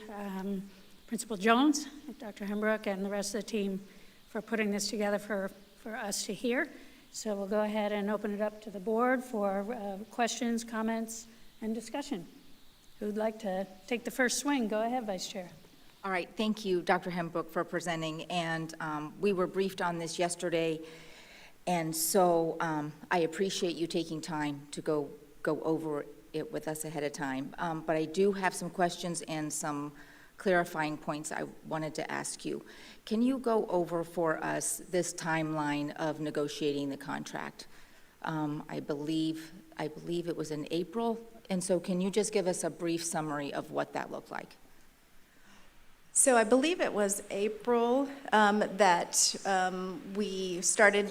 Principal Jones, Dr. Hembrook, and the rest of the team for putting this together for us to hear. So we'll go ahead and open it up to the board for questions, comments, and discussion. Who'd like to take the first swing? Go ahead, Vice Chair. All right, thank you, Dr. Hembrook, for presenting, and we were briefed on this yesterday, and so I appreciate you taking time to go over it with us ahead of time. But I do have some questions and some clarifying points I wanted to ask you. Can you go over for us this timeline of negotiating the contract? I believe it was in April, and so can you just give us a brief summary of what that looked like? So I believe it was April that we started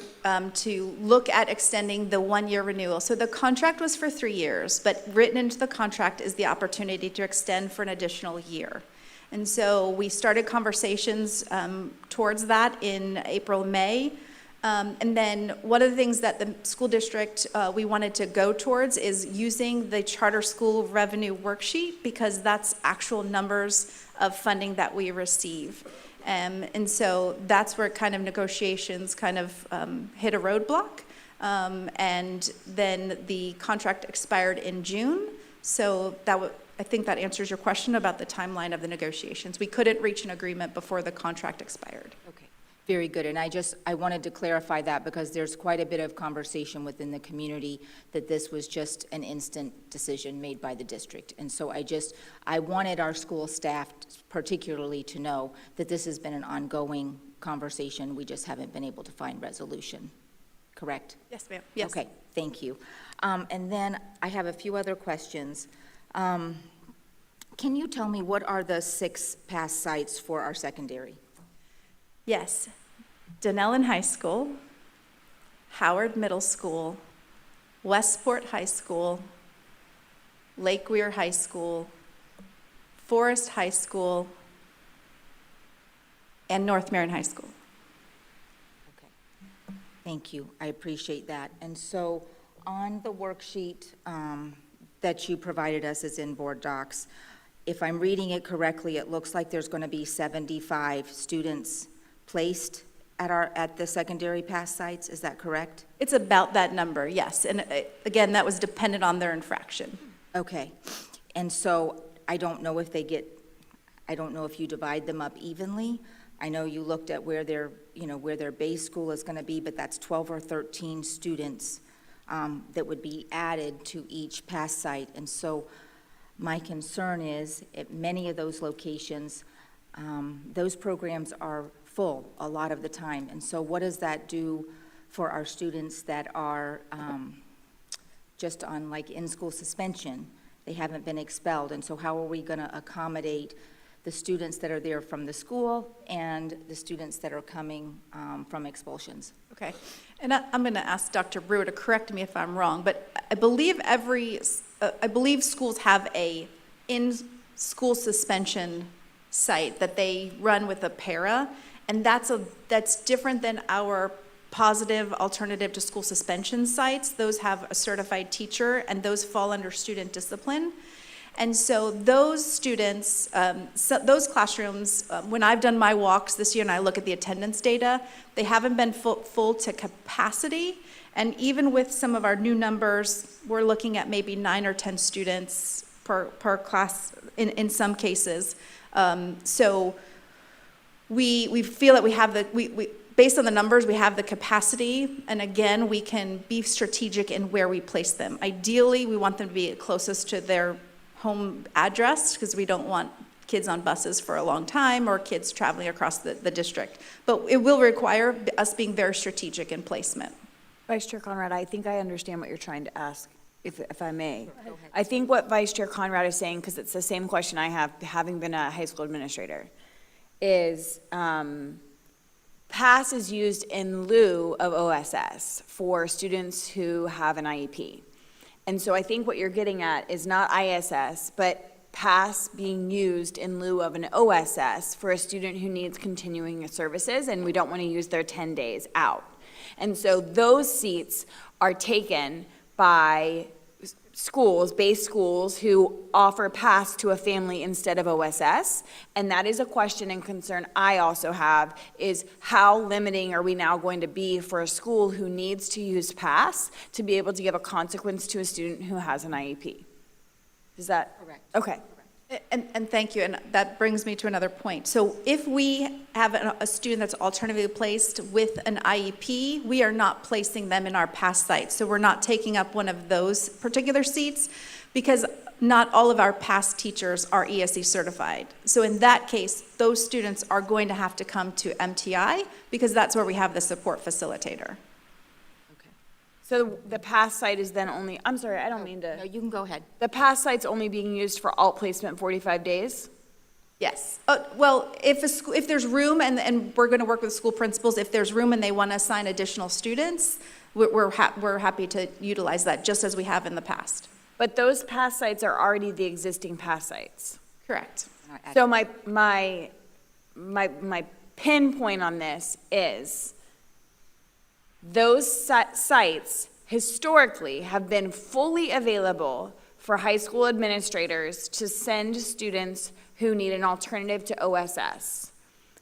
to look at extending the one-year renewal. So the contract was for 3 years, but written into the contract is the opportunity to extend for an additional year. And so we started conversations towards that in April, May. And then one of the things that the school district, we wanted to go towards is using the charter school revenue worksheet, because that's actual numbers of funding that we receive. And so that's where kind of negotiations kind of hit a roadblock. And then the contract expired in June. So I think that answers your question about the timeline of the negotiations. We couldn't reach an agreement before the contract expired. Okay, very good. And I wanted to clarify that because there's quite a bit of conversation within the community that this was just an instant decision made by the district. And so I wanted our school staff particularly to know that this has been an ongoing conversation. We just haven't been able to find resolution. Correct? Yes, ma'am. Yes. Okay, thank you. And then I have a few other questions. Can you tell me what are the 6 pass sites for our secondary? Yes. Dunellen High School, Howard Middle School, Westport High School, Lake Weir High School, Forest High School, and North Marion High School. Okay. Thank you. I appreciate that. And so on the worksheet that you provided us as in board docs, if I'm reading it correctly, it looks like there's going to be 75 students placed at the secondary pass sites. Is that correct? It's about that number, yes. And again, that was dependent on their infraction. Okay. And so I don't know if you divide them up evenly. I know you looked at where their base school is going to be, but that's 12 or 13 students that would be added to each pass site. And so my concern is at many of those locations, those programs are full a lot of the time. And so what does that do for our students that are just on like in-school suspension? They haven't been expelled. And so how are we going to accommodate the students that are there from the school and the students that are coming from expulsions? Okay. And I'm going to ask Dr. Brewer to correct me if I'm wrong, but I believe schools have a in-school suspension site that they run with a para, and that's different than our positive alternative to school suspension sites. Those have a certified teacher, and those fall under student discipline. And so those students, those classrooms, when I've done my walks this year and I look at the attendance data, they haven't been full to capacity. And even with some of our new numbers, we're looking at maybe 9 or 10 students per class in some cases. So we feel that we have based on the numbers, we have the capacity, and again, we can be strategic in where we place them. Ideally, we want them to be closest to their home address, because we don't want kids on buses for a long time or kids traveling across the district. But it will require us being very strategic in placement. Vice Chair Conrad, I think I understand what you're trying to ask, if I may. I think what Vice Chair Conrad is saying, because it's the same question I have, having been a high school administrator, is PASS is used in lieu of OSS for students who have an IEP. And so I think what you're getting at is not ISS, but PASS being used in lieu of an OSS for a student who needs continuing services, and we don't want to use their 10 days out. And so those seats are taken by schools, base schools, who offer PASS to a family instead of OSS. And that is a question and concern I also have, is how limiting are we now going to be for a school who needs to use PASS to be able to give a consequence to a student who has an IEP? Is that? Correct. Okay. And thank you, and that brings me to another point. So if we have a student that's alternatively placed with an IEP, we are not placing them in our pass site. So we're not taking up one of those particular seats because not all of our pass teachers are ESE certified. So in that case, those students are going to have to come to MTI because that's where we have the support facilitator. So the pass site is then only, I'm sorry, I don't mean to. No, you can go ahead. The pass site's only being used for alt placement 45 days? Yes. Well, if there's room, and we're going to work with school principals, if there's room and they want to assign additional students, we're happy to utilize that, just as we have in the past. But those pass sites are already the existing pass sites. Correct. So my pinpoint on this is those sites historically have been fully available for high school administrators to send students who need an alternative to OSS.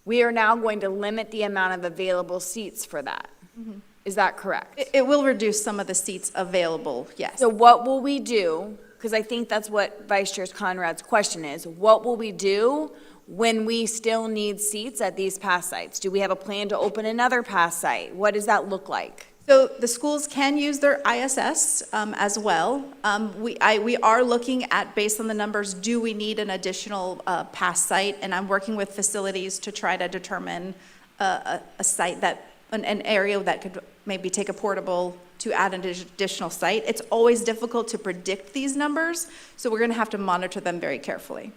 We are now going to limit the amount of available seats for that. Mm-hmm. Is that correct? It will reduce some of the seats available, yes. So what will we do, because I think that's what Vice Chair Conrad's question is, what will we do when we still need seats at these pass sites? Do we have a plan to open another pass site? What does that look like? So the schools can use their ISS as well. We are looking at, based on the numbers, do we need an additional pass site? And I'm working with facilities to try to determine a site an area that could maybe take a portable to add an additional site. It's always difficult to predict these numbers, so we're going to have to monitor them very carefully.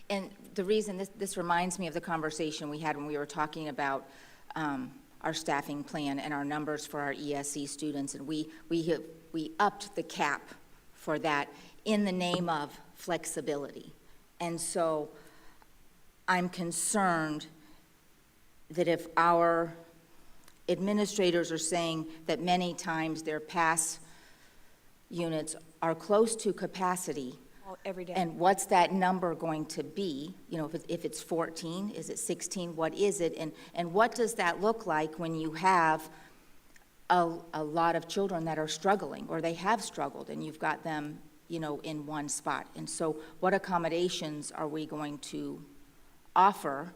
And the reason this reminds me of the conversation we had when we were talking about our staffing plan and our numbers for our ESE students, and we upped the cap for that in the name of flexibility. And so I'm concerned that if our administrators are saying that many times their pass units are close to capacity, every day. and what's that number going to be? You know, if it's 14, is it 16? What is it? And what does that look like when you have a lot of children that are struggling, or they have struggled, and you've got them, you know, in one spot? And so what accommodations are we going to offer,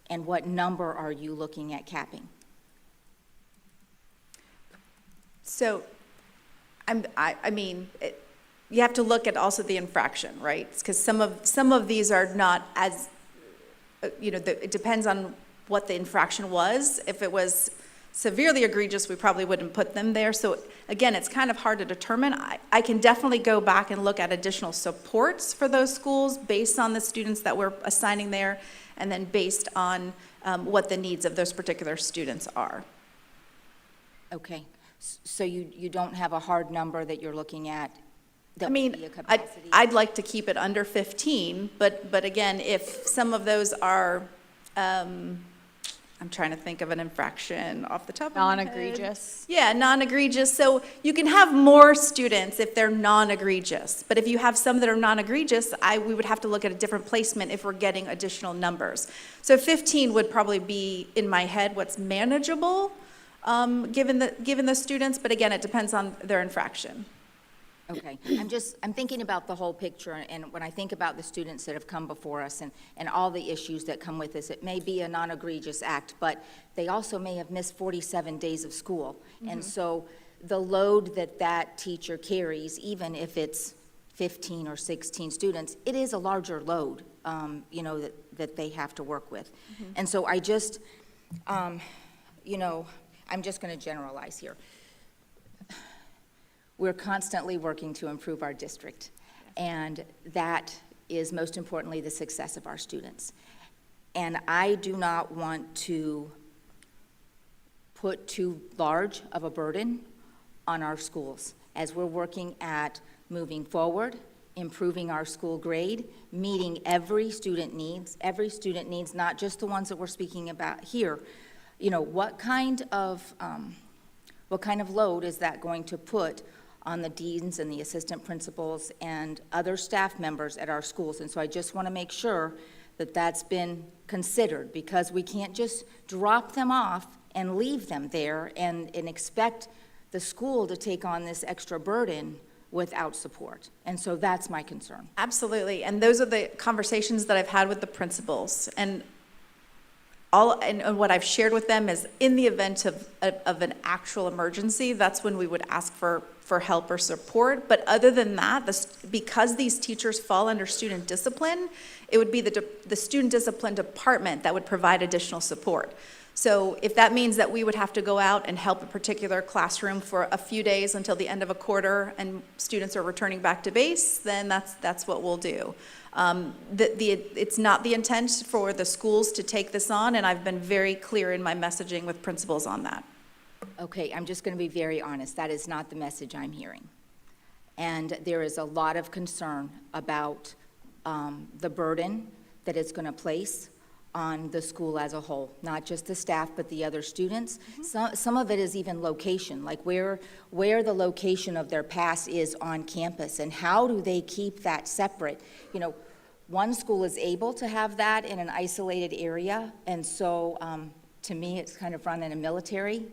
and what number are you looking at capping? So, you have to look at also the infraction, right? Because some of these are not as, it depends on what the infraction was. If it was severely egregious, we probably wouldn't put them there. So again, it's kind of hard to determine. I can definitely go back and look at additional supports for those schools based on the students that we're assigning there, and then based on what the needs of those particular students are. Okay, so you don't have a hard number that you're looking at? I'd like to keep it under 15, but again, if some of those are, I'm trying to think of an infraction off the top of my head. Non-egregious? Yeah, non-egregious. So you can have more students if they're non-egregious, but if you have some that are non-egregious, we would have to look at a different placement if we're getting additional numbers. So 15 would probably be, in my head, what's manageable, given the students, but again, it depends on their infraction. Okay, I'm thinking about the whole picture, and when I think about the students that have come before us and all the issues that come with this, it may be a non-egregious act, but they also may have missed 47 days of school. Mm-hmm. And so the load that teacher carries, even if it's 15 or 16 students, it is a larger load, that they have to work with. Mm-hmm. And so I just, I'm just going to generalize here. We're constantly working to improve our district, and that is most importantly the success of our students. And I do not want to put too large of a burden on our schools as we're working at moving forward, improving our school grade, meeting every student needs, not just the ones that we're speaking about here. What kind of load is that going to put on the deans and the assistant principals and other staff members at our schools? And so I just want to make sure that that's been considered, because we can't just drop them off and leave them there and expect the school to take on this extra burden without support. And so that's my concern. Absolutely, and those are the conversations that I've had with the principals, and what I've shared with them is in the event of an actual emergency, that's when we would ask for help or support. But other than that, because these teachers fall under student discipline, it would be the student discipline department that would provide additional support. So if that means that we would have to go out and help a particular classroom for a few days until the end of a quarter and students are returning back to base, then that's what we'll do. It's not the intent for the schools to take this on, and I've been very clear in my messaging with principals on that. Okay, I'm just going to be very honest. That is not the message I'm hearing. And there is a lot of concern about the burden that it's going to place on the school as a whole, not just the staff, but the other students. Some of it is even location, like where the location of their pass is on campus, and how do they keep that separate? You know, one school is able to have that in an isolated area, and so to me, it's kind of run in a military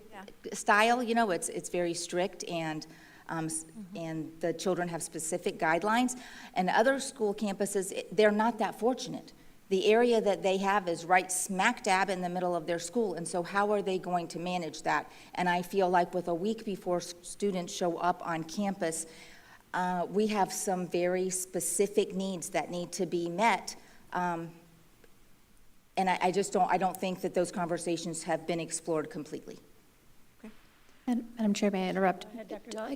style. You know, it's very strict, and the children have specific guidelines. And other school campuses, they're not that fortunate. The area that they have is right smack dab in the middle of their school, and so how are they going to manage that? And I feel like with a week before students show up on campus, we have some very specific needs that need to be met. And I don't think that those conversations have been explored completely. And Madam Chair, may I interrupt?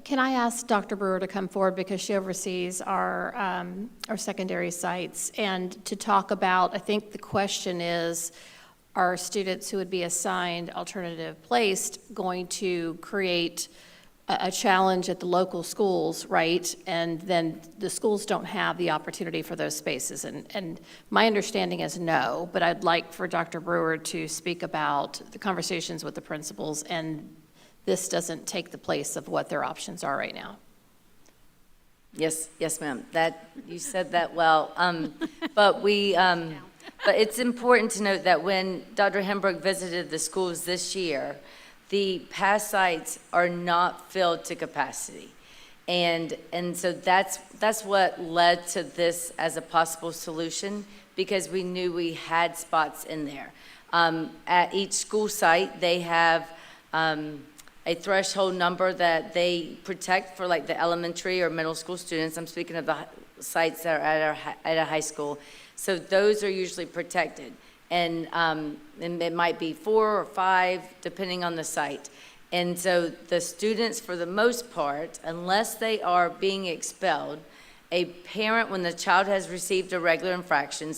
Can I ask Dr. Brewer to come forward, because she oversees our secondary sites, and to talk about, I think the question is, are students who would be assigned alternative placed going to create a challenge at the local schools, right? And then the schools don't have the opportunity for those spaces. And my understanding is no, but I'd like for Dr. Brewer to speak about the conversations with the principals, and this doesn't take the place of what their options are right now. Yes, ma'am. You said that well. But it's important to note that when Dr. Hembrook visited the schools this year, the pass sites are not filled to capacity. And so that's what led to this as a possible solution, because we knew we had spots in there. At each school site, they have a threshold number that they protect for, like, the elementary or middle school students. I'm speaking of the sites that are at a high school. So those are usually protected. And it might be 4 or 5, depending on the site. And so the students, for the most part, unless they are being expelled, a parent, when the child has received a regular infraction,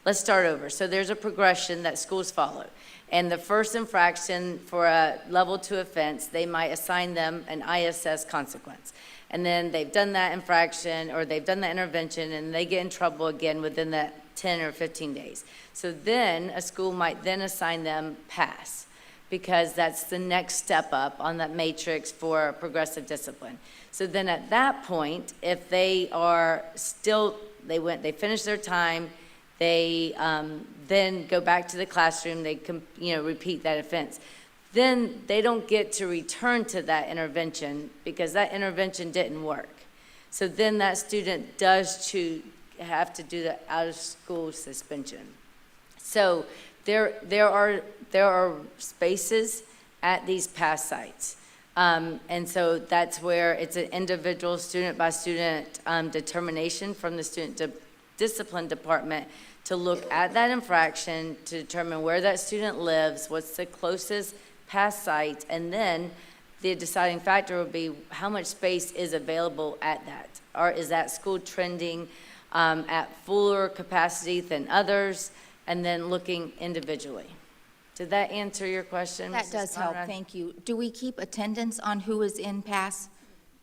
let's start over. So there's a progression that schools follow. And the first infraction for a level 2 offense, they might assign them an ISS consequence. And then they've done that infraction, or they've done the intervention, and they get in trouble again within that 10 or 15 days. So then a school might then assign them pass, because that's the next step up on that matrix for progressive discipline. So then at that point, if they are still, they finish their time, they then go back to the classroom, they repeat that offense. Then they don't get to return to that intervention, because that intervention didn't work. So then that student does have to do the out-of-school suspension. So there are spaces at these pass sites. And so that's where it's an individual student-by-student determination from the student discipline department to look at that infraction, to determine where that student lives, what's the closest pass site, and then the deciding factor would be how much space is available at that. Or is that school trending at fuller capacity than others, and then looking individually. Did that answer your question, That Mrs. does help, Conrad? thank you. Do we keep attendance on who is in pass?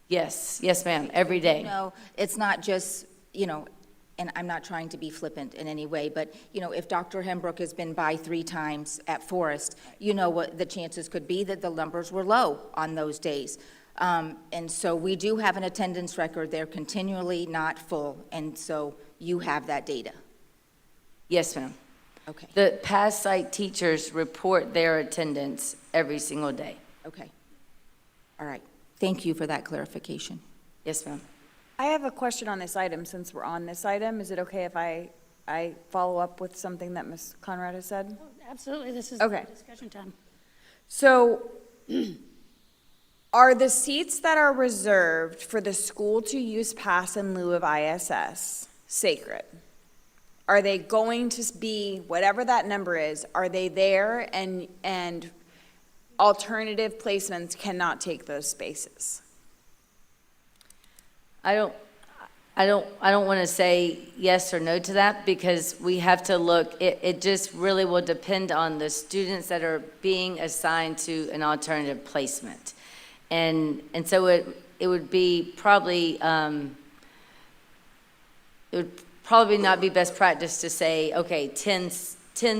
Yes, ma'am, every day. No, it's not just, and I'm not trying to be flippant in any way, but, if Dr. Hembrook has been by 3 times at Forest, what the chances could be that the numbers were low on those days. And so we do have an attendance record. They're continually not full, and so you have that data. Yes, ma'am. Okay. The pass site teachers report their attendance every single day. Okay. All right. Thank you for that clarification. Yes, ma'am. I have a question on this item, since we're on this item. Is it okay if I follow up with something that Ms. Conrad has said? Absolutely, this is Okay. discussion time. So, are the seats that are reserved for the school to use pass in lieu of ISS sacred? Are they going to be, whatever that number is, are they there and alternative placements cannot take those spaces? I don't want to say yes or no to that, because we have to look, it just really will depend on the students that are being assigned to an alternative placement. And so it would be probably, it would probably not be best practice to say, okay, 10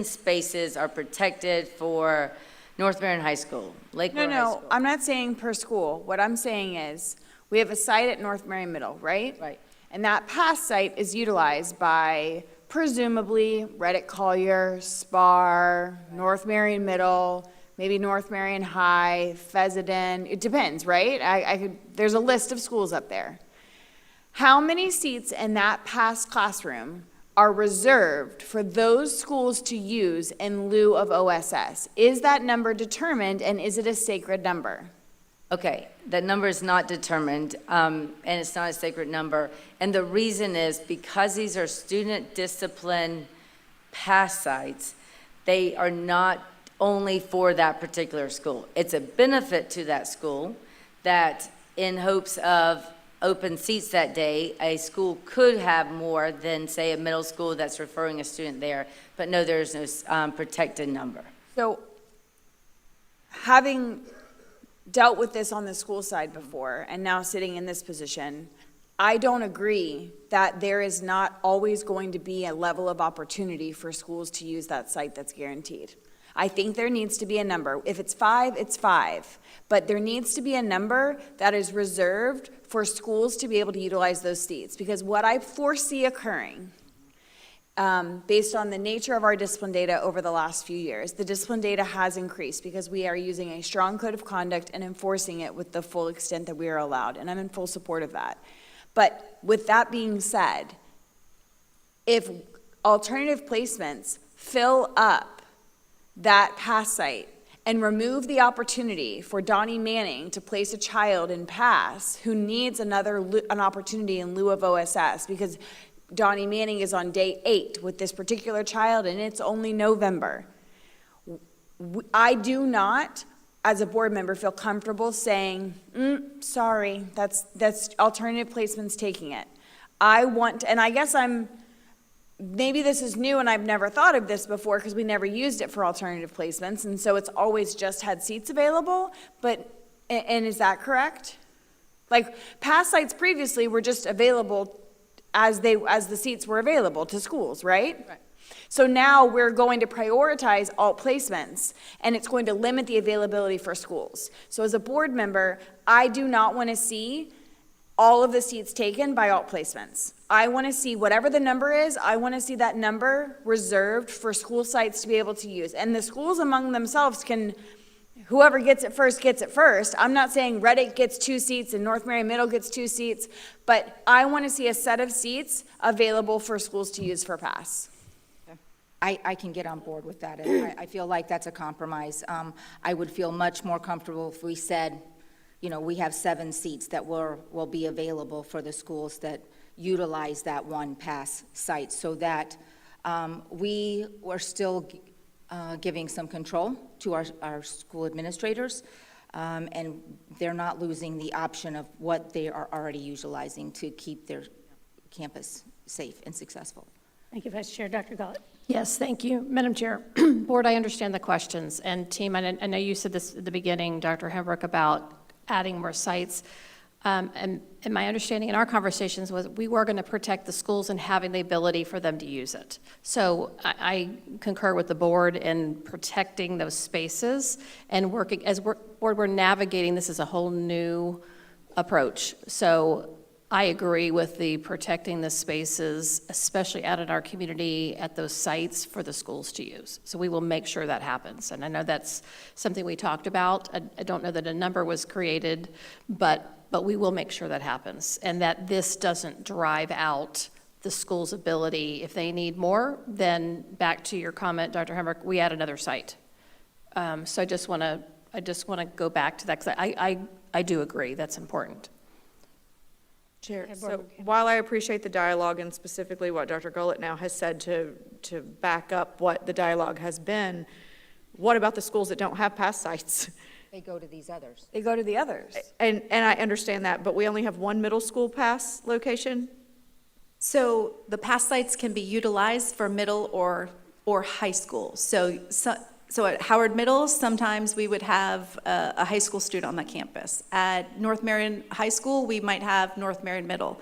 spaces are protected for North Marion High School, Lakewood High School. No, I'm not saying per school. What I'm saying is, we have a site at North Marion Middle, right? Right. And that pass site is utilized by presumably Reddick Collier, Spar, North Marion Middle, maybe North Marion High, Fessenden. It depends, right? There's a list of schools up there. How many seats in that pass classroom are reserved for those schools to use in lieu of OSS? Is that number determined, and is it a sacred number? Okay, that number is not determined, and it's not a sacred number. And the reason is because these are student discipline pass sites, they are not only for that particular school. It's a benefit to that school that, in hopes of open seats that day, a school could have more than, say, a middle school that's referring a student there. But no, there's no protected number. So, having dealt with this on the school side before, and now sitting in this position, I don't agree that there is not always going to be a level of opportunity for schools to use that site that's guaranteed. I think there needs to be a number. If it's 5, it's 5. But there needs to be a number that is reserved for schools to be able to utilize those seats. Because what I foresee occurring, based on the nature of our discipline data over the last few years, the discipline data has increased because we are using a strong code of conduct and enforcing it with the full extent that we are allowed, and I'm in full support of that. But with that being said, if alternative placements fill up that pass site and remove the opportunity for Donnie Manning to place a child in pass who needs an opportunity in lieu of OSS, because Donnie Manning is on day 8 with this particular child, and it's only November. I do not, as a board member, feel comfortable saying, sorry, that's alternative placements taking it. I want, and I guess maybe this is new and I've never thought of this before because we never used it for alternative placements, and so it's always just had seats available, and is that correct? Like, pass sites previously were just available as the seats were available to schools, right? Right. So now we're going to prioritize alt placements, and it's going to limit the availability for schools. So as a board member, I do not want to see all of the seats taken by alt placements. I want to see whatever the number is, I want to see that number reserved for school sites to be able to use. And the schools among themselves can, whoever gets it first gets it first. I'm not saying Reddick gets 2 seats and North Marion Middle gets 2 seats, but I want to see a set of seats available for schools to use for pass. I can get on board with that. And I feel like that's a compromise. I would feel much more comfortable if we said, we have 7 seats that will be available for the schools that utilize that one pass site, so that we are still giving some control to our school administrators, and they're not losing the option of what they are already utilizing to keep their campus safe and successful. Thank you, Vice Chair. Dr. Gullett. Yes, thank you. Madam Chair, Board, I understand the questions. And team, I know you said this at the beginning, Dr. Hembrook, about adding more sites. And my understanding in our conversations was we were going to protect the schools and having the ability for them to use it. So I concur with the board in protecting those spaces and working, as board, we're navigating this as a whole new approach. So I agree with the protecting the spaces, especially out in our community at those sites for the schools to use. So we will make sure that happens. And I know that's something we talked about. I don't know that a number was created, but we will make sure that happens. And that this doesn't drive out the school's ability. If they need more, then back to your comment, Dr. Hemrick, we add another site. So I just want to go back to that, because I do agree, that's important. Chair, so while I appreciate the dialogue and specifically what Dr. Gullett now has said to back up what the dialogue has been, what about the schools that don't have pass sites? They go to these others. They go to the others. And I understand that, but we only have one middle school pass location? So the pass sites can be utilized for middle or high school. So at Howard Middle, sometimes we would have a high school student on the campus. At North Marion High School, we might have North Marion Middle.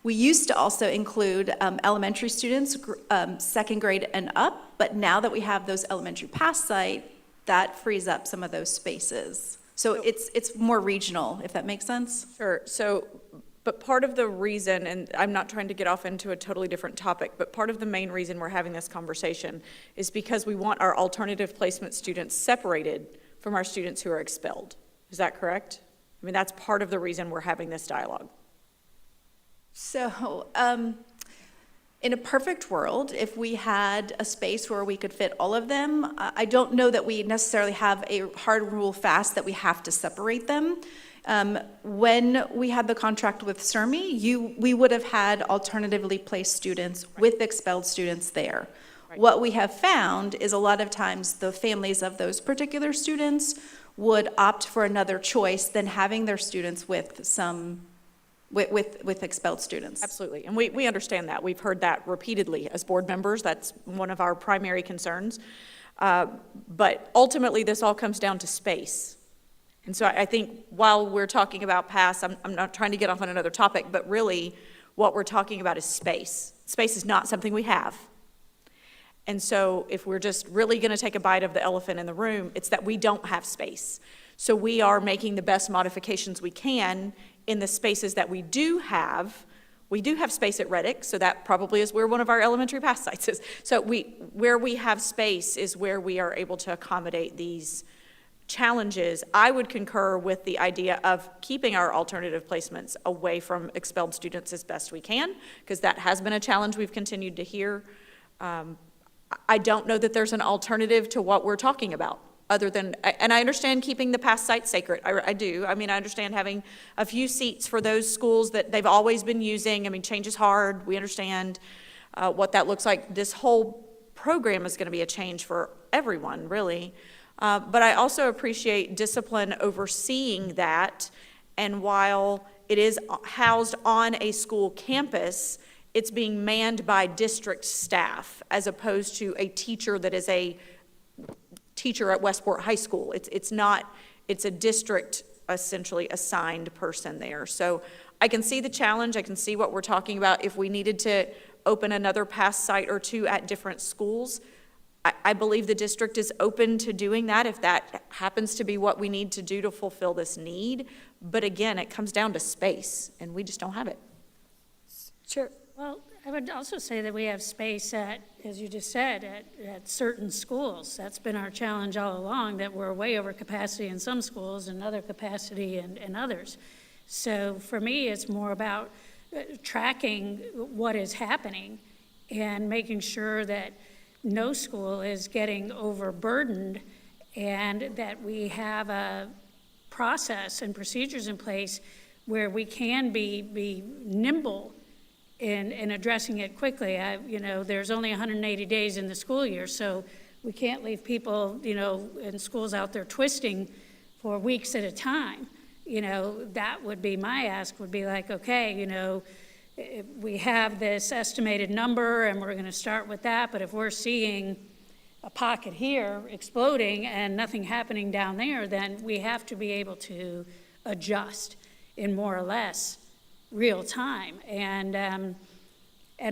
We used to also include elementary students, second grade and up, but now that we have those elementary pass site, that frees up some of those spaces. So it's more regional, if that makes sense. Sure. So, but part of the reason, and I'm not trying to get off into a totally different topic, but part of the main reason we're having this conversation is because we want our alternative placement students separated from our students who are expelled. Is that correct? I mean, that's part of the reason we're having this dialogue. So, in a perfect world, if we had a space where we could fit all of them, I don't know that we necessarily have a hard rule fast that we have to separate them. When we had the contract with CERMI, we would have had alternatively placed students with expelled students there. Right. What we have found is a lot of times the families of those particular students would opt for another choice than having their students with expelled students. Absolutely, and we understand that. We've heard that repeatedly as board members. That's one of our primary concerns. But ultimately, this all comes down to space. And so I think while we're talking about pass, I'm not trying to get off on another topic, but really what we're talking about is space. Space is not something we have. And so if we're just really going to take a bite of the elephant in the room, it's that we don't have space. So we are making the best modifications we can in the spaces that we do have. We do have space at Reddick, so that probably is where one of our elementary pass sites is. So where we have space is where we are able to accommodate these challenges. I would concur with the idea of keeping our alternative placements away from expelled students as best we can, because that has been a challenge we've continued to hear. I don't know that there's an alternative to what we're talking about, other than, and I understand keeping the pass site sacred. I do. I mean, I understand having a few seats for those schools that they've always been using. I mean, change is hard. We understand what that looks like. This whole program is going to be a change for everyone, really. But I also appreciate discipline overseeing that, and while it is housed on a school campus, it's being manned by district staff as opposed to a teacher that is a teacher at Westport High School. It's a district essentially assigned person there. So I can see the challenge, I can see what we're talking about. If we needed to open another pass site or two at different schools, I believe the district is open to doing that if that happens to be what we need to do to fulfill this need. But again, it comes down to space, and we just don't have it. Sure. Well, I would also say that we have space at, as you just said, at certain schools. That's been our challenge all along, that we're way over capacity in some schools and other capacity in others. So for me, it's more about tracking what is happening and making sure that no school is getting overburdened, and that we have a process and procedures in place where we can be nimble in addressing it quickly. There's only 180 days in the school year, so we can't leave people, in schools out there twisting for weeks at a time. That would be my ask, would be like, okay, we have this estimated number and we're going to start with that, but if we're seeing a pocket here exploding and nothing happening down there, then we have to be able to adjust in more or less real time. And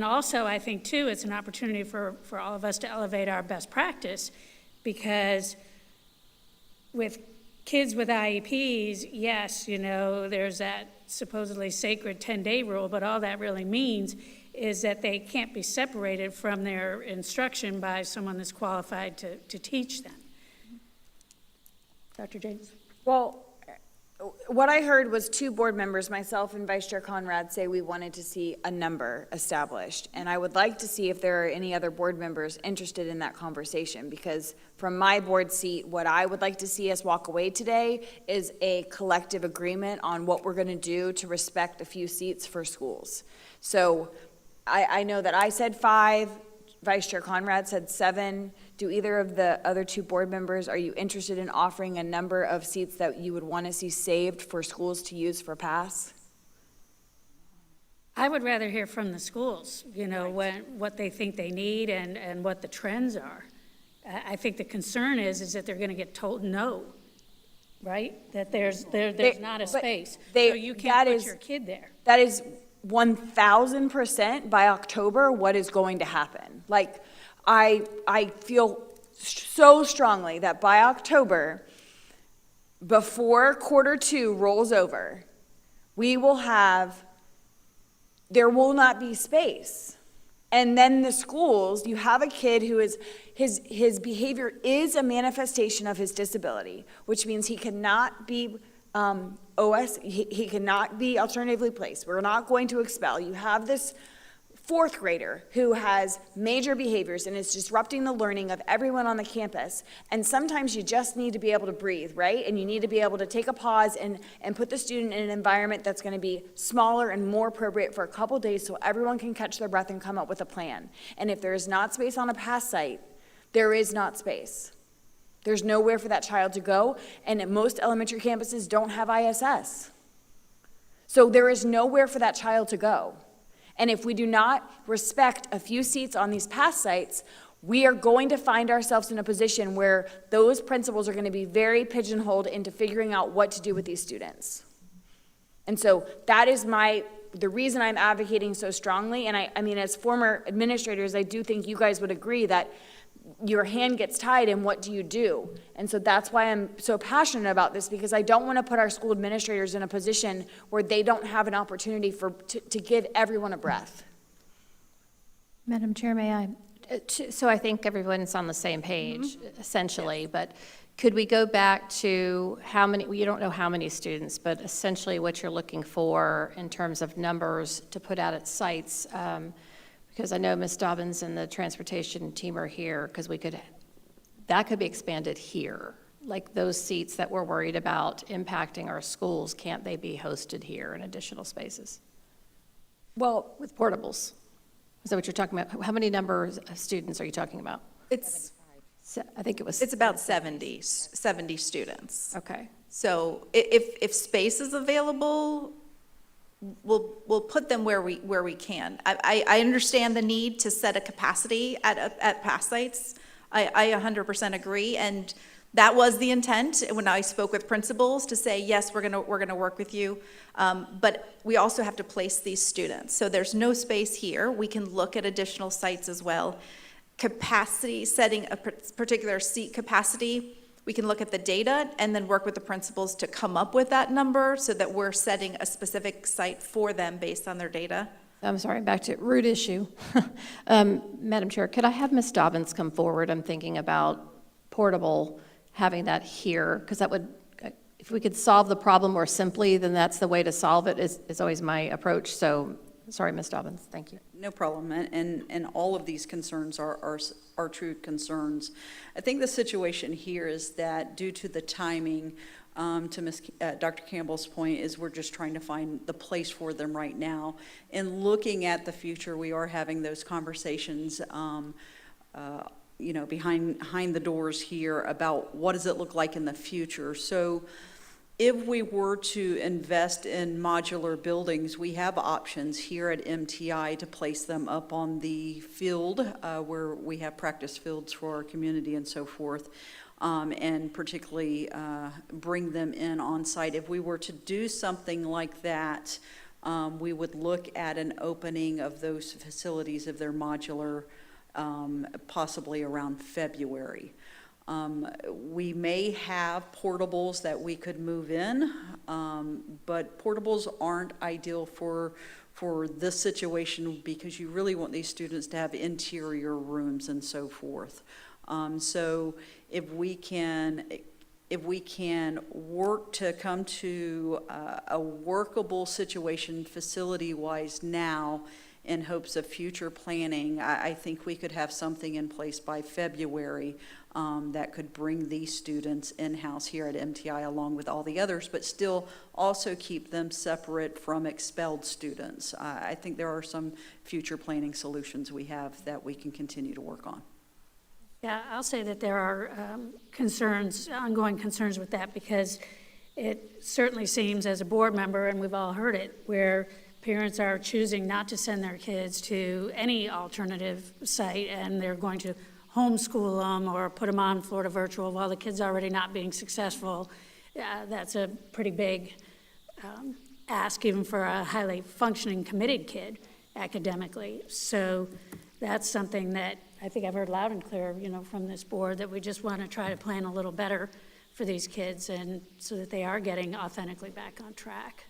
also, I think, too, it's an opportunity for all of us to elevate our best practice, because with kids with IEPs, yes, you know, there's that supposedly sacred 10-day rule, but all that really means is that they can't be separated from their instruction by someone that's qualified to teach them. Dr. James? Well, what I heard was two board members, myself and Vice Chair Conrad, say we wanted to see a number established. And I would like to see if there are any other board members interested in that conversation, because from my board seat, what I would like to see us walk away today is a collective agreement on what we're going to do to respect a few seats for schools. So I know that I said 5, Vice Chair Conrad said 7. Do either of the other two board members, are you interested in offering a number of seats that you would want to see saved for schools to use for PASS? I would rather hear from the schools, you know, what they think they need and what the trends are. I think the concern is that they're going to get told no, right? That there's not a space, so you can't put your kid there. That is 1,000% by October what is going to happen. Like, I feel so strongly that by October, before Q2 rolls over, there will not be space. And then the schools, you have a kid who is, his behavior is a manifestation of his disability, which means he cannot be he cannot be alternatively placed. We're not going to expel. You have this 4th grader who has major behaviors and is disrupting the learning of everyone on the campus. And sometimes you just need to be able to breathe, right? And you need to be able to take a pause and put the student in an environment that's going to be smaller and more appropriate for a couple days so everyone can catch their breath and come up with a plan. And if there is not space on a PASS site, there is not space. There's nowhere for that child to go, and most elementary campuses don't have ISS. So there is nowhere for that child to go. And if we do not respect a few seats on these PASS sites, we are going to find ourselves in a position where those principals are going to be very pigeonholed into figuring out what to do with these students. And so that is the reason I'm advocating so strongly. And I mean, as former administrators, I do think you guys would agree that your hand gets tied and what do you do? And so that's why I'm so passionate about this, because I don't want to put our school administrators in a position where they don't have an opportunity to give everyone a breath. Madam Chair, may I? So I think everyone's on the same page, essentially, yes. But could we go back to how many, you don't know how many students, but essentially what you're looking for in terms of numbers to put out at sites? Because I know Ms. Dobbins and the transportation team are here, because that could be expanded here. Like those seats that we're worried about impacting our schools, can't they be hosted here in additional spaces? Well, with portables. Is that what you're talking about? How many numbers of students are you talking about? I think it was. It's about 70 students. Okay. So if space is available, we'll put them where we can. I understand the need to set a capacity at PASS sites. I 100% agree, and that was the intent when I spoke with principals to say, yes, we're gonna work with you, but we also have to place these students. So there's no space here. We can look at additional sites as well. Capacity, setting a particular seat capacity, we can look at the data and then work with the principals to come up with that number so that we're setting a specific site for them based on their data. I'm sorry, back to root issue. Madam Chair, could I have Ms. Dobbins come forward? I'm thinking about portable, having that here, because that would, if we could solve the problem more simply, then that's the way to solve it, is always my approach. So, sorry, Ms. Dobbins, thank you. No problem, and all of these concerns are true concerns. I think the situation here is that due to the timing, to Dr. Campbell's point, is we're just trying to find the place for them right now. And looking at the future, we are having those conversations, behind the doors here about what does it look like in the future. So if we were to invest in modular buildings, we have options here at MTI to place them up on the field where we have practice fields for our community and so forth, and particularly bring them in on site. If we were to do something like that, we would look at an opening of those facilities if they're modular, possibly around February. We may have portables that we could move in, but portables aren't ideal for this situation because you really want these students to have interior rooms and so forth. So if we can work to come to a workable situation facility-wise now in hopes of future planning, I think we could have something in place by February that could bring these students in-house here at MTI along with all the others, but still also keep them separate from expelled students. I think there are some future planning solutions we have that we can continue to work on. Yeah, I'll say that there are ongoing concerns with that, because it certainly seems as a board member, and we've all heard it, where parents are choosing not to send their kids to any alternative site, and they're going to homeschool them or put them on Florida Virtual while the kid's already not being successful. That's a pretty big ask, even for a highly functioning, committed kid academically. So that's something that I think I've heard loud and clear, from this board, that we just want to try to plan a little better for these kids, and so that they are getting authentically back on track.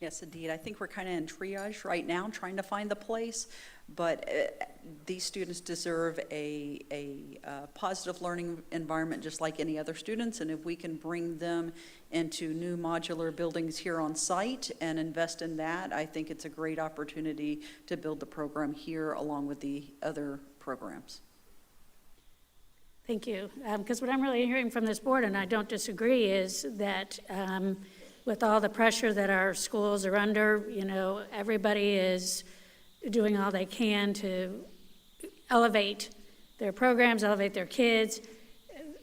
Yes, indeed. I think we're kind of in triage right now, trying to find the place, but these students deserve a positive learning environment just like any other students, and if we can bring them into new modular buildings here on site and invest in that, I think it's a great opportunity to build the program here along with the other programs. Thank you. Because what I'm really hearing from this board, and I don't disagree, is that with all the pressure that our schools are under, everybody is doing all they can to elevate their programs, elevate their kids.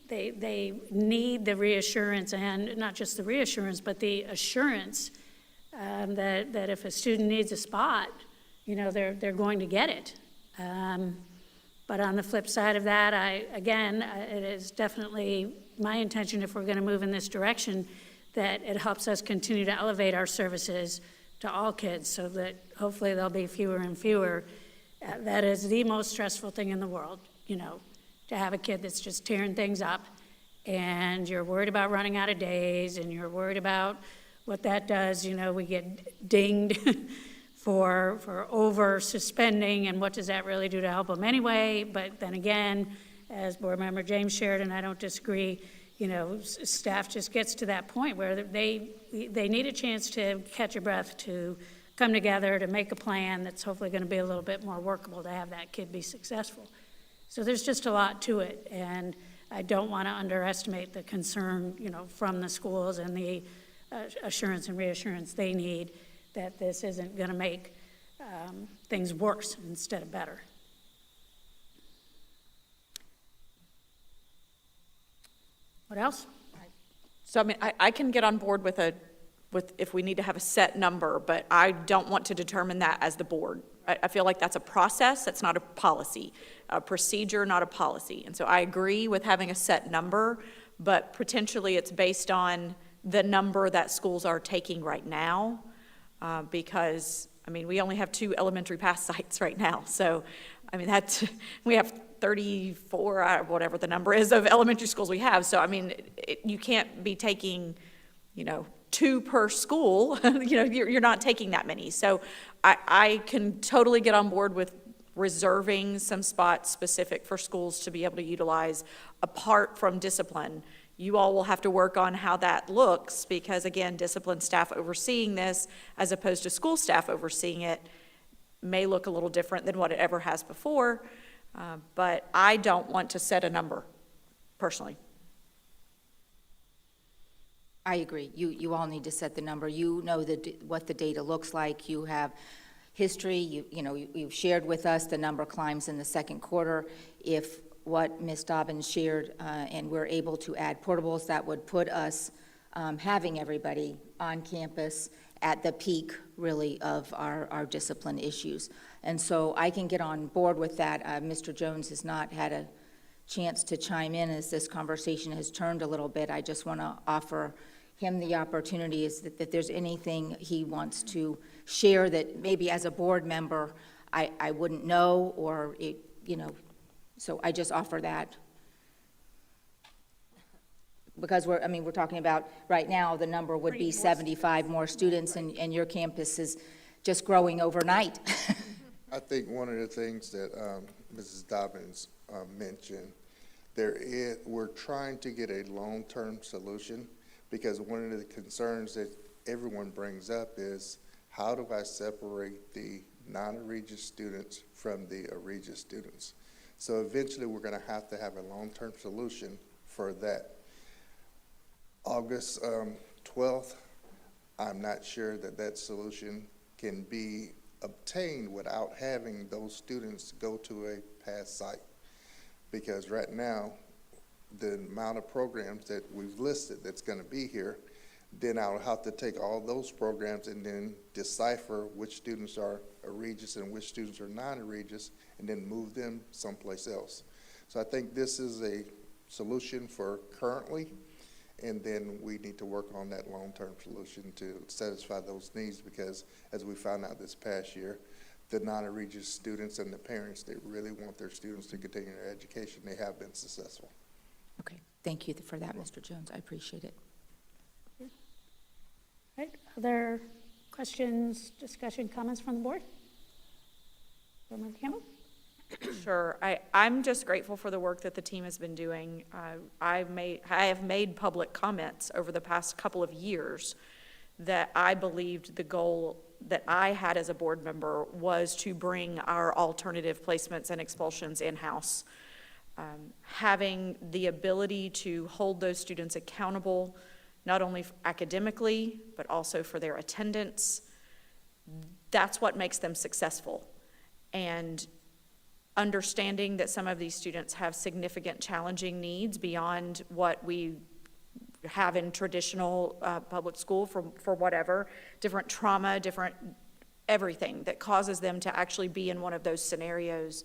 They need the reassurance, and not just the reassurance, but the assurance that if a student needs a spot, they're going to get it. But on the flip side of that, it is definitely my intention, if we're going to move in this direction, that it helps us continue to elevate our services to all kids, so that hopefully there'll be fewer and fewer. That is the most stressful thing in the world, to have a kid that's just tearing things up, and you're worried about running out of days, and you're worried about what that does. We get dinged for over suspending, and what does that really do to help them anyway? But then again, as board member James shared, and I don't disagree, staff just gets to that point where they need a chance to catch a breath, to come together, to make a plan that's hopefully going to be a little bit more workable to have that kid be successful. So there's just a lot to it, and I don't want to underestimate the concern, from the schools and the assurance and reassurance they need that this isn't going to make things worse instead of better. What else? So, I can get on board with if we need to have a set number, but I don't want to determine that as the board. I feel like that's a process, that's not a policy, a procedure, not a policy. And so I agree with having a set number, but potentially it's based on the number that schools are taking right now, because, we only have 2 elementary pass sites right now. So, we have 34, whatever the number is, of elementary schools we have. So, you can't be taking, 2 per school. You're not taking that many. So I can totally get on board with reserving some spots specific for schools to be able to utilize apart from discipline. You all will have to work on how that looks, because again, discipline staff overseeing this as opposed to school staff overseeing it may look a little different than what it ever has before. But I don't want to set a number, personally. I agree. You all need to set the number. You know what the data looks like. You have history. You've shared with us the number climbs in the second quarter. If what Ms. Dobbins shared, and we're able to add portables, that would put us having everybody on campus at the peak, really, of our discipline issues. And so I can get on board with that. Mr. Jones has not had a chance to chime in as this conversation has turned a little bit. I just want to offer him the opportunity is that there's anything he wants to share that maybe as a board member I wouldn't know, or So I just offer that. Because we're talking about, right now, the number would be 75 more students, and your campus is just growing overnight. I think one of the things that Mrs. Dobbins mentioned, we're trying to get a long-term solution, because one of the concerns that everyone brings up is, how do I separate the non-Regis students from the Regis students? So eventually, we're going to have a long-term solution for that. August 12th, I'm not sure that solution can be obtained without having those students go to a past site. Because right now, the amount of programs that we've listed that's going to be here, then I'll have to take all those programs and then decipher which students are Regis and which students are non-Regis, and then move them someplace else. So I think this is a solution for currently, and then we need to work on that long-term solution to satisfy those needs, because as we found out this past year, the non-Regis students and the parents, they really want their students to continue their education. They have been successful. Okay, thank you for that, Mr. Jones. I appreciate it. All right, other questions, discussion, comments from the board? Member Campbell? Sure. I'm just grateful for the work that the team has been doing. I have made public comments over the past couple of years that I believed the goal that I had as a board member was to bring our alternative placements and expulsions in-house. Having the ability to hold those students accountable, not only academically, but also for their attendance, that's what makes them successful. And understanding that some of these students have significant challenging needs beyond what we have in traditional public school for whatever, different trauma, different everything that causes them to actually be in one of those scenarios.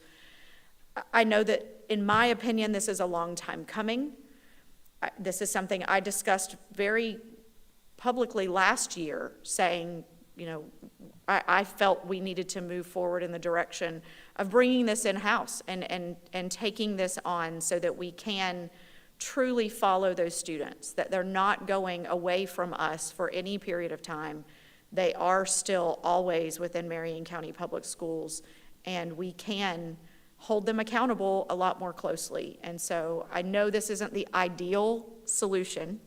I know that, in my opinion, this is a long time coming. This is something I discussed very publicly last year, saying, you know, I felt we needed to move forward in the direction of bringing this in-house and taking this on so that we can truly follow those students, that they're not going away from us for any period of time. They are still always within Marion County Public Schools, and we can hold them accountable a lot more closely. And so I know this isn't the ideal solution.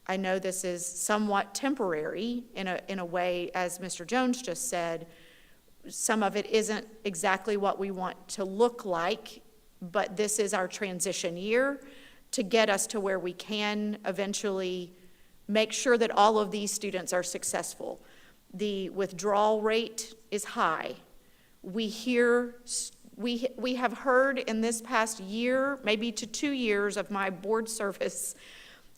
I know this is somewhat temporary in a way, as Mr. Jones just said. Some of it isn't exactly what we want to look like, but this is our transition year to get us to where we can eventually make sure that all of these students are successful. The withdrawal rate is high. We have heard in this past year, maybe to 2 years of my board service,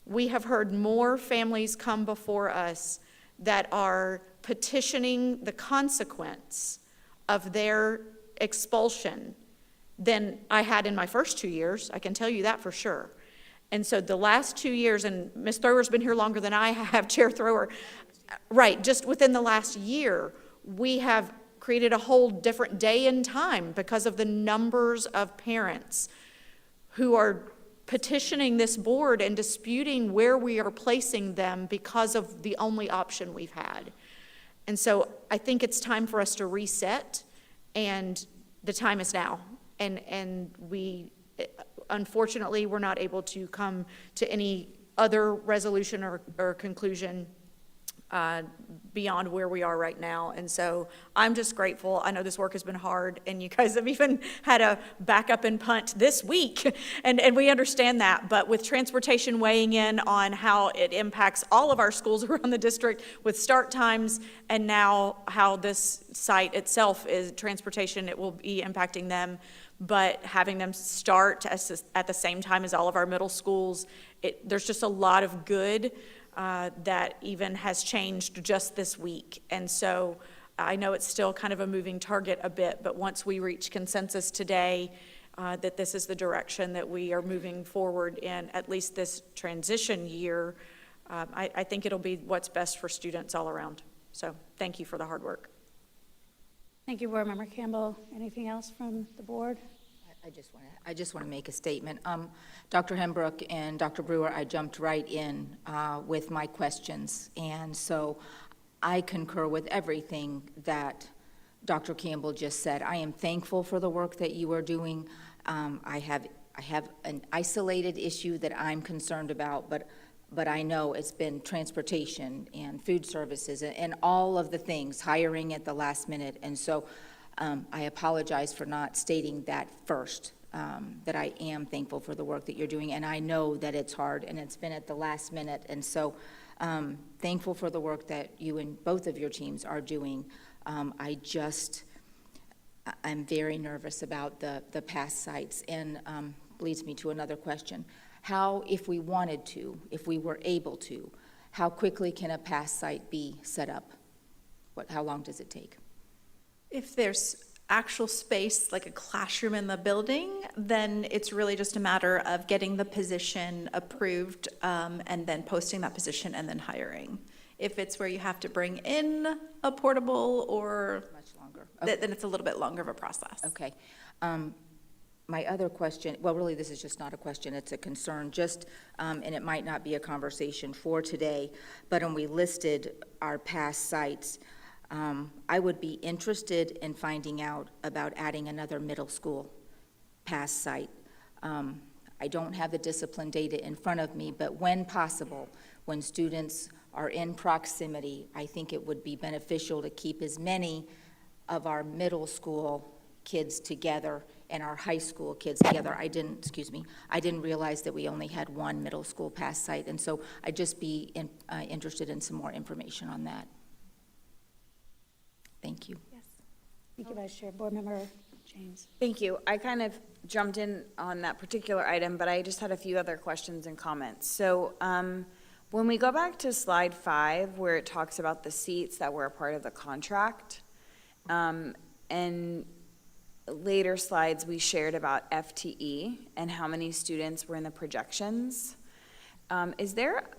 we have heard more families come before us that are petitioning the consequence of their expulsion than I had in my first 2 years. I can tell you that for sure. And so the last 2 years, and Ms. Thrower's been here longer than I have, Chair Thrower, right, just within the last year, we have created a whole different day and time because of the numbers of parents who are petitioning this board and disputing where we are placing them because of the only option we've had. And so I think it's time for us to reset, and the time is now. And we, unfortunately, we're not able to come to any other resolution or conclusion beyond where we are right now. And so I'm just grateful. I know this work has been hard, and you guys have even had a backup and punt this week, and we understand that. But with transportation weighing in on how it impacts all of our schools around the district with start times, and now how this site itself is transportation, it will be impacting them. But having them start at the same time as all of our middle schools, there's just a lot of good that even has changed just this week. And so I know it's still kind of a moving target a bit, but once we reach consensus today that this is the direction that we are moving forward in, at least this transition year, I think it'll be what's best for students all around. So thank you for the hard work. Thank you, Board Member Campbell. Anything else from the board? I just want to make a statement. Dr. Hembrook and Dr. Brewer, I jumped right in with my questions, and so I concur with everything that Dr. Campbell just said. I am thankful for the work that you are doing. I have an isolated issue that I'm concerned about, but I know it's been transportation and food services and all of the things, hiring at the last minute, and so I apologize for not stating that first, that I am thankful for the work that you're doing, and I know that it's hard, and it's been at the last minute, and so thankful for the work that you and both of your teams are doing. I'm very nervous about the past sites, and leads me to another question. How, if we wanted to, if we were able to, how quickly can a past site be set up? How long does it take? If there's actual space, like a classroom in the building, then it's really just a matter of getting the position approved, and then posting that position and then hiring. If it's where you have to bring in a portable or Much longer. Okay. then it's a little bit longer of a process. Okay. My other question, well, really, this is just not a question, it's a concern, and it might not be a conversation for today, but when we listed our past sites, I would be interested in finding out about adding another middle school past site. I don't have the discipline data in front of me, but when possible, when students are in proximity, I think it would be beneficial to keep as many of our middle school kids together and our high school kids together. I didn't realize that we only had one middle school pass site, and so I'd just be interested in some more information on that. Thank you. Yes. Thank you, Vice Chair. Board Member James. Thank you. I kind of jumped in on that particular item, but I just had a few other questions and comments. So when we go back to slide 5, where it talks about the seats that were a part of the contract, and later slides we shared about FTE and how many students were in the projections. Is there,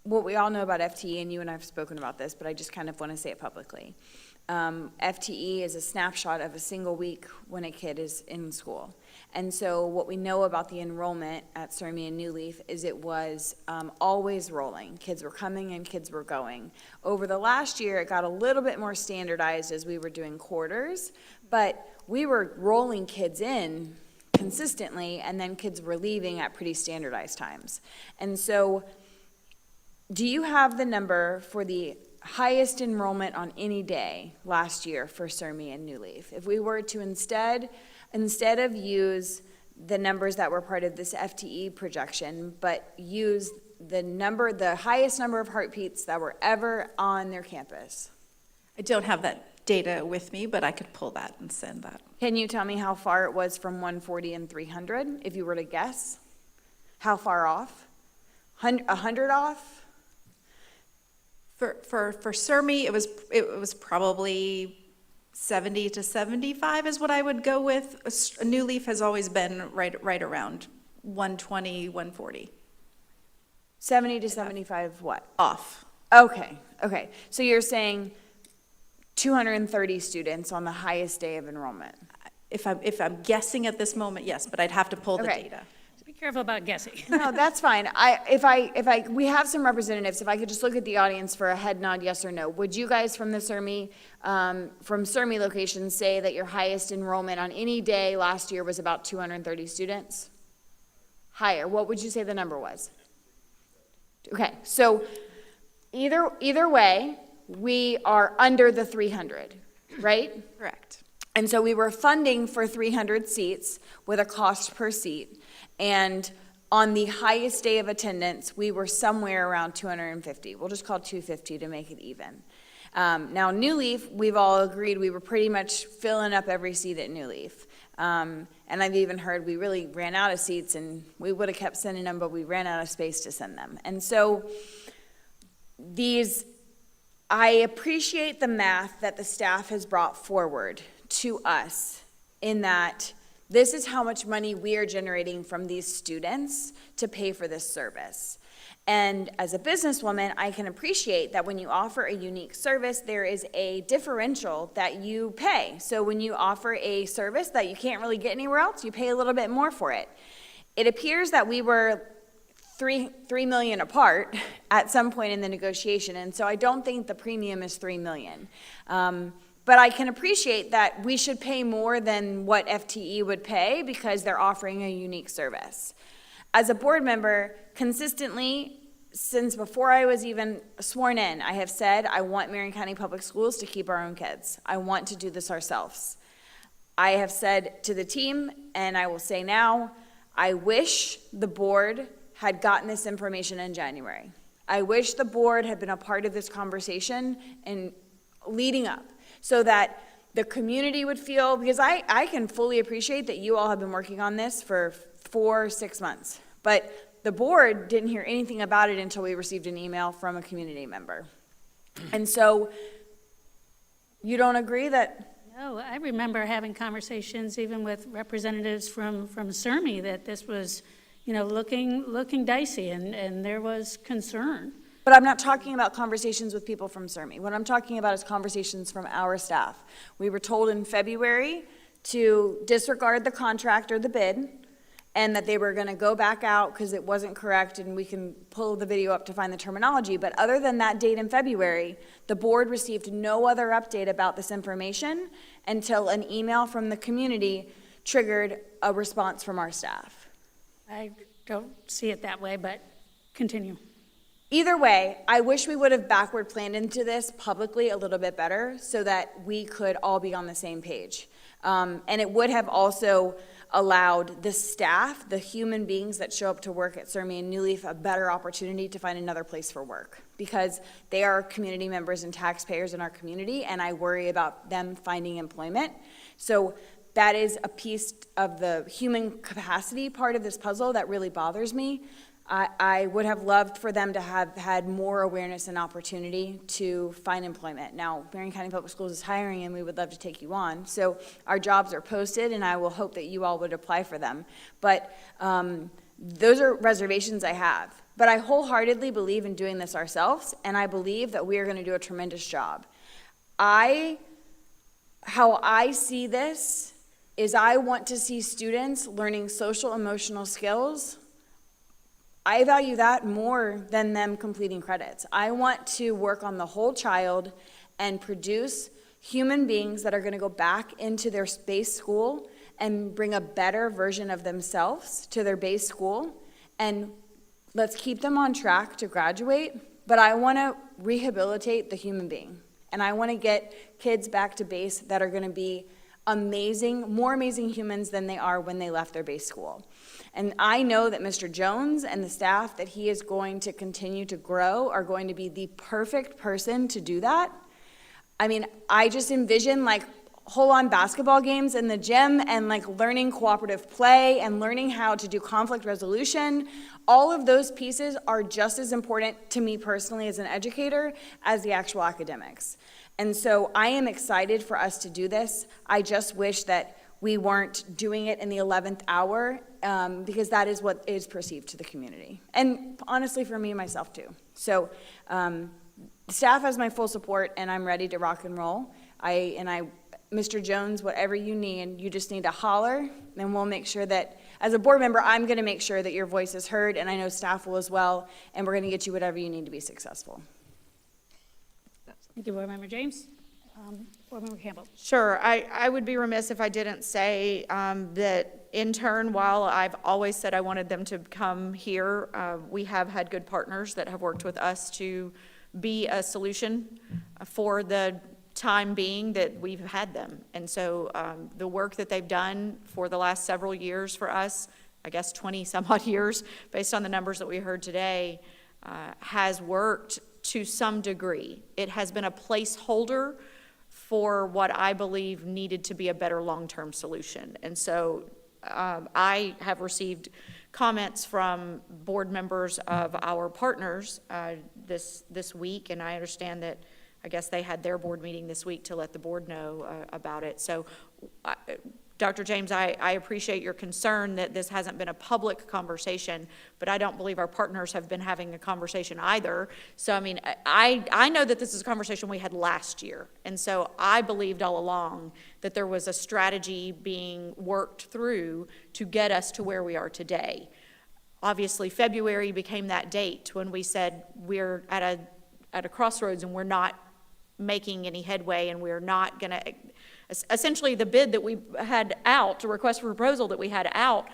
what we all know about FTE, and you and I have spoken about this, but I just kind of want to say it publicly. FTE is a snapshot of a single week when a kid is in school. And so what we know about the enrollment at Surmy and New Leaf is it was always rolling. Kids were coming and kids were going. Over the last year, it got a little bit more standardized as we were doing quarters, but we were rolling kids in consistently, and then kids were leaving at pretty standardized times. And so do you have the number for the highest enrollment on any day last year for Surmy and New Leaf? If we were to instead of use the numbers that were part of this FTE projection, but use the highest number of heartbeats that were ever on their campus. I don't have that data with me, but I could pull that and send that. Can you tell me how far it was from 140 and 300, if you were to guess? How far off? 100 off? For Surmy, it was probably 70 to 75 is what I would go with. New Leaf has always been right around 120, 140. 70 to 75 what? Off. Okay. So you're saying 230 students on the highest day of enrollment? If I'm guessing at this moment, yes, but I'd have to pull the data. Be careful about guessing. No, that's fine. We have some representatives. If I could just look at the audience for a head nod, yes or no. Would you guys from the Surmy location say that your highest enrollment on any day last year was about 230 students? Higher. What would you say the number was? Okay, so either way, we are under the 300, right? Correct. And so we were funding for 300 seats with a cost per seat. And on the highest day of attendance, we were somewhere around 250. We'll just call it 250 to make it even. Now, New Leaf, we've all agreed we were pretty much filling up every seat at New Leaf. And I've even heard we really ran out of seats, and we would have kept sending them, but we ran out of space to send them. And so I appreciate the math that the staff has brought forward to us in that This is how much money we are generating from these students to pay for this service. And as a businesswoman, I can appreciate that when you offer a unique service, there is a differential that you pay. So when you offer a service that you can't really get anywhere else, you pay a little bit more for it. It appears that we were $3 million apart at some point in the negotiation, and so I don't think the premium is $3 million. But I can appreciate that we should pay more than what FTE would pay because they're offering a unique service. As a board member, consistently, since before I was even sworn in, I have said I want Marion County Public Schools to keep our own kids. I want to do this ourselves. I have said to the team, and I will say now, I wish the board had gotten this information in January. I wish the board had been a part of this conversation and leading up so that the community would feel, because I can fully appreciate that you all have been working on this for 4-6 months, but the board didn't hear anything about it until we received an email from a community member. And so, you don't agree that? No, I remember having conversations even with representatives from CERMI that this was, looking dicey, and there was concern. But I'm not talking about conversations with people from CERMI. What I'm talking about is conversations from our staff. We were told in February to disregard the contract or the bid, and that they were going to go back out because it wasn't correct, and we can pull the video up to find the terminology. But other than that date in February, the board received no other update about this information until an email from the community triggered a response from our staff. I don't see it that way, but continue. Either way, I wish we would have backward planned into this publicly a little bit better so that we could all be on the same page. And it would have also allowed the staff, the human beings that show up to work at CERMI and New Leaf, a better opportunity to find another place for work, because they are community members and taxpayers in our community, and I worry about them finding employment. So that is a piece of the human capacity part of this puzzle that really bothers me. I would have loved for them to have had more awareness and opportunity to find employment. Now, Marion County Public Schools is hiring, and we would love to take you on. So our jobs are posted, and I will hope that you all would apply for them. But those are reservations I have. But I wholeheartedly believe in doing this ourselves, and I believe that we are going to do a tremendous job. How I see this is I want to see students learning social emotional skills. I value that more than them completing credits. I want to work on the whole child and produce human beings that are going to go back into their base school and bring a better version of themselves to their base school. And let's keep them on track to graduate, but I want to rehabilitate the human being. And I want to get kids back to base that are going to be amazing, more amazing humans than they are when they left their base school. And I know that Mr. Jones and the staff that he is going to continue to grow are going to be the perfect person to do that. I mean, I just envision like whole-on basketball games in the gym and like learning cooperative play and learning how to do conflict resolution. All of those pieces are just as important to me personally as an educator as the actual academics. And so I am excited for us to do this. I just wish that we weren't doing it in the 11th hour because that is what is perceived to the community. And honestly, for me and myself too. So staff has my full support, and I'm ready to rock and roll. Mr. Jones, whatever you need, you just need to holler, and we'll make sure that, as a board member, I'm going to make sure that your voice is heard, and I know staff will as well, and we're going to get you whatever you need to be successful. Thank you, Board Member James. Board Member Campbell. Sure. I would be remiss if I didn't say that in turn, while I've always said I wanted them to come here, we have had good partners that have worked with us to be a solution for the time being that we've had them. And so the work that they've done for the last several years for us, I guess 20 some odd years, based on the numbers that we heard today, has worked to some degree. It has been a placeholder for what I believe needed to be a better long-term solution. And so I have received comments from board members of our partners this week, and I understand that I guess they had their board meeting this week to let the board know about it. So Dr. James, I appreciate your concern that this hasn't been a public conversation, but I don't believe our partners have been having a conversation either. So, I mean, I know that this is a conversation we had last year, and so I believed all along that there was a strategy being worked through to get us to where we are today. Obviously, February became that date when we said we're at a crossroads and we're not making any headway, and we're not going to, essentially the bid that we had out, the request for proposal that we had out,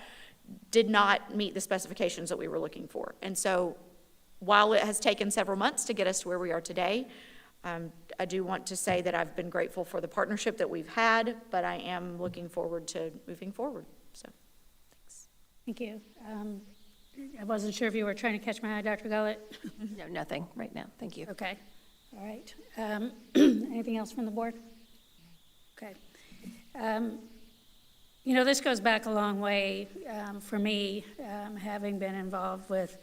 did not meet the specifications that we were looking for. And so while it has taken several months to get us to where we are today, I do want to say that I've been grateful for the partnership that we've had, but I am looking forward to moving forward. So, thanks. Thank you. I wasn't sure if you were trying to catch my eye, Dr. Gullett. No, nothing right now. Thank you. Okay, all right. Anything else from the board? Okay. You know, this goes back a long way for me, having been involved with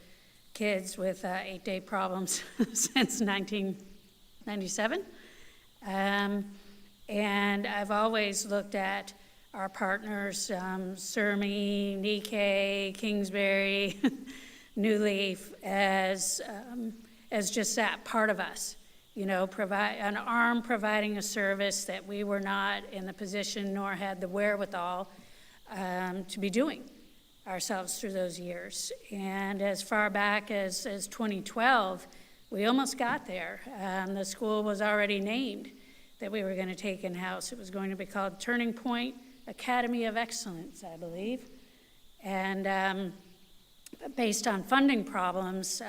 kids with 8-day problems since 1997. And I've always looked at our partners, Surmy, Nikkei, Kingsbury, New Leaf, as just that part of us. You know, provide an arm providing a service that we were not in the position nor had the wherewithal to be doing ourselves through those years. And as far back as 2012, we almost got there. The school was already named that we were going to take in-house. It was going to be called Turning Point Academy of Excellence, I believe. And based on funding problems,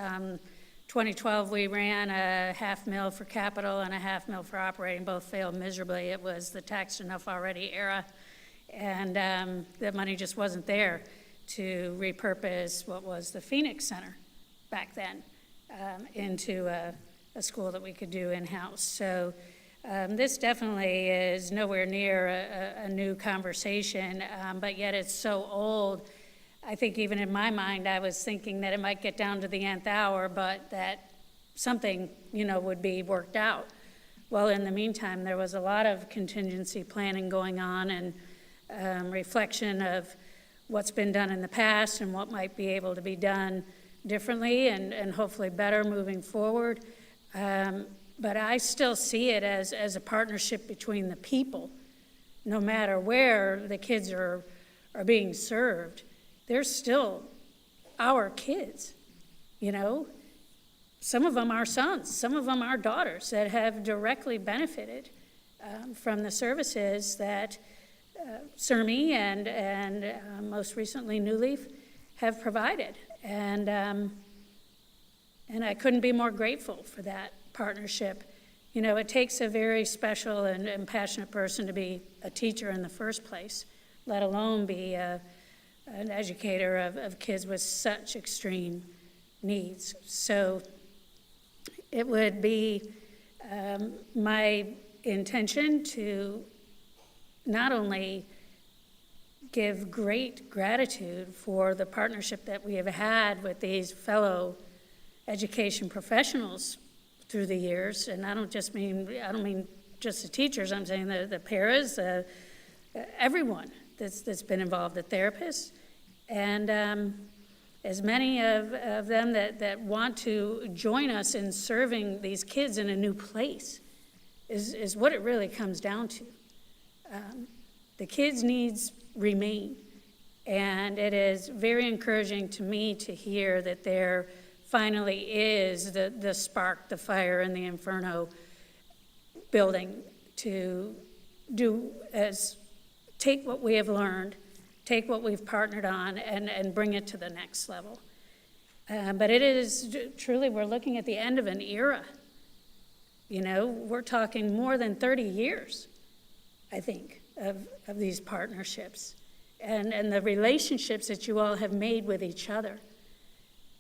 2012, we ran a $500,000 for capital and a $500,000 for operating. Both failed miserably. It was the taxed enough already era, and the money just wasn't there to repurpose what was the Phoenix Center back then into a school that we could do in-house. So this definitely is nowhere near a new conversation, but yet it's so old. I think even in my mind, I was thinking that it might get down to the nth hour, but that something, you know, would be worked out. Well, in the meantime, there was a lot of contingency planning going on and reflection of what's been done in the past and what might be able to be done differently and hopefully better moving forward. But I still see it as a partnership between the people. No matter where the kids are being served, they're still our kids, you know. Some of them are sons, some of them are daughters that have directly benefited from the services that Surmy and most recently New Leaf have provided. And I couldn't be more grateful for that partnership. You know, it takes a very special and passionate person to be a teacher in the first place, let alone be an educator of kids with such extreme needs. So it would be my intention to not only give great gratitude for the partnership that we have had with these fellow education professionals through the years, and I don't mean just the teachers, I'm saying the paras, everyone that's been involved, the therapists, and as many of them that want to join us in serving these kids in a new place is what it really comes down to. The kids' needs remain, and it is very encouraging to me to hear that there finally is the spark, the fire in the Inferno building to take what we have learned, take what we've partnered on, and bring it to the next level. But it is truly, we're looking at the end of an era. You know, we're talking more than 30 years, I think, of these partnerships and the relationships that you all have made with each other.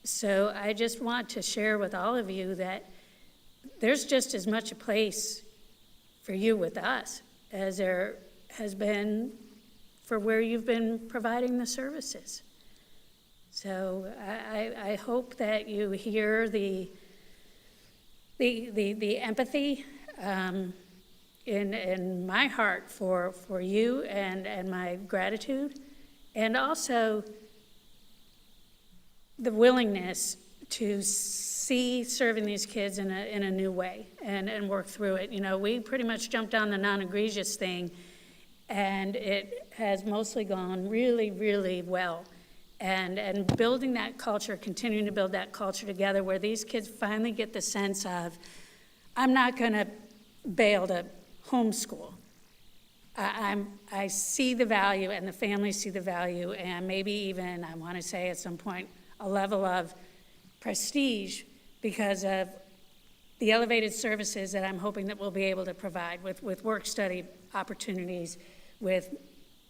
So I just want to share with all of you that there's just as much a place for you with us as there has been for where you've been providing the services. So I hope that you hear the empathy in my heart for you and my gratitude, and also the willingness to see serving these kids in a new way and work through it. You know, we pretty much jumped on the non-egregious thing, and it has mostly gone really, really well. And building that culture, continuing to build that culture together where these kids finally get the sense of, I'm not going to bail to homeschool. I see the value, and the families see the value, and maybe even, I want to say at some point, a level of prestige because of the elevated services that I'm hoping that we'll be able to provide with work-study opportunities, with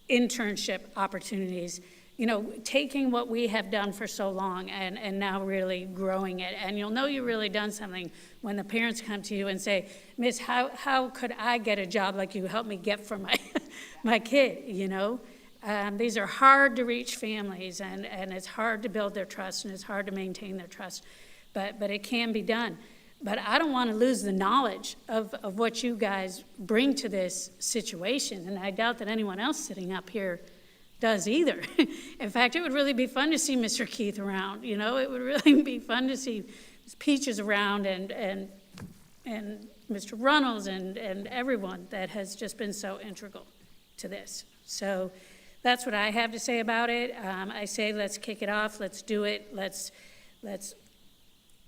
internship opportunities, you know, taking what we have done for so long and now really growing it. And you'll know you've really done something when the parents come to you and say, Miss, how could I get a job like you helped me get for my kid, you know? These are hard to reach families, and it's hard to build their trust, and it's hard to maintain their trust, but it can be done. But I don't want to lose the knowledge of what you guys bring to this situation, and I doubt that anyone else sitting up here does either. In fact, it would really be fun to see Mr. Keith around, you know? It would really be fun to see Peaches around and Mr. Runnels and everyone that has just been so integral to this. So that's what I have to say about it. I say let's kick it off, let's do it, let's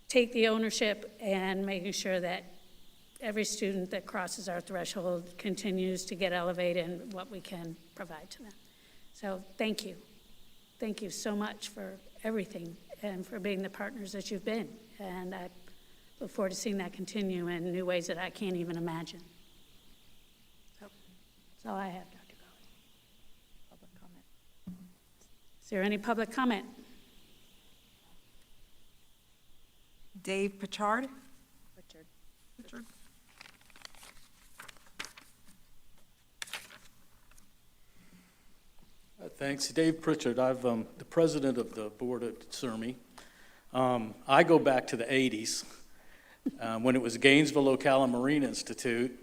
take the ownership and making sure that every student that crosses our threshold continues to get elevated in what we can provide to them. So thank you. Thank you so much for everything and for being the partners that you've been. And I look forward to seeing that continue in new ways that I can't even imagine. So that's all I have, Dr. Gully. Public comment. Is there any public comment? Dave Pichard? Richard. Thanks. Dave Pritchard. I'm the president of the board at CERMI. I go back to the 80s when it was Gainesville Ocala Marine Institute,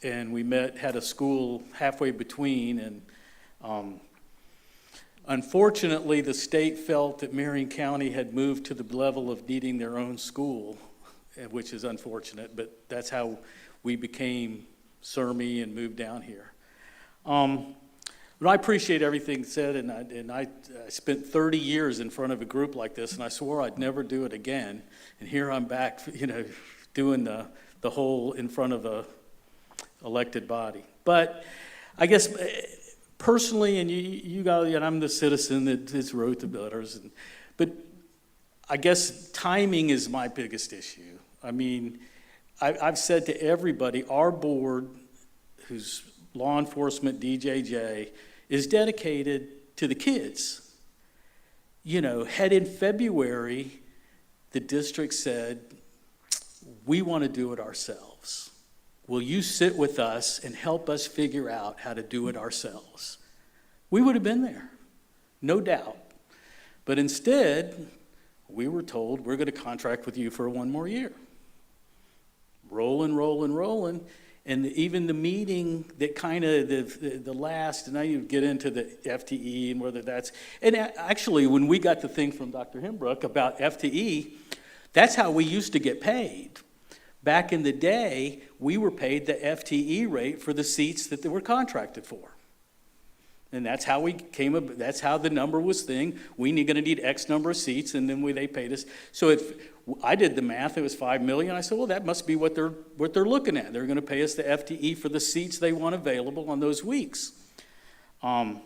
and we had a school halfway between, and unfortunately the state felt that Marion County had moved to the level of needing their own school, which is unfortunate, but that's how we became CERMI and moved down here. But I appreciate everything said, and I spent 30 years in front of a group like this, and I swore I'd never do it again. And here I'm back, you know, doing the whole in front of a elected body. But I guess personally, and you guys, and I'm the citizen that has wrote the letters, but I guess timing is my biggest issue. I mean, I've said to everybody, our board, who's law enforcement, DJJ, is dedicated to the kids. You know, head in February, the district said, we want to do it ourselves. Will you sit with us and help us figure out how to do it ourselves? We would have been there, no doubt. But instead, we were told we're going to contract with you for one more year. Rolling. And even the meeting that kind of the last, and now you get into the FTE and whether that's, and actually when we got the thing from Dr. Hembrook about FTE, that's how we used to get paid. Back in the day, we were paid the FTE rate for the seats that they were contracted for. And that's how we came up, that's how the number was thing. We're going to need X number of seats, and then they paid us. So if I did the math, it was $5 million. I said, well, that must be what they're looking at. They're going to pay us the FTE for the seats they want available on those weeks. And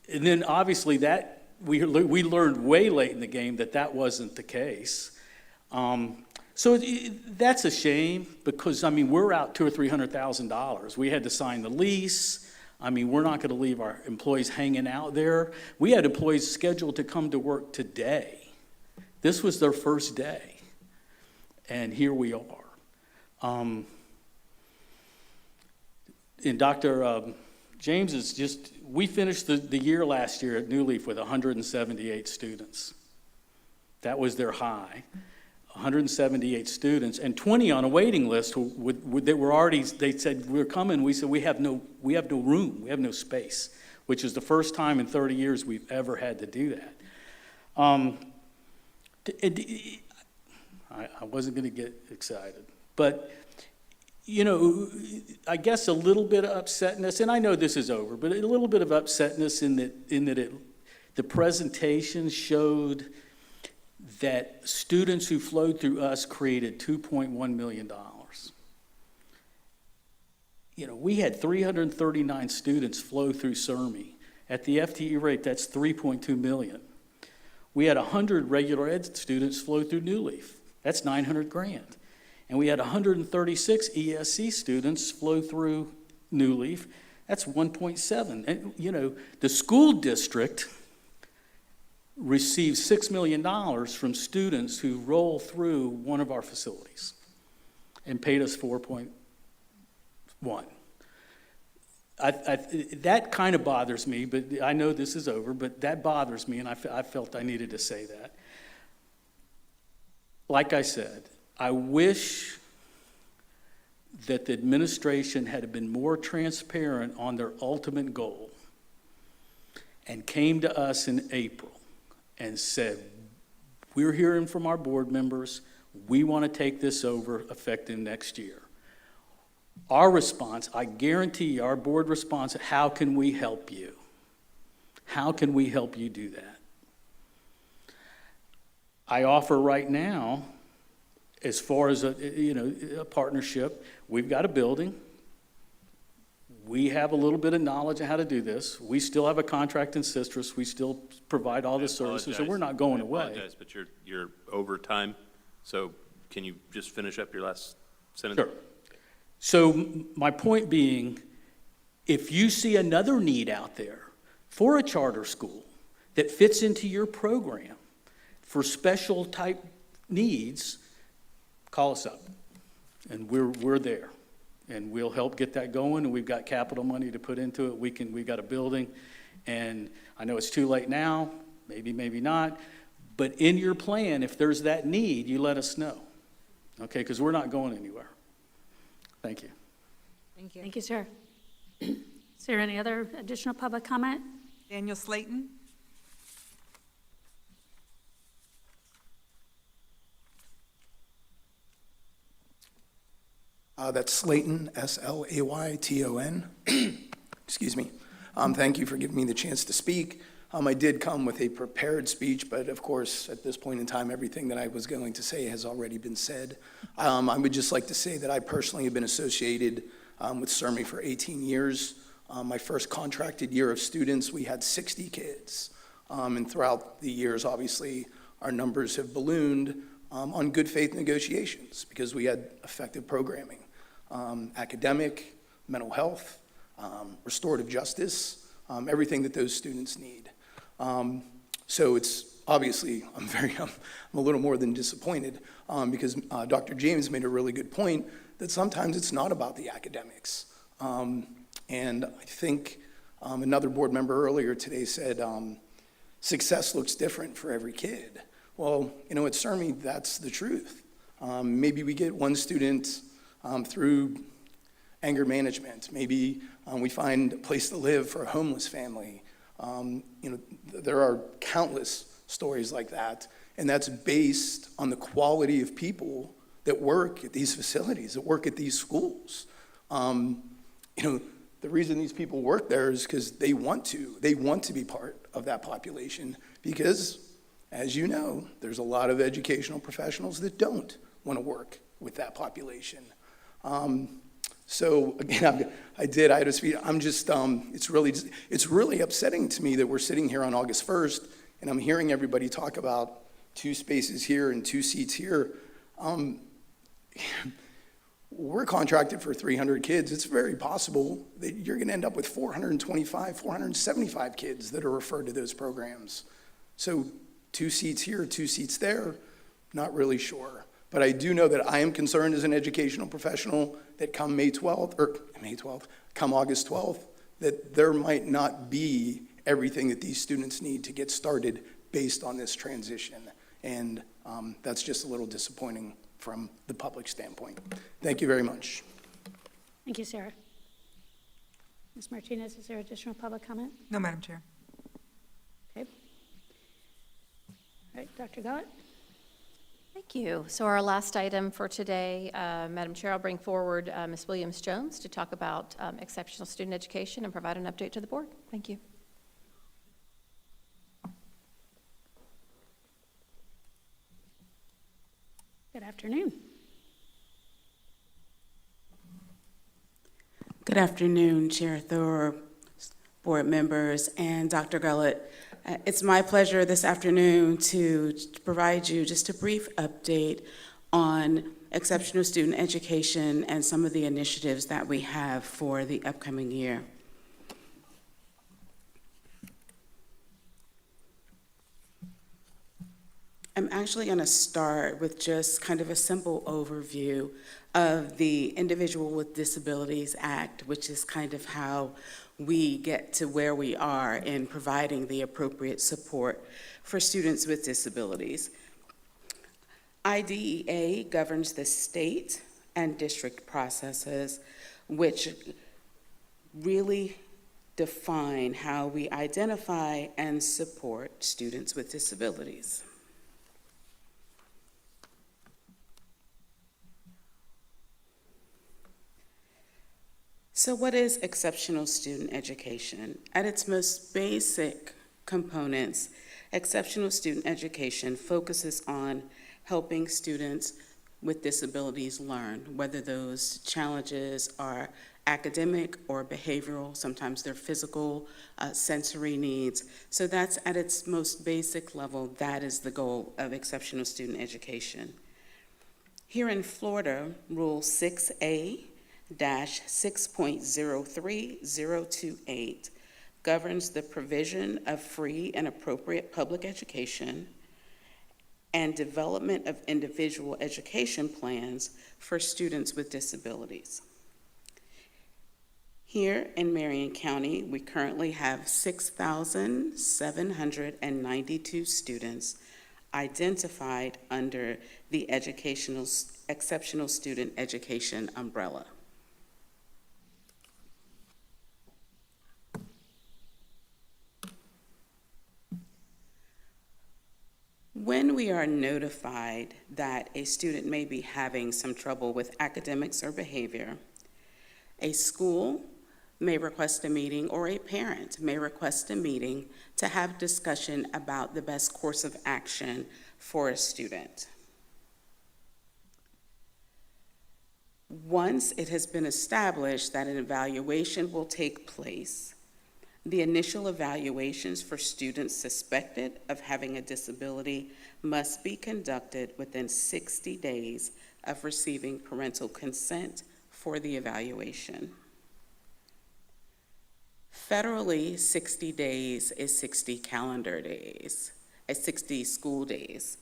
then obviously that we learned way late in the game that wasn't the case. So that's a shame because, I mean, we're out $200,000 or $300,000. We had to sign the lease. I mean, we're not going to leave our employees hanging out there. We had employees scheduled to come to work today. This was their first day, and here we are. And Dr. James is just, we finished the year last year at New Leaf with 178 students. That was their high. 178 students, and 20 on a waiting list that were already, they said, we're coming. We said, we have no room, we have no space, which is the first time in 30 years we've ever had to do that. I wasn't going to get excited, but, you know, I guess a little bit of upsetness, and I know this is over, but a little bit of upsetness in that the presentation showed that students who flowed through us created $2.1 million. You know, we had 339 students flow through CERMI. At the FTE rate, that's 3.2 million. We had 100 regular ed students flow through New Leaf. That's $900,000. And we had 136 ESC students flow through New Leaf. That's 1.7. And, you know, the school district receives $6 million from students who roll through one of our facilities and paid us 4.1. That kind of bothers me, but I know this is over, but that bothers me, and I felt I needed to say that. Like I said, I wish that the administration had been more transparent on their ultimate goal and came to us in April and said, we're hearing from our board members, we want to take this over effective next year. Our response, I guarantee our board response, how can we help you? How can we help you do that? I offer right now, as far as a partnership, we've got a building. We have a little bit of knowledge of how to do this. We still have a contract in Citrus. We still provide all the services, and we're not going away. I apologize, but you're over time. So can you just finish up your last sentence? Sure. So my point being, if you see another need out there for a charter school that fits into your program for special type needs, call us up, and we're there. And we'll help get that going, and we've got capital money to put into it. We've got a building, and I know it's too late now, maybe not, but in your plan, if there's that need, you let us know, okay? Because we're not going anywhere. Thank you. Thank you. Thank you, sir. Is there any other additional public comment? Daniel Slayton? That's Slayton, S-L-A-Y-T-O-N. Excuse me. Thank you for giving me the chance to speak. I did come with a prepared speech, but of course, at this point in time, everything that I was going to say has already been said. I would just like to say that I personally have been associated with CERMI for 18 years. My first contracted year of students, we had 60 kids. And throughout the years, obviously, our numbers have ballooned on good faith negotiations because we had effective programming. Academic, mental health, restorative justice, everything that those students need. So it's obviously, I'm a little more than disappointed because Dr. James made a really good point that sometimes it's not about the academics. And I think another board member earlier today said success looks different for every kid. Well, at CERMI, that's the truth. Maybe we get one student through anger management. Maybe we find a place to live for a homeless family. There are countless stories like that, and that's based on the quality of people that work at these facilities, that work at these schools. The reason these people work there is because they want to be part of that population because, as you know, there's a lot of educational professionals that don't want to work with that population. So again, I had a speech. I'm just, it's really upsetting to me that we're sitting here on August 1st and I'm hearing everybody talk about 2 spaces here and 2 seats here. We're contracted for 300 kids. It's very possible that you're going to end up with 425, 475 kids that are referred to those programs. So 2 seats here, 2 seats there, not really sure. But I do know that I am concerned as an educational professional that come come August 12th, that there might not be everything that these students need to get started based on this transition. and that's just a little disappointing from the public standpoint. Thank you very much. Thank you, Sarah. Ms. Martinez, is there additional public comment? No, Madam Chair. Okay. All right, Dr. Gullett? Thank you. So our last item for today, Madam Chair, I'll bring forward Ms. Williams-Jones to talk about exceptional student education and provide an update to the board. Thank you. Good afternoon. Good afternoon, Chair Thor, board members, and Dr. Gullett. It's my pleasure this afternoon to provide you just a brief update on exceptional student education and some of the initiatives that we have for the upcoming year. I'm actually going to start with just kind of a simple overview of the Individual with Disabilities Act, which is kind of how we get to where we are in providing the appropriate support for students with disabilities. IDEA governs the state and district processes, which really define how we identify and support students with disabilities. So what is exceptional student education? At its most basic components, exceptional student education focuses on helping students with disabilities learn, whether those challenges are academic or behavioral, sometimes they're physical, sensory needs. So that's at its most basic level, that is the goal of exceptional student education. Here in Florida, Rule 6A-6.03028 governs the provision of free and appropriate public education and development of individual education plans for students with disabilities. Here in Marion County, we currently have 6,792 students identified under the exceptional student education umbrella. When we are notified that a student may be having some trouble with academics or behavior, a school may request a meeting, or a parent may request a meeting to have discussion about the best course of action for a student. Once it has been established that an evaluation will take place, the initial evaluations for students suspected of having a disability must be conducted within 60 days of receiving parental consent for the evaluation. Federally, 60 days is 60 calendar days, 60 school days.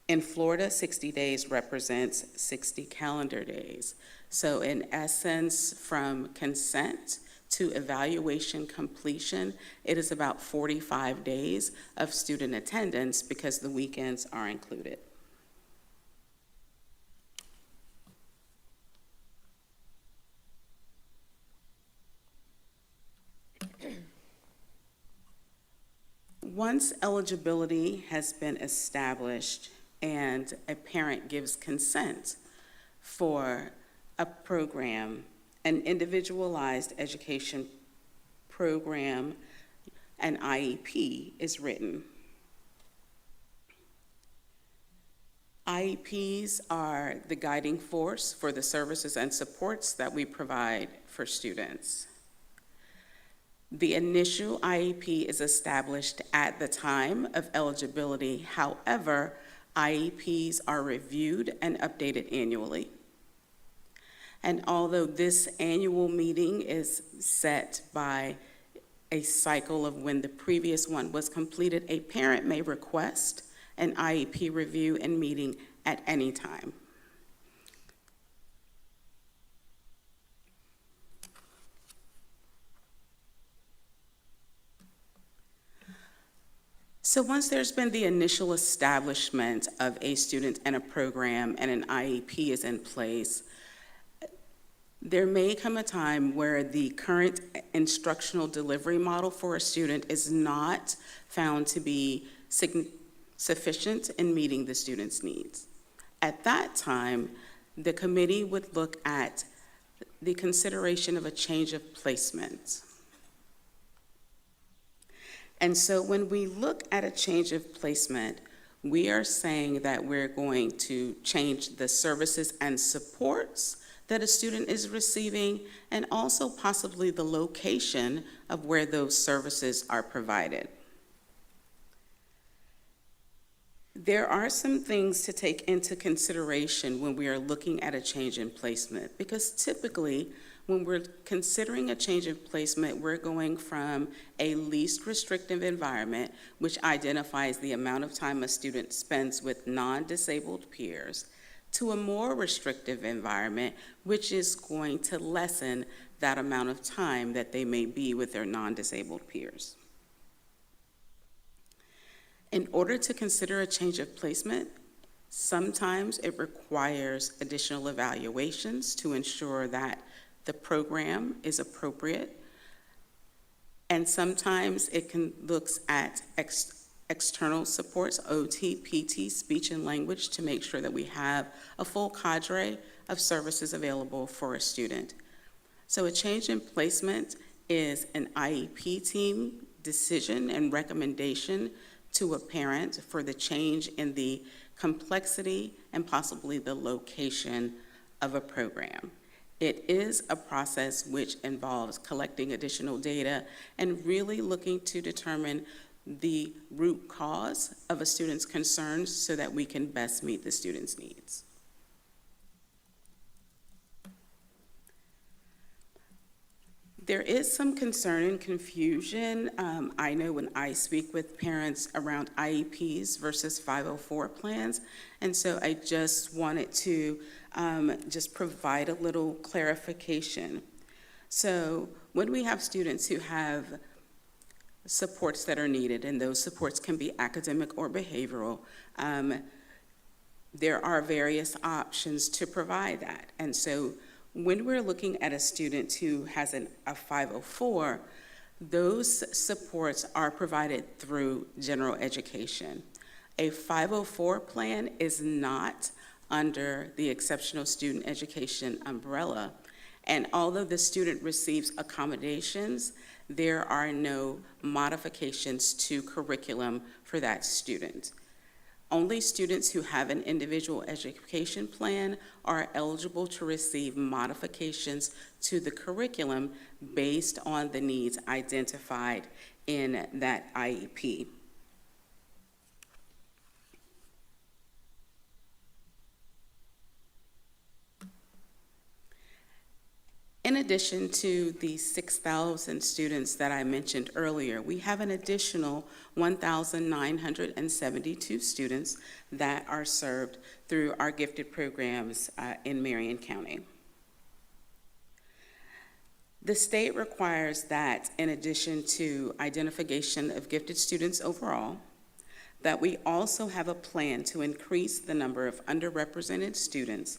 In Florida, 60 days represents 60 calendar days. So in essence, from consent to evaluation completion, it is about 45 days of student attendance because the weekends are included. Once eligibility has been established and a parent gives consent for a program, an individualized education program, an IEP is written. IEPs are the guiding force for the services and supports that we provide for students. The initial IEP is established at the time of eligibility. However, IEPs are reviewed and updated annually. And although this annual meeting is set by a cycle of when the previous one was completed, a parent may request an IEP review and meeting at any time. So once there's been the initial establishment of a student and a program and an IEP is in place, there may come a time where the current instructional delivery model for a student is not found to be sufficient in meeting the student's needs. At that time, the committee would look at the consideration of a change of placement. And so when we look at a change of placement, we are saying that we're going to change the services and supports that a student is receiving, and also possibly the location of where those services are provided. There are some things to take into consideration when we are looking at a change in placement, because typically when we're considering a change of placement, we're going from a least restrictive environment, which identifies the amount of time a student spends with non-disabled peers, to a more restrictive environment, which is going to lessen that amount of time that they may be with their non-disabled peers. In order to consider a change of placement, sometimes it requires additional evaluations to ensure that the program is appropriate, and sometimes it looks at external supports, OT, PT, speech and language, to make sure that we have a full cadre of services available for a student. So a change in placement is an IEP team decision and recommendation to a parent for the change in the complexity and possibly the location of a program. It is a process which involves collecting additional data and really looking to determine the root cause of a student's concerns so that we can best meet the student's needs. There is some concern and confusion. I know when I speak with parents around IEPs versus 504 plans, and so I just wanted to just provide a little clarification. So when we have students who have supports that are needed, and those supports can be academic or behavioral, there are various options to provide that. And so when we're looking at a student who has a 504, those supports are provided through general education. A 504 plan is not under the exceptional student education umbrella, and although the student receives accommodations, there are no modifications to curriculum for that student. Only students who have an individual education plan are eligible to receive modifications to the curriculum based on the needs identified in that IEP. In addition to the 6,000 students that I mentioned earlier, we have an additional 1,972 students that are served through our gifted programs in Marion County. The state requires that, in addition to identification of gifted students overall, that we also have a plan to increase the number of underrepresented students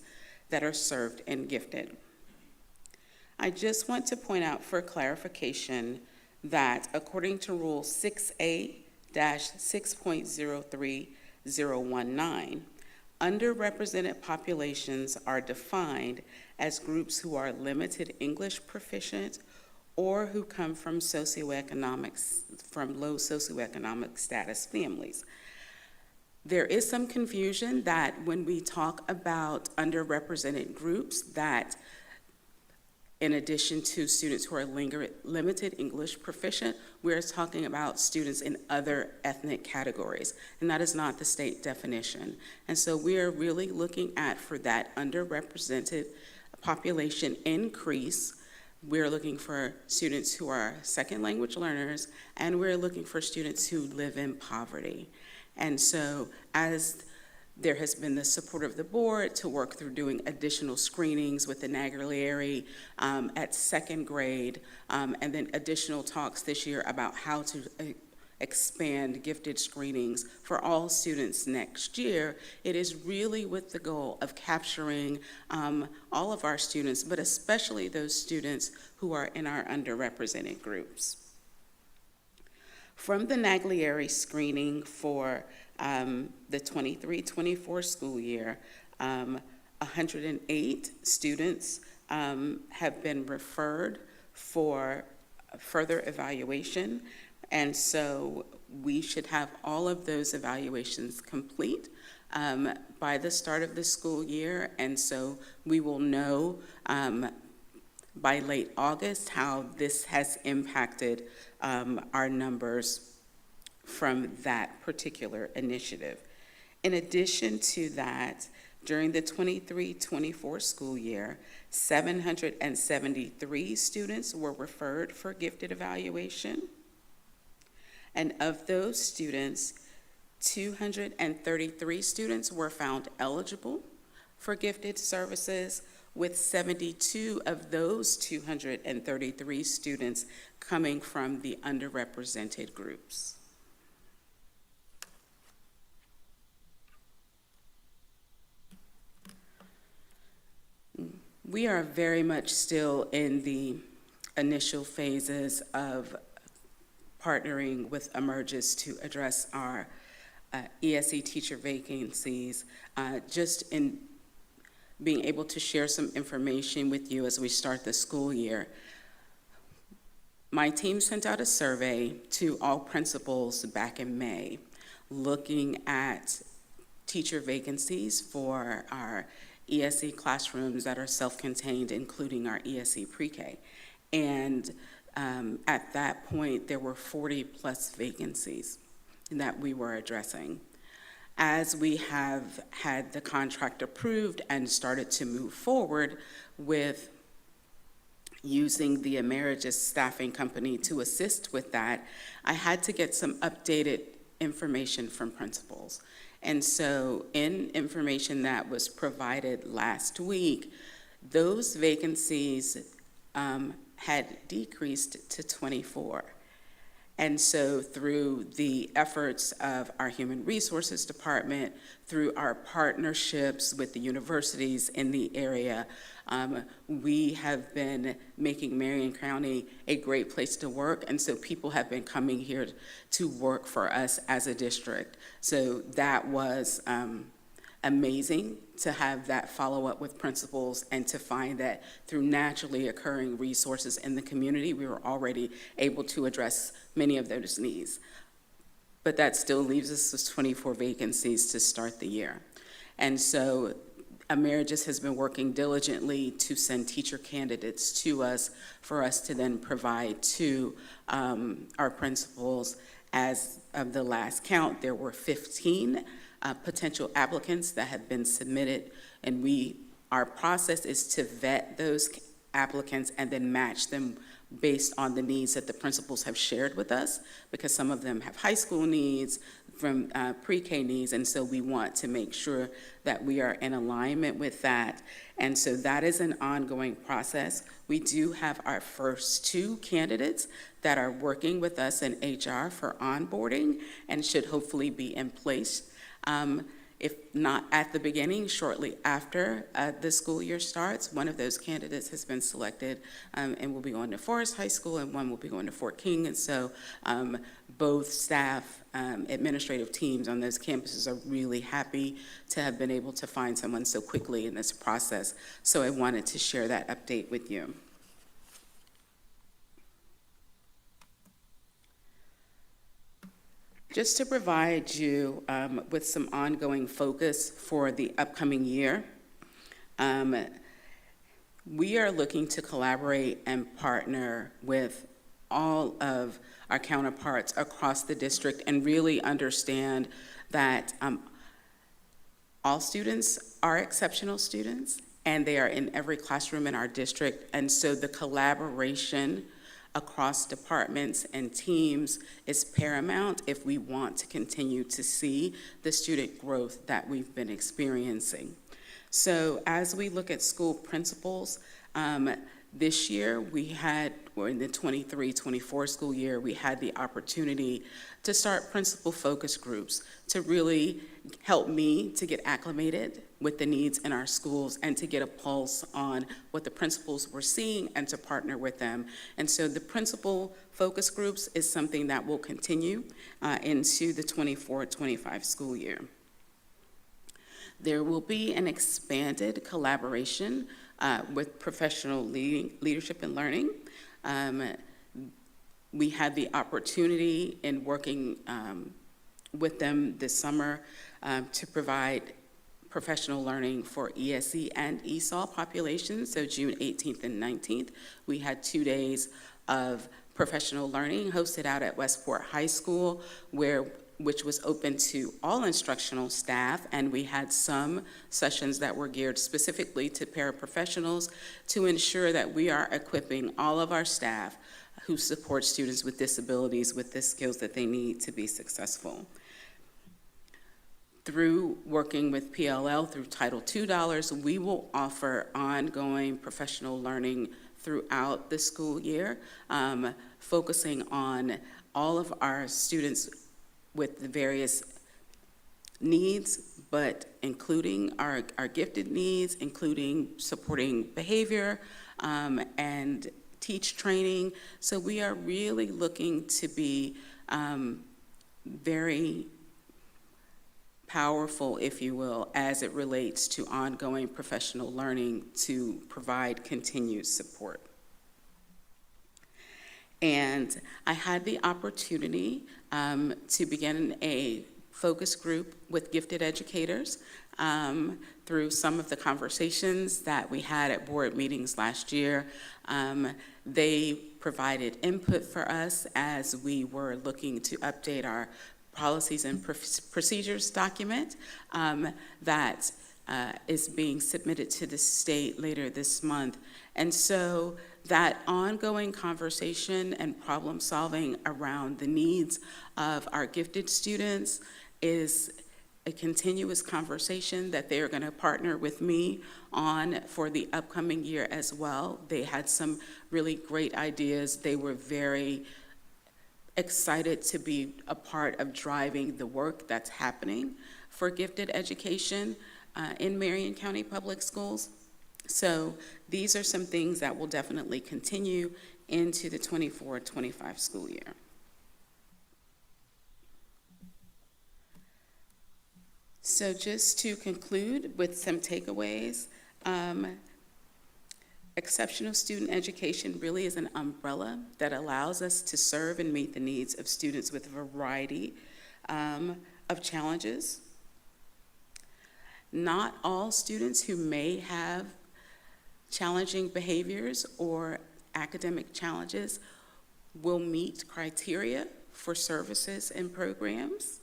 that are served in gifted. I just want to point out for clarification that according to Rule 6A-6.03019, underrepresented populations are defined as groups who are limited English proficient or who come from low socioeconomic status families. There is some confusion that when we talk about underrepresented groups, that in addition to students who are limited English proficient, we're talking about students in other ethnic categories, and that is not the state definition. And so we are really looking at, for that underrepresented population increase, we're looking for students who are second language learners, and we're looking for students who live in poverty. And so as there has been the support of the board to work through doing additional screenings with the Naglieri at second grade, and then additional talks this year about how to expand gifted screenings for all students next year, it is really with the goal of capturing all of our students, but especially those students who are in our underrepresented groups. From the Naglieri screening for the 23-24 school year, 108 students have been referred for further evaluation, and so we should have all of those evaluations complete by the start of the school year, and so we will know by late August how this has impacted our numbers from that particular initiative. In addition to that, during the 23-24 school year, 773 students were referred for gifted evaluation. And of those students, 233 students were found eligible for gifted services, with 72 of those 233 students coming from the underrepresented groups. We are very much still in the initial phases of partnering with Emergis to address our ESE teacher vacancies, just in being able to share some information with you as we start the school year. My team sent out a survey to all principals back in May, looking at teacher vacancies for our ESE classrooms that are self-contained, including our ESE pre-K. And at that point, there were 40+ vacancies that we were addressing. As we have had the contract approved and started to move forward with using the Emergis staffing company to assist with that, I had to get some updated information from principals. And so in information that was provided last week, those vacancies had decreased to 24. And so through the efforts of our Human Resources Department, through our partnerships with the universities in the area, we have been making Marion County a great place to work, and so people have been coming here to work for us as a district. So that was amazing to have that follow-up with principals and to find that through naturally occurring resources in the community, we were already able to address many of those needs. But that still leaves us with 24 vacancies to start the year. And so Emergis has been working diligently to send teacher candidates to us for us to then provide to our principals. As of the last count, there were 15 potential applicants that have been submitted, and our process is to vet those applicants and then match them based on the needs that the principals have shared with us, because some of them have high school needs, from pre-K needs, and so we want to make sure that we are in alignment with that. And so that is an ongoing process. We do have our first 2 candidates that are working with us in HR for onboarding and should hopefully be in place. If not at the beginning, shortly after the school year starts. One of those candidates has been selected and will be going to Forest High School, and one will be going to Fort King. And so both staff, administrative teams on those campuses are really happy to have been able to find someone so quickly in this process. So I wanted to share that update with you. Just to provide you with some ongoing focus for the upcoming year, we are looking to collaborate and partner with all of our counterparts across the district and really understand that all students are exceptional students, and they are in every classroom in our district. And so the collaboration across departments and teams is paramount if we want to continue to see the student growth that we've been experiencing. So as we look at school principals, This year, or in the 23-24 school year, we had the opportunity to start principal focus groups to really help me to get acclimated with the needs in our schools and to get a pulse on what the principals were seeing and to partner with them. And so the principal focus groups is something that will continue into the 24-25 school year. There will be an expanded collaboration with professional leadership and learning. We had the opportunity in working with them this summer to provide professional learning for ESE and ESOL populations. So June 18th and 19th, we had 2 days of professional learning hosted out at Westport High School, which was open to all instructional staff, and we had some sessions that were geared specifically to paraprofessionals to ensure that we are equipping all of our staff who support students with disabilities with the skills that they need to be successful. Through working with PLL through Title II dollars, we will offer ongoing professional learning throughout the school year, focusing on all of our students with the various needs, but including our gifted needs, including supporting behavior and teach training. So we are really looking to be very powerful, if you will, as it relates to ongoing professional learning to provide continued support. And I had the opportunity to begin a focus group with gifted educators through some of the conversations that we had at board meetings last year. They provided input for us as we were looking to update our policies and procedures document that is being submitted to the state later this month. And so that ongoing conversation and problem solving around the needs of our gifted students is a continuous conversation that they are going to partner with me on for the upcoming year as well. They had some really great ideas. They were very excited to be a part of driving the work that's happening for gifted education in Marion County Public Schools. So these are some things that will definitely continue into the 24-25 school year. So just to conclude with some takeaways, exceptional student education really is an umbrella that allows us to serve and meet the needs of students with a variety of challenges. Not all students who may have challenging behaviors or academic challenges will meet criteria for services and programs.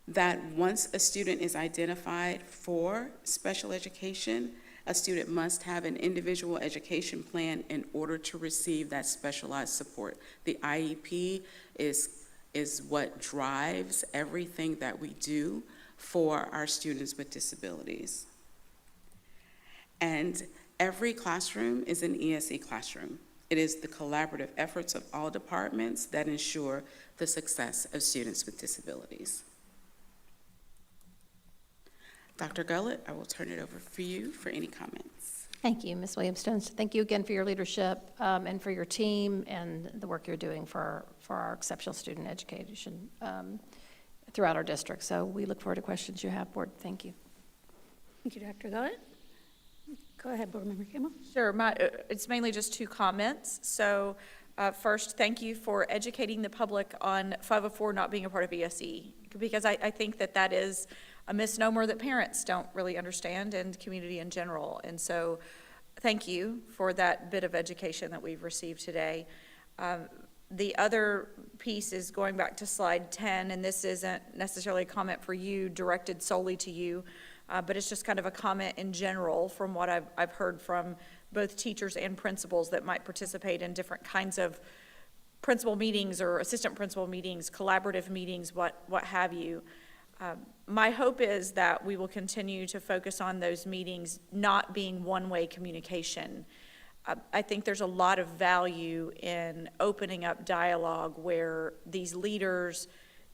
That once a student is identified for special education, a student must have an individual education plan in order to receive that specialized support. The IEP is what drives everything that we do for our students with disabilities. And every classroom is an ESE classroom. It is the collaborative efforts of all departments that ensure the success of students with disabilities. Dr. Gullett, I will turn it over for you for any comments. Thank you, Ms. Williams-Jones. Thank you again for your leadership and for your team and the work you're doing for our exceptional student education throughout our district. So we look forward to questions you have, Board. Thank you. Thank you, Dr. Gullett. Go ahead, Board Member Kimmel. Sure, it's mainly just 2 comments. So first, thank you for educating the public on 504 not being a part of ESE, because I think that is a misnomer that parents don't really understand and community in general. And so thank you for that bit of education that we've received today. The other piece is going back to slide 10, and this isn't necessarily a comment for you, directed solely to you, but it's just kind of a comment in general from what I've heard from both teachers and principals that might participate in different kinds of principal meetings or assistant principal meetings, collaborative meetings, what have you. My hope is that we will continue to focus on those meetings not being one-way communication. I think there's a lot of value in opening up dialogue where these leaders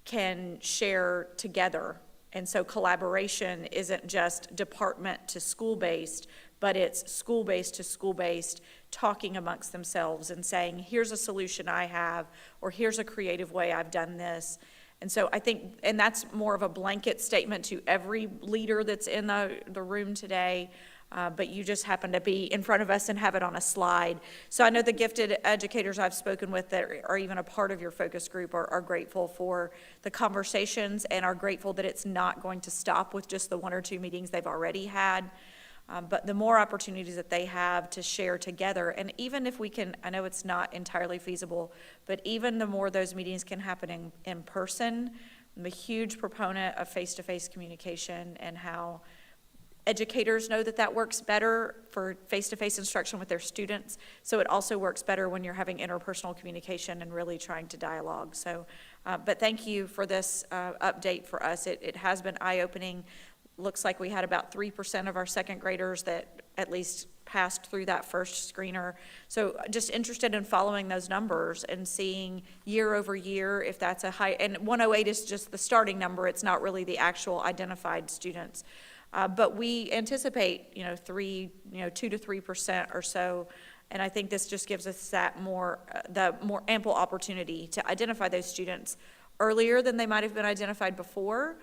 can share together. And so collaboration isn't just department to school-based, but it's school-based to school-based, talking amongst themselves and saying, here's a solution I have, or here's a creative way I've done this. And so I think, and that's more of a blanket statement to every leader that's in the room today, but you just happen to be in front of us and have it on a slide. So I know the gifted educators I've spoken with that are even a part of your focus group are grateful for the conversations and are grateful that it's not going to stop with just the 1 or 2 meetings they've already had. But the more opportunities that they have to share together, and even if we can, I know it's not entirely feasible, but even the more those meetings can happen in person, I'm a huge proponent of face-to-face communication and how educators know that that works better for face-to-face instruction with their students. So it also works better when you're having interpersonal communication and really trying to dialogue. So, but thank you for this update for us. It has been eye-opening. Looks like we had about 3% of our second graders that at least passed through that first screener. So just interested in following those numbers and seeing year over year if that's a high, and 108 is just the starting number. It's not really the actual identified students. But we anticipate, 2 to 3% or so. And I think this just gives us that the more ample opportunity to identify those students earlier than they might have been identified before.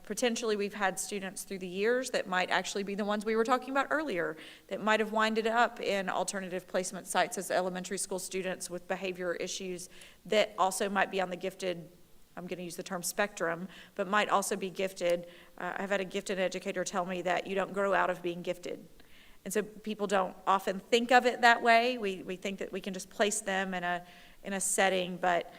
Potentially, we've had students through the years that might actually be the ones we were talking about earlier, that might have winded up in alternative placement sites as elementary school students with behavior issues that also might be on the gifted, I'm going to use the term spectrum, but might also be gifted. I've had a gifted educator tell me that you don't grow out of being gifted. And so people don't often think of it that way. We think that we can just place them in a setting, but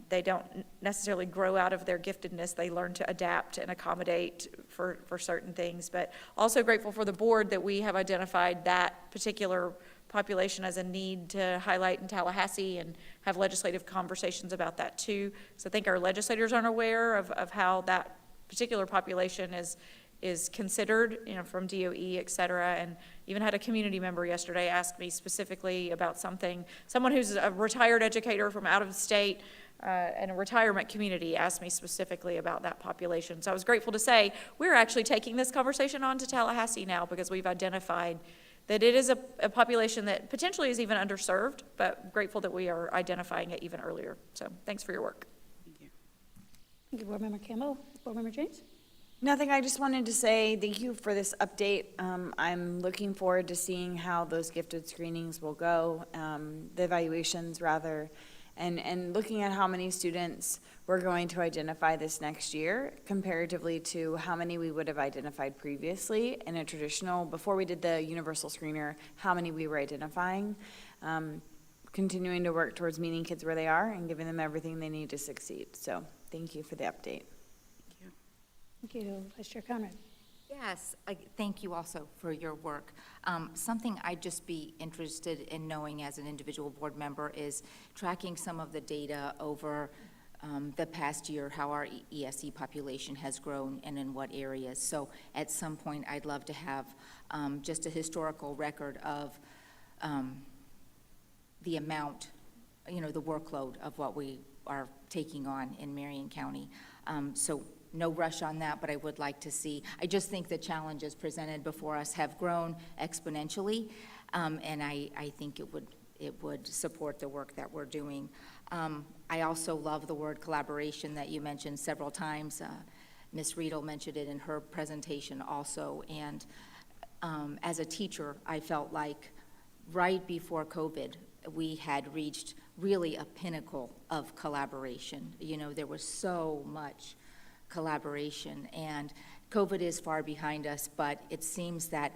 they don't necessarily grow out of their giftedness. They learn to adapt and accommodate for certain things. But also grateful for the board that we have identified that particular population as a need to highlight in Tallahassee and have legislative conversations about that too. So I think our legislators aren't aware of how that particular population is considered, from DOE, et cetera. And even had a community member yesterday ask me specifically about someone who's a retired educator from out of the state, and a retirement community asked me specifically about that population. So I was grateful to say, we're actually taking this conversation on to Tallahassee now because we've identified that it is a population that potentially is even underserved, but grateful that we are identifying it even earlier. So thanks for your work. Thank you, Board Member Campbell. Board Member James? Nothing, I just wanted to say thank you for this update. I'm looking forward to seeing how those gifted screenings will go, the evaluations rather, and looking at how many students we're going to identify this next year comparatively to how many we would have identified previously in a traditional, before we did the universal screener, how many we were identifying. Continuing to work towards meeting kids where they are and giving them everything they need to succeed. So thank you for the update. Thank you, Vice Chair Conrad. Yes, thank you also for your work. Something I'd just be interested in knowing as an individual board member is tracking some of the data over the past year, how our ESE population has grown and in what areas. So at some point, I'd love to have just a historical record of the amount, the workload of what we are taking on in Marion County. So no rush on that, but I would like to see. I just think the challenges presented before us have grown exponentially, and I think it would support the work that we're doing. I also love the word collaboration that you mentioned several times. Ms. Riedel mentioned it in her presentation also, and as a teacher, I felt like right before COVID, we had reached really a pinnacle of collaboration. There was so much collaboration, and COVID is far behind us, but it seems that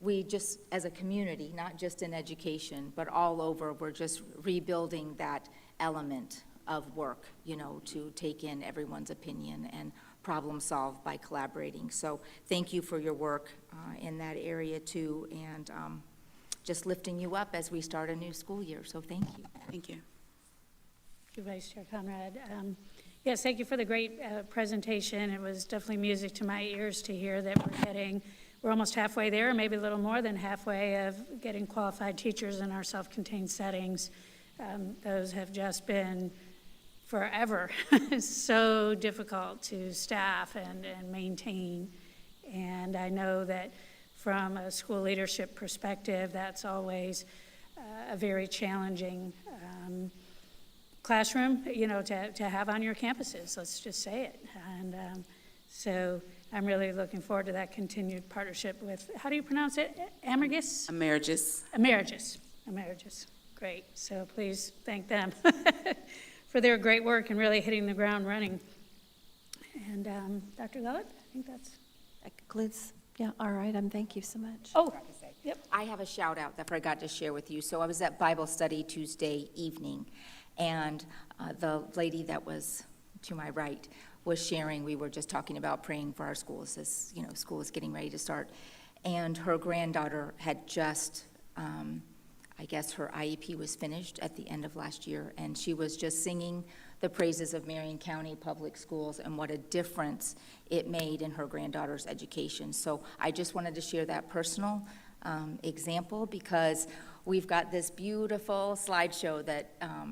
we just, as a community, not just in education, but all over, we're just rebuilding that element of work, to take in everyone's opinion and problem solve by collaborating. So thank you for your work in that area too, and just lifting you up as we start a new school year. So thank you. Thank you. Thank you, Vice Chair Conrad. Yes, thank you for the great presentation. It was definitely music to my ears to hear that we're almost halfway there, maybe a little more than halfway of getting qualified teachers in our self-contained settings. Those have just been forever so difficult to staff and maintain. And I know that from a school leadership perspective, that's always a very challenging classroom, to have on your campuses, let's just say it. And so I'm really looking forward to that continued partnership with, how do you pronounce it? Emeritus? Emeritus. Great. So please thank them for their great work and really hitting the ground running. And Dr. Gullett, I think that concludes. Yeah, all right, thank you so much. Oh, yep. I have a shout out that I forgot to share with you. So I was at Bible study Tuesday evening, and the lady that was to my right was sharing, we were just talking about praying for our schools as, school is getting ready to start. And her granddaughter had just, I guess her IEP was finished at the end of last year, and she was just singing the praises of Marion County Public Schools and what a difference it made in her granddaughter's education. So I just wanted to share that personal example, because we've got this beautiful slideshow that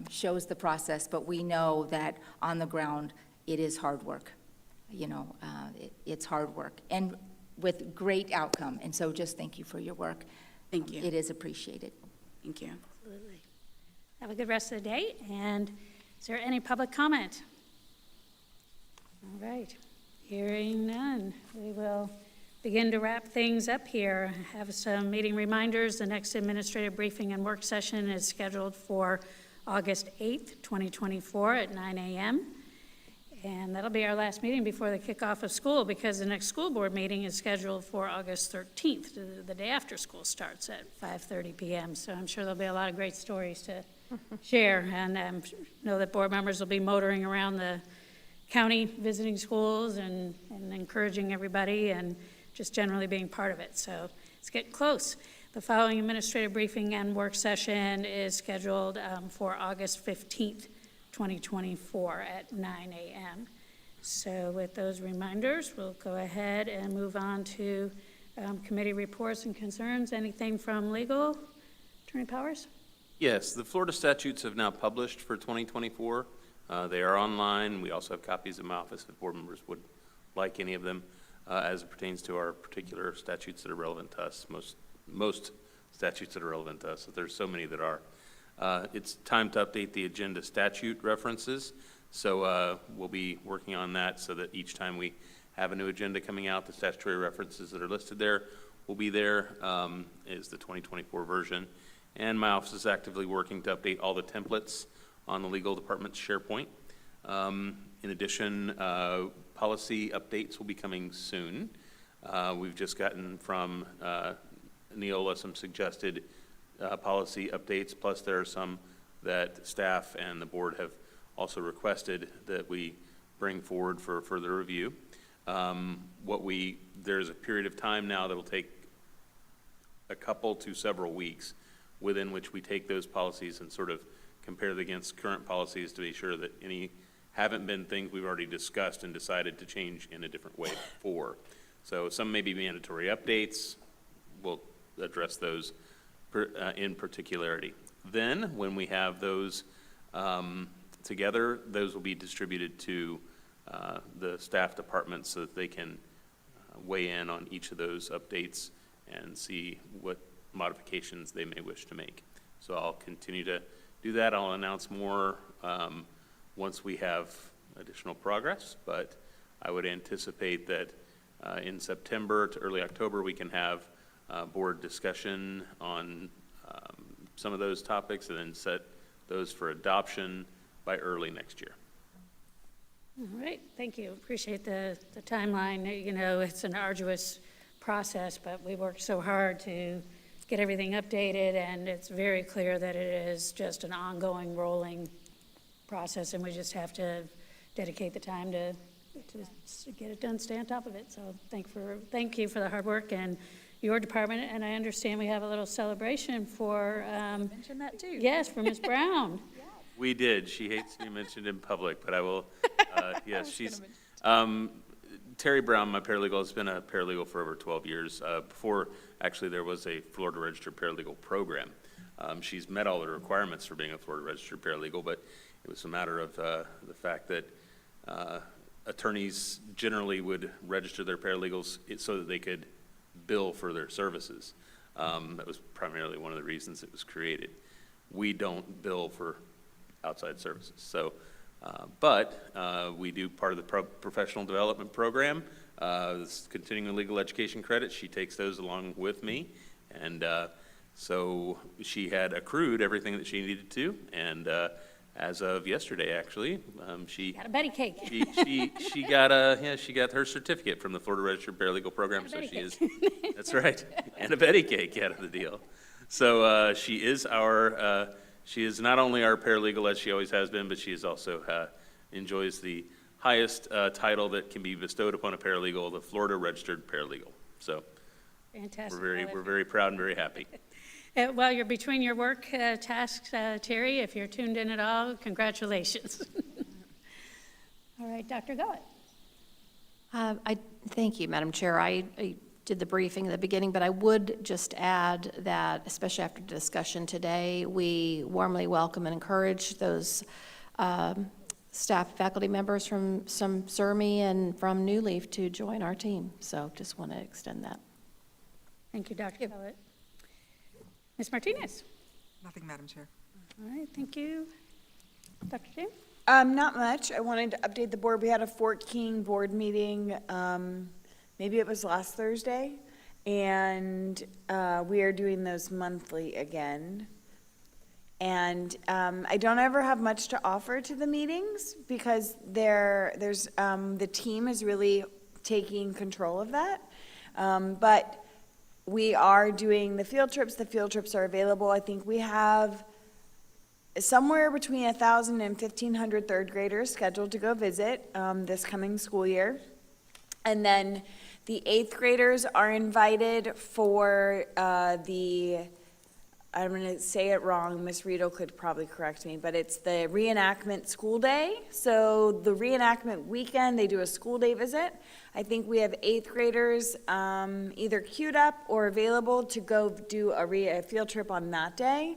shows the process, but we know that on the ground, it is hard work. It's hard work, and with great outcome. And so just thank you for your work. Thank you. It is appreciated. Thank you. Absolutely. Have a good rest of the day. And is there any public comment? All right. Hearing none, we will begin to wrap things up here. I have some meeting reminders. The next administrative briefing and work session is scheduled for August 8th, 2024 at 9 a.m. And that'll be our last meeting before the kickoff of school, because the next school board meeting is scheduled for August 13th, the day after school starts at 5:30 p.m. So I'm sure there'll be a lot of great stories to share. And I know that board members will be motoring around the county, visiting schools and encouraging everybody and just generally being part of it. So it's getting close. The following administrative briefing and work session is scheduled for August 15th, 2024 at 9 a.m. So with those reminders, we'll go ahead and move on to committee reports and concerns. Anything from legal? Attorney Powers? Yes, the Florida statutes have now published for 2024. They are online. We also have copies in my office if board members would like any of them as it pertains to our particular statutes that are relevant to us, most statutes that are relevant to us. There's so many that are. It's time to update the agenda statute references. So we'll be working on that so that each time we have a new agenda coming out, the statutory references that are listed there will be there, is the 2024 version. And my office is actively working to update all the templates on the legal department's SharePoint. In addition, policy updates will be coming soon. We've just gotten from Neola some suggested policy updates, plus there are some that staff and the board have also requested that we bring forward for further review. There's a period of time now that will take a couple to several weeks within which we take those policies and sort of compare them against current policies to be sure that any haven't been things we've already discussed and decided to change in a different way before. So some may be mandatory updates. We'll address those in particularity. Then, when we have those together, those will be distributed to the staff departments so that they can weigh in on each of those updates and see what modifications they may wish to make. So I'll continue to do that. I'll announce more once we have additional progress, but I would anticipate that in September to early October we can have board discussion on some of those topics and then set those for adoption by early next year. All right, thank you. Appreciate the timeline. You know, it's an arduous process, but we worked so hard to get everything updated, and it's very clear that it is just an ongoing, rolling process, and we just have to dedicate the time to get it done, stay on top of it. So thank you for the hard work and your department, and I understand we have a little celebration for mention that too. Yes, for Ms. Brown. We did. She hates to be mentioned in public, but I will Yes, she's, Terry Brown, my paralegal, has been a paralegal for over 12 years. Before, actually, there was a Florida Registered Paralegal program. She's met all the requirements for being a Florida Registered Paralegal, but it was a matter of the fact that attorneys generally would register their paralegals so that they could bill for their services. That was primarily one of the reasons it was created. We don't bill for outside services. So, but we do part of the professional development program, this continuing legal education credits. She takes those along with me. And so she had accrued everything that she needed to. And as of yesterday, actually, she Got a Betty cake. she got her certificate from the Florida Registered Paralegal Program. So she is, that's right, and a Betty cake out of the deal. So she is our, she is not only our paralegal as she always has been, but she is also enjoys the highest title that can be bestowed upon a paralegal, the Florida Registered Paralegal. So Fantastic. we're very proud and very happy. Well, you're between your work tasks, Terry. If you're tuned in at all, congratulations. All right, Dr. Gullett. Thank you, Madam Chair. I did the briefing at the beginning, but I would just add that, especially after the discussion today, we warmly welcome and encourage those staff, faculty members from some CERMI and from New Leaf to join our team. So just want to extend that. Thank you, Dr. Gullett. Ms. Martinez. Nothing, Madam Chair. All right, thank you. Dr. James? Not much. I wanted to update the board. We had a Fort King board meeting, maybe it was last Thursday, and we are doing those monthly again. And I don't ever have much to offer to the meetings because there's the team is really taking control of that. But we are doing the field trips. The field trips are available. I think we have somewhere between 1,000 and 1,500 third graders scheduled to go visit this coming school year. And then the 8th graders are invited for I'm going to say it wrong, Ms. Riedel could probably correct me, but it's the reenactment school day. So the reenactment weekend, they do a school day visit. I think we have 8th graders either queued up or available to go do a field trip on that day.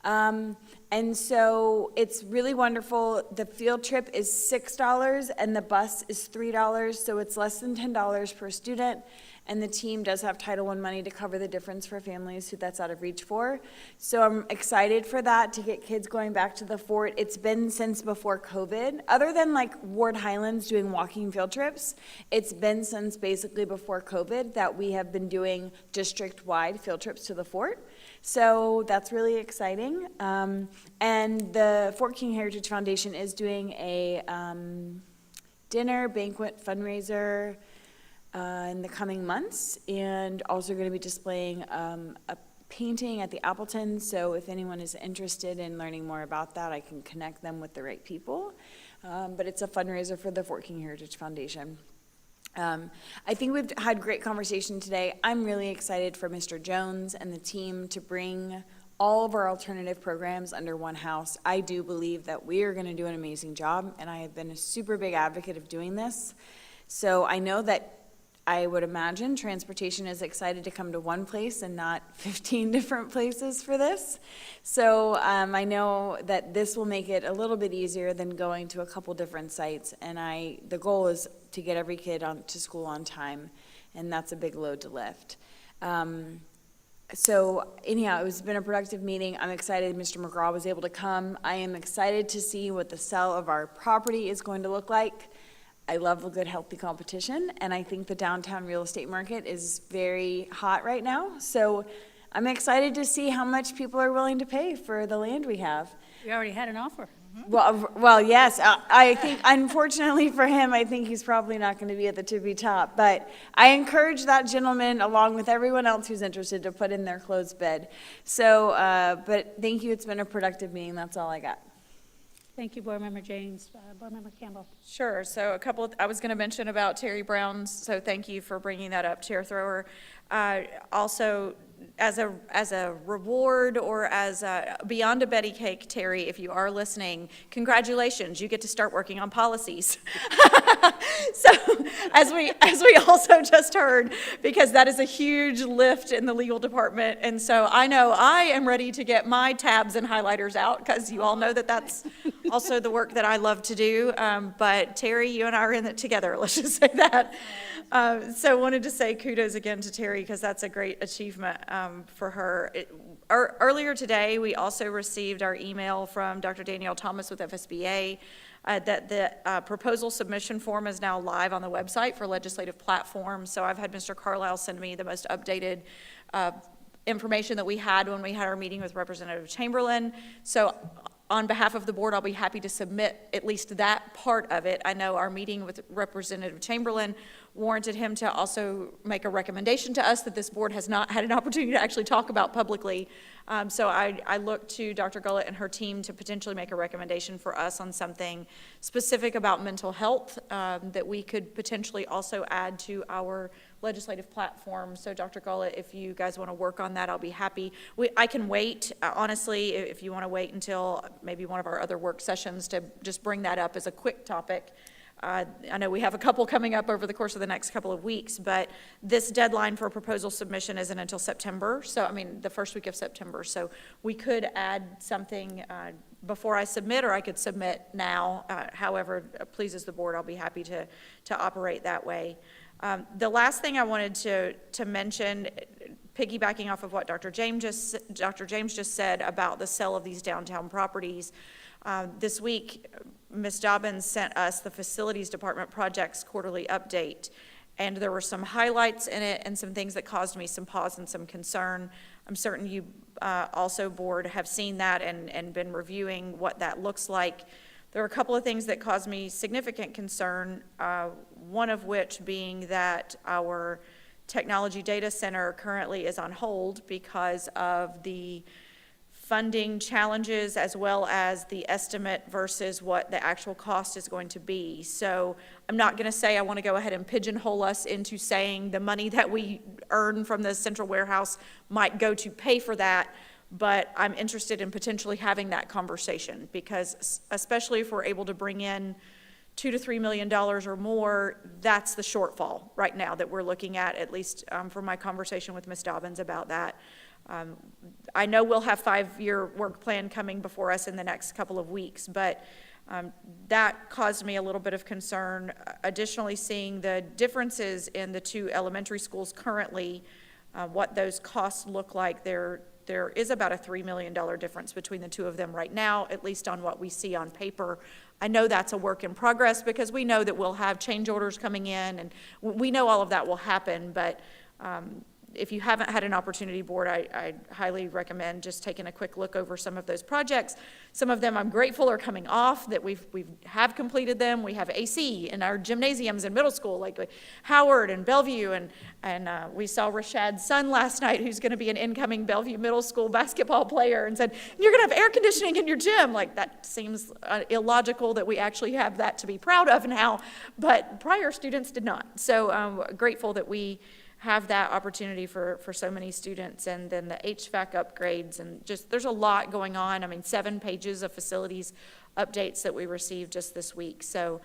And so it's really wonderful. The field trip is $6 and the bus is $3, so it's less than $10 per student. And the team does have Title I money to cover the difference for families who that's out of reach for. So I'm excited for that, to get kids going back to the fort. It's been since before COVID. Other than like Ward Highlands doing walking field trips, it's been since basically before COVID that we have been doing district-wide field trips to the fort. So that's really exciting. And the Fort King Heritage Foundation is doing a dinner, banquet, fundraiser in the coming months, and also going to be displaying a painting at the Appleton. So if anyone is interested in learning more about that, I can connect them with the right people. But it's a fundraiser for the Fort King Heritage Foundation. I think we've had great conversation today. I'm really excited for Mr. Jones and the team to bring all of our alternative programs under one house. I do believe that we are going to do an amazing job, and I have been a super big advocate of doing this. So I know that I would imagine transportation is excited to come to one place and not 15 different places for this. So I know that this will make it a little bit easier than going to a couple different sites. And the goal is to get every kid to school on time, and that's a big load to lift. So anyhow, it's been a productive meeting. I'm excited Mr. McGraw was able to come. I am excited to see what the sale of our property is going to look like. I love a good, healthy competition, and I think the downtown real estate market is very hot right now. So I'm excited to see how much people are willing to pay for the land we have. We already had an offer. Well, yes. I think, unfortunately for him, I think he's probably not going to be at the tippy top. But I encourage that gentleman, along with everyone else who's interested, to put in their closed bid. So, but thank you. It's been a productive meeting. That's all I got. Thank you, Board Member James. Board Member Campbell. Sure. So I was going to mention about Terry Brown's, so thank you for bringing that up, Chair Thrower. Also, as a reward or as beyond a Betty cake, Terry, if you are listening, congratulations, you get to start working on policies. So as we also just heard, because that is a huge lift in the legal department, and so I know I am ready to get my tabs and highlighters out, because you all know that that's also the work that I love to do. But Terry, you and I are in it together, let's just say that. So wanted to say kudos again to Terry, because that's a great achievement for her. Earlier today, we also received our email from Dr. Danielle Thomas with FSBA that the proposal submission form is now live on the website for legislative platforms. So I've had Mr. Carlisle send me the most updated information that we had when we had our meeting with Representative Chamberlain. So on behalf of the board, I'll be happy to submit at least that part of it. I know our meeting with Representative Chamberlain warranted him to also make a recommendation to us that this board has not had an opportunity to actually talk about publicly. So I look to Dr. Gullett and her team to potentially make a recommendation for us on something specific about mental health that we could potentially also add to our legislative platform. So Dr. Gullett, if you guys want to work on that, I'll be happy. I can wait, honestly, if you want to wait until maybe one of our other work sessions to just bring that up as a quick topic. I know we have a couple coming up over the course of the next couple of weeks, but this deadline for proposal submission isn't until September. So, I mean, the first week of September. So we could add something before I submit, or I could submit now. However pleases the board, I'll be happy to operate that way. The last thing I wanted to mention, piggybacking off of what Dr. James just said about the sale of these downtown properties, this week, Ms. Dobbins sent us the Facilities Department Projects Quarterly Update, and there were some highlights in it and some things that caused me some pause and some concern. I'm certain you also, board, have seen that and been reviewing what that looks like. There are a couple of things that caused me significant concern, one of which being that our technology data center currently is on hold because of the funding challenges as well as the estimate versus what the actual cost is going to be. So I'm not going to say I want to go ahead and pigeonhole us into saying the money that we earn from the central warehouse might go to pay for that, but I'm interested in potentially having that conversation, because especially if we're able to bring in $2 to $3 million or more, that's the shortfall right now that we're looking at least from my conversation with Ms. Dobbins about that. I know we'll have 5-year work plan coming before us in the next couple of weeks, but that caused me a little bit of concern. Additionally, seeing the differences in the two elementary schools currently, what those costs look like, there is about a $3 million difference between the two of them right now, at least on what we see on paper. I know that's a work in progress because we know that we'll have change orders coming in, and we know all of that will happen, but if you haven't had an opportunity, board, I highly recommend just taking a quick look over some of those projects. Some of them I'm grateful are coming off, that we have completed them. We have AC in our gymnasiums in middle school, like Howard and Bellevue, and we saw Rashad's son last night, who's going to be an incoming Bellevue Middle School basketball player, and said, "You're going to have air conditioning in your gym." Like, that seems illogical that we actually have that to be proud of now, but prior students did not. So I'm grateful that we have that opportunity for so many students, and then the HVAC upgrades, and just there's a lot going on. I mean, 7 pages of facilities updates that we received just this week. So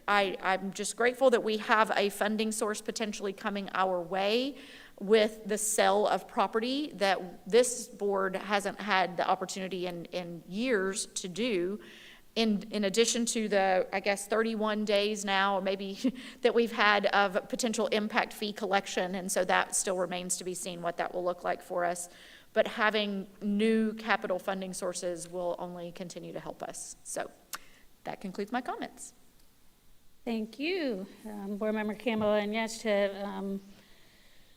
I'm just grateful that we have a funding source potentially coming our way with the sale of property that this board hasn't had the opportunity in years to do. In addition to the, I guess, 31 days now, maybe, that we've had of potential impact fee collection, and so that still remains to be seen what that will look like for us. But having new capital funding sources will only continue to help us. So that concludes my comments. Thank you, Board Member Campbell. And yes, to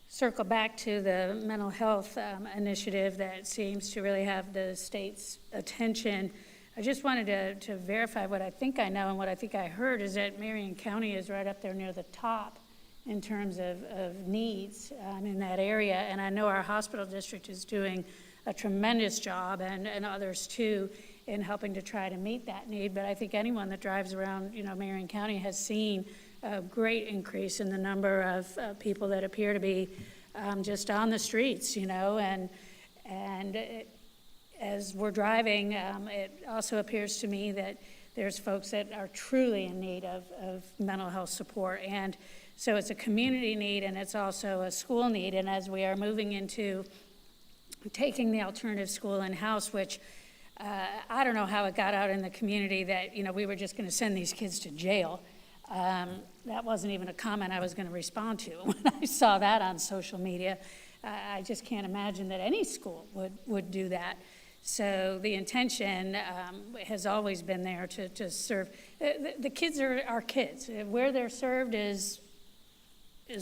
circle back to the mental health initiative that seems to really have the state's attention, I just wanted to verify what I think I know, and what I think I heard is that Marion County is right up there near the top in terms of needs in that area. And I know our hospital district is doing a tremendous job, and others too, in helping to try to meet that need. But I think anyone that drives around, Marion County has seen a great increase in the number of people that appear to be just on the streets, and as we're driving, it also appears to me that there's folks that are truly in need of mental health support. And so it's a community need, and it's also a school need. And as we are moving into taking the alternative school in-house, which I don't know how it got out in the community that, we were just going to send these kids to jail. That wasn't even a comment I was going to respond to when I saw that on social media. I just can't imagine that any school would do that. So the intention has always been there to serve. The kids are our kids. Where they're served is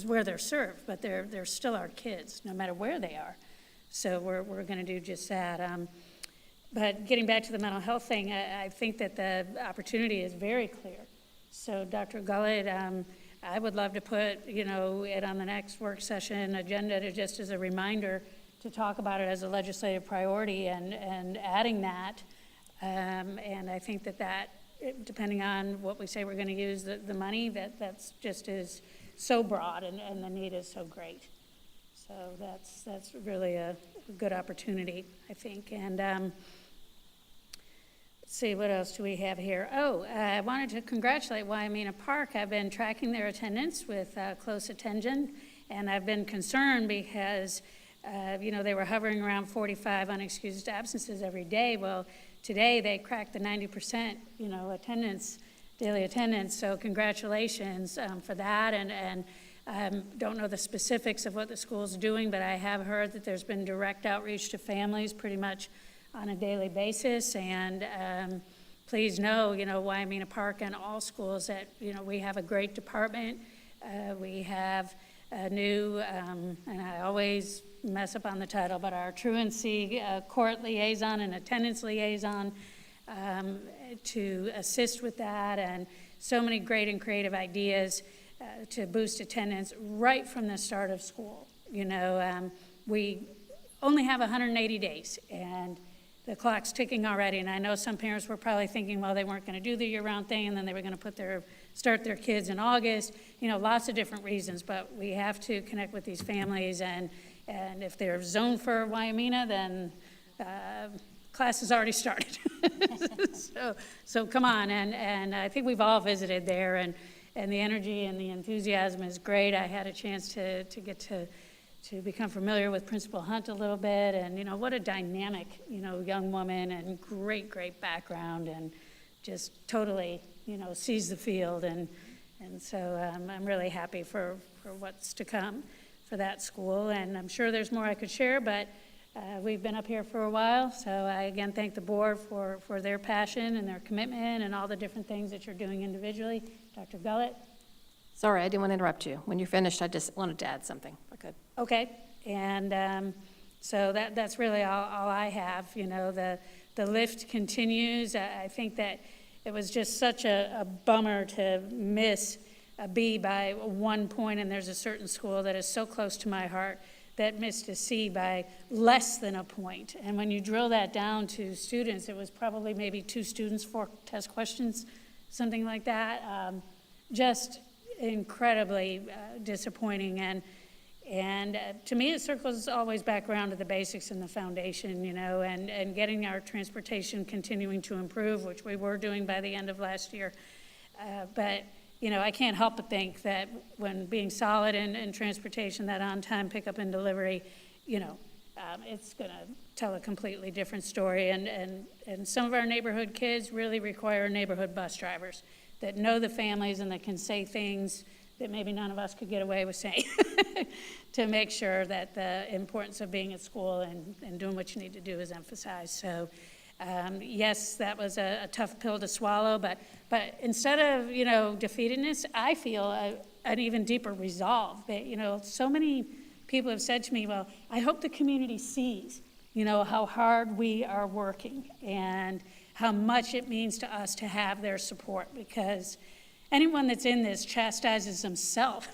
where they're served, but they're still our kids, no matter where they are. So we're going to do just that. But getting back to the mental health thing, I think that the opportunity is very clear. So Dr. Gullett, I would love to put, it on the next work session agenda just as a reminder to talk about it as a legislative priority and adding that. And I think that depending on what we say we're going to use the money, that's just is so broad and the need is so great. So that's really a good opportunity, I think. And let's see, what else do we have here? I wanted to congratulate Wyoming Park. I've been tracking their attendance with close attention, and I've been concerned because they were hovering around 45 unexcused absences every day. Well, today they cracked the 90%, attendance, daily attendance. So congratulations for that. And don't know the specifics of what the school's doing, but I have heard that there's been direct outreach to families pretty much on a daily basis. And please know, Wyoming Park and all schools that, we have a great department. We have a new, and I always mess up on the title, but our truancy court liaison and attendance liaison to assist with that, and so many great and creative ideas to boost attendance right from the start of school. We only have 180 days, and the clock's ticking already, and I know some parents were probably thinking, well, they weren't going to do the year-round thing, and then they were going to start their kids in August. Lots of different reasons, but we have to connect with these families, and if they're zoned for Wyoming, then class has already started. So come on, and I think we've all visited there, and the energy and the enthusiasm is great. I had a chance to get to become familiar with Principal Hunt a little bit, and what a dynamic young woman, and great background, and just totally sees the field, and so I'm really happy for what's to come for that school, and I'm sure there's more I could share, but we've been up here for a while, so I again thank the board for their passion and their commitment and all the different things that you're doing individually. Dr. Gullett? Sorry, I didn't want to interrupt you. When you're finished, I just wanted to add something, if I could. Okay, and so that's really all I have. The lift continues. I think that it was just such a bummer to miss a B by 1 point, and there's a certain school that is so close to my heart that missed a C by less than a point. And when you drill that down to students, it was probably maybe 2 students, 4 test questions, something like that. Just incredibly disappointing, and to me it circles always back around to the basics and the foundation, and getting our transportation continuing to improve, which we were doing by the end of last year. But I can't help but think that when being solid in transportation, that on-time pickup and delivery, it's going to tell a completely different story, and some of our neighborhood kids really require neighborhood bus drivers that know the families and that can say things that maybe none of us could get away with saying to make sure that the importance of being at school and doing what you need to do is emphasized. So yes, that was a tough pill to swallow, but instead of, defeatedness, I feel an even deeper resolve. That, so many people have said to me, well, I hope the community sees, how hard we are working and how much it means to us to have their support, because anyone that's in this chastises themselves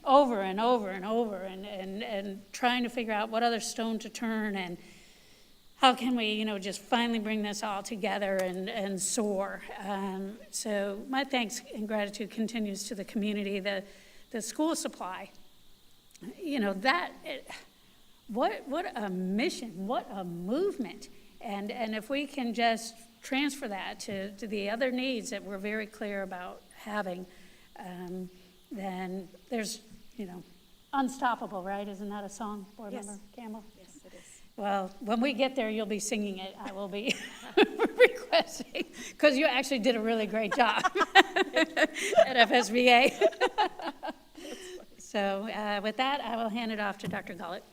over and over and over and trying to figure out what other stone to turn. And how can we, just finally bring this all together and soar? So my thanks and gratitude continues to the community, the school supply. What a mission, what a movement. And if we can just transfer that to the other needs that we're very clear about having, then there's, unstoppable, right? Isn't that a song, Board Member Campbell? Yes, it is. Well, when we get there, you'll be singing it. I will be requesting, because you actually did a really great job at FSBA. So with that, I will hand it off to Dr. Gullett.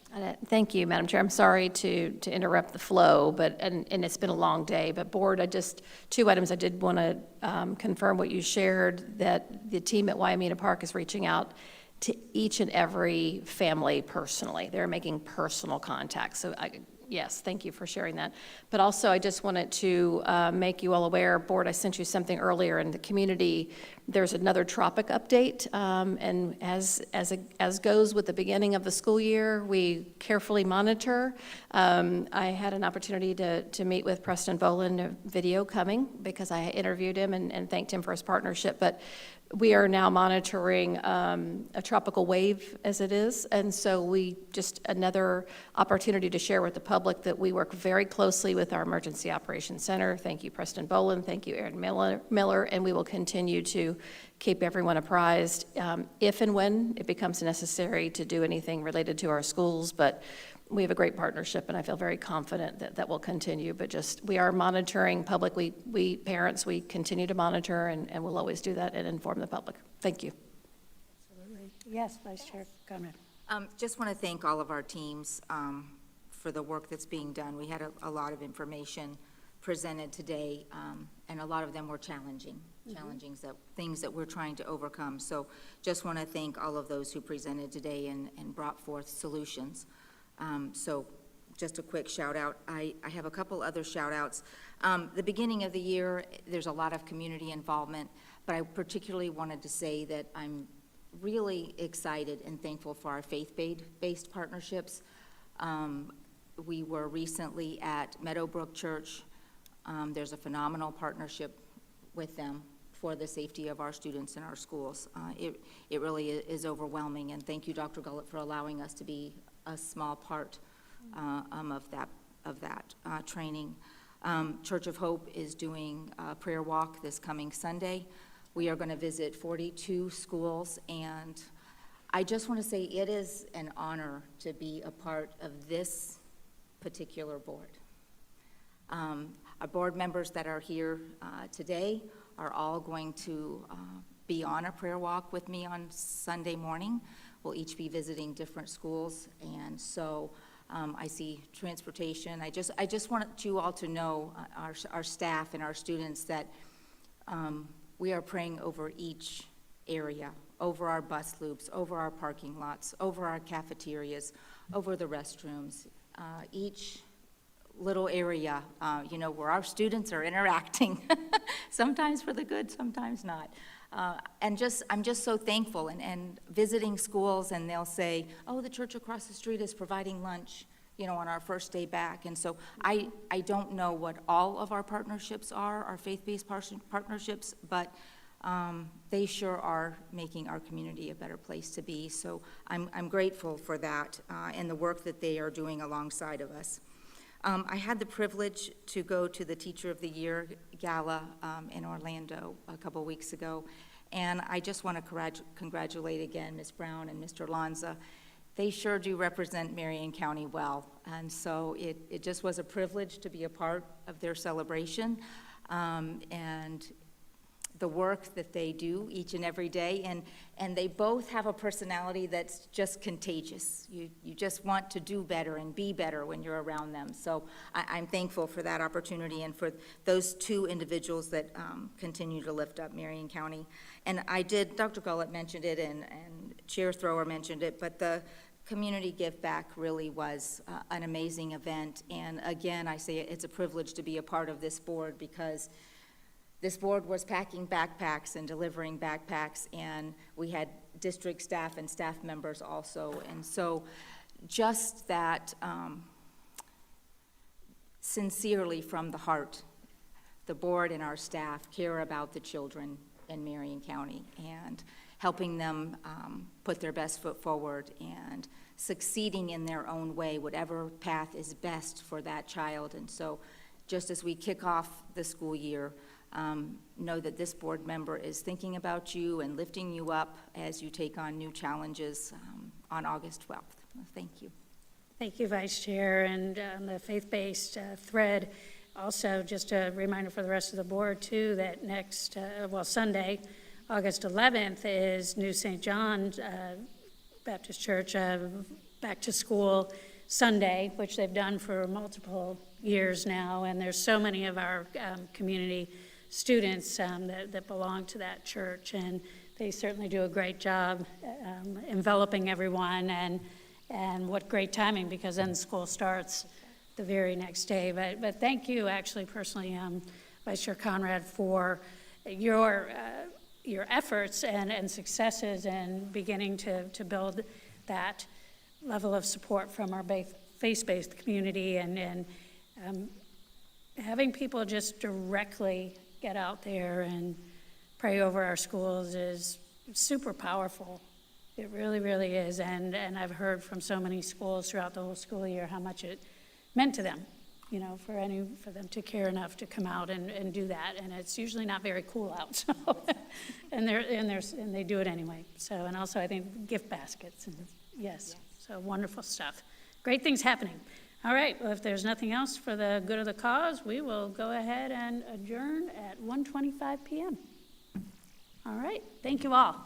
Thank you, Madam Chair. I'm sorry to interrupt the flow, and it's been a long day. But Board, two items I did want to confirm what you shared, that the team at Wyoming Park is reaching out to each and every family personally. They're making personal contact. So yes, thank you for sharing that. But also, I just wanted to make you all aware, Board, I sent you something earlier in the community. There's another tropic update, and as goes with the beginning of the school year, we carefully monitor. I had an opportunity to meet with Preston Boland, a video coming, because I interviewed him and thanked him for his partnership. But we are now monitoring a tropical wave as it is, and so another opportunity to share with the public that we work very closely with our Emergency Operations Center. Thank you, Preston Boland. Thank you, Aaron Miller, and we will continue to keep everyone apprised if and when it becomes necessary to do anything related to our schools. But we have a great partnership, and I feel very confident that will continue. But we are monitoring public. We parents, we continue to monitor, and we'll always do that and inform the public. Thank you. Absolutely. Yes, Vice Chair Conrad. Just want to thank all of our teams for the work that's being done. We had a lot of information presented today, and a lot of them were challenging things that we're trying to overcome. So just want to thank all of those who presented today and brought forth solutions. So just a quick shout out. I have a couple other shout outs. The beginning of the year, there's a lot of community involvement, but I particularly wanted to say that I'm really excited and thankful for our faith-based partnerships. We were recently at Meadowbrook Church. There's a phenomenal partnership with them for the safety of our students in our schools. It really is overwhelming, and thank you, Dr. Gullett, for allowing us to be a small part of that training. Church of Hope is doing a prayer walk this coming Sunday. We are going to visit 42 schools, and I just want to say it is an honor to be a part of this particular board. Our board members that are here today are all going to be on a prayer walk with me on Sunday morning. We'll each be visiting different schools, and so I see transportation. I just want you all to know, our staff and our students, that we are praying over each area, over our bus loops, over our parking lots, over our cafeterias, over the restrooms, each little area, where our students are interacting, sometimes for the good, sometimes not. I'm just so thankful, and visiting schools, and they'll say, oh, the church across the street is providing lunch, on our first day back. And so I don't know what all of our partnerships are, our faith-based partnerships, but they sure are making our community a better place to be. So I'm grateful for that and the work that they are doing alongside of us. I had the privilege to go to the Teacher of the Year Gala in Orlando a couple weeks ago, and I just want to congratulate again Ms. Brown and Mr. Lanza. They sure do represent Marion County well, and so it just was a privilege to be a part of their celebration, and the work that they do each and every day, and they both have a personality that's just contagious. You just want to do better and be better when you're around them. So I'm thankful for that opportunity and for those two individuals that continue to lift up Marion County. And Dr. Gullett mentioned it, and Chair Thrower mentioned it, but the Community Give Back really was an amazing event. And again, I say it's a privilege to be a part of this board, because this board was packing backpacks and delivering backpacks, and we had district staff and staff members also. And so just that sincerely from the heart, the board and our staff care about the children in Marion County and helping them put their best foot forward and succeeding in their own way, whatever path is best for that child. And so just as we kick off the school year, know that this board member is thinking about you and lifting you up as you take on new challenges on August 12th. Thank you. Thank you, Vice Chair. And the faith-based thread, also just a reminder for the rest of the board, too, that next, Sunday, August 11th, is New St. John Baptist Church Back to School Sunday, which they've done for multiple years now. And there's so many of our community students that belong to that church. And they certainly do a great job enveloping everyone. And what great timing, because then school starts the very next day. But thank you, actually, personally, Vice Chair Conrad, for your efforts and successes and beginning to build that level of support from our faith-based community and having people just directly get out there and pray over our schools is super powerful. It really, really is. And I've heard from so many schools throughout the whole school year how much it meant to them, you know, for them to care enough to come out and do that. And it's usually not very cool out, so and they do it anyway. So, and also I think gift baskets and yes, so wonderful stuff. Great things happening. All right, well, if there's nothing else for the good of the cause, we will go ahead and adjourn at 1:25 p.m. All right, thank you all.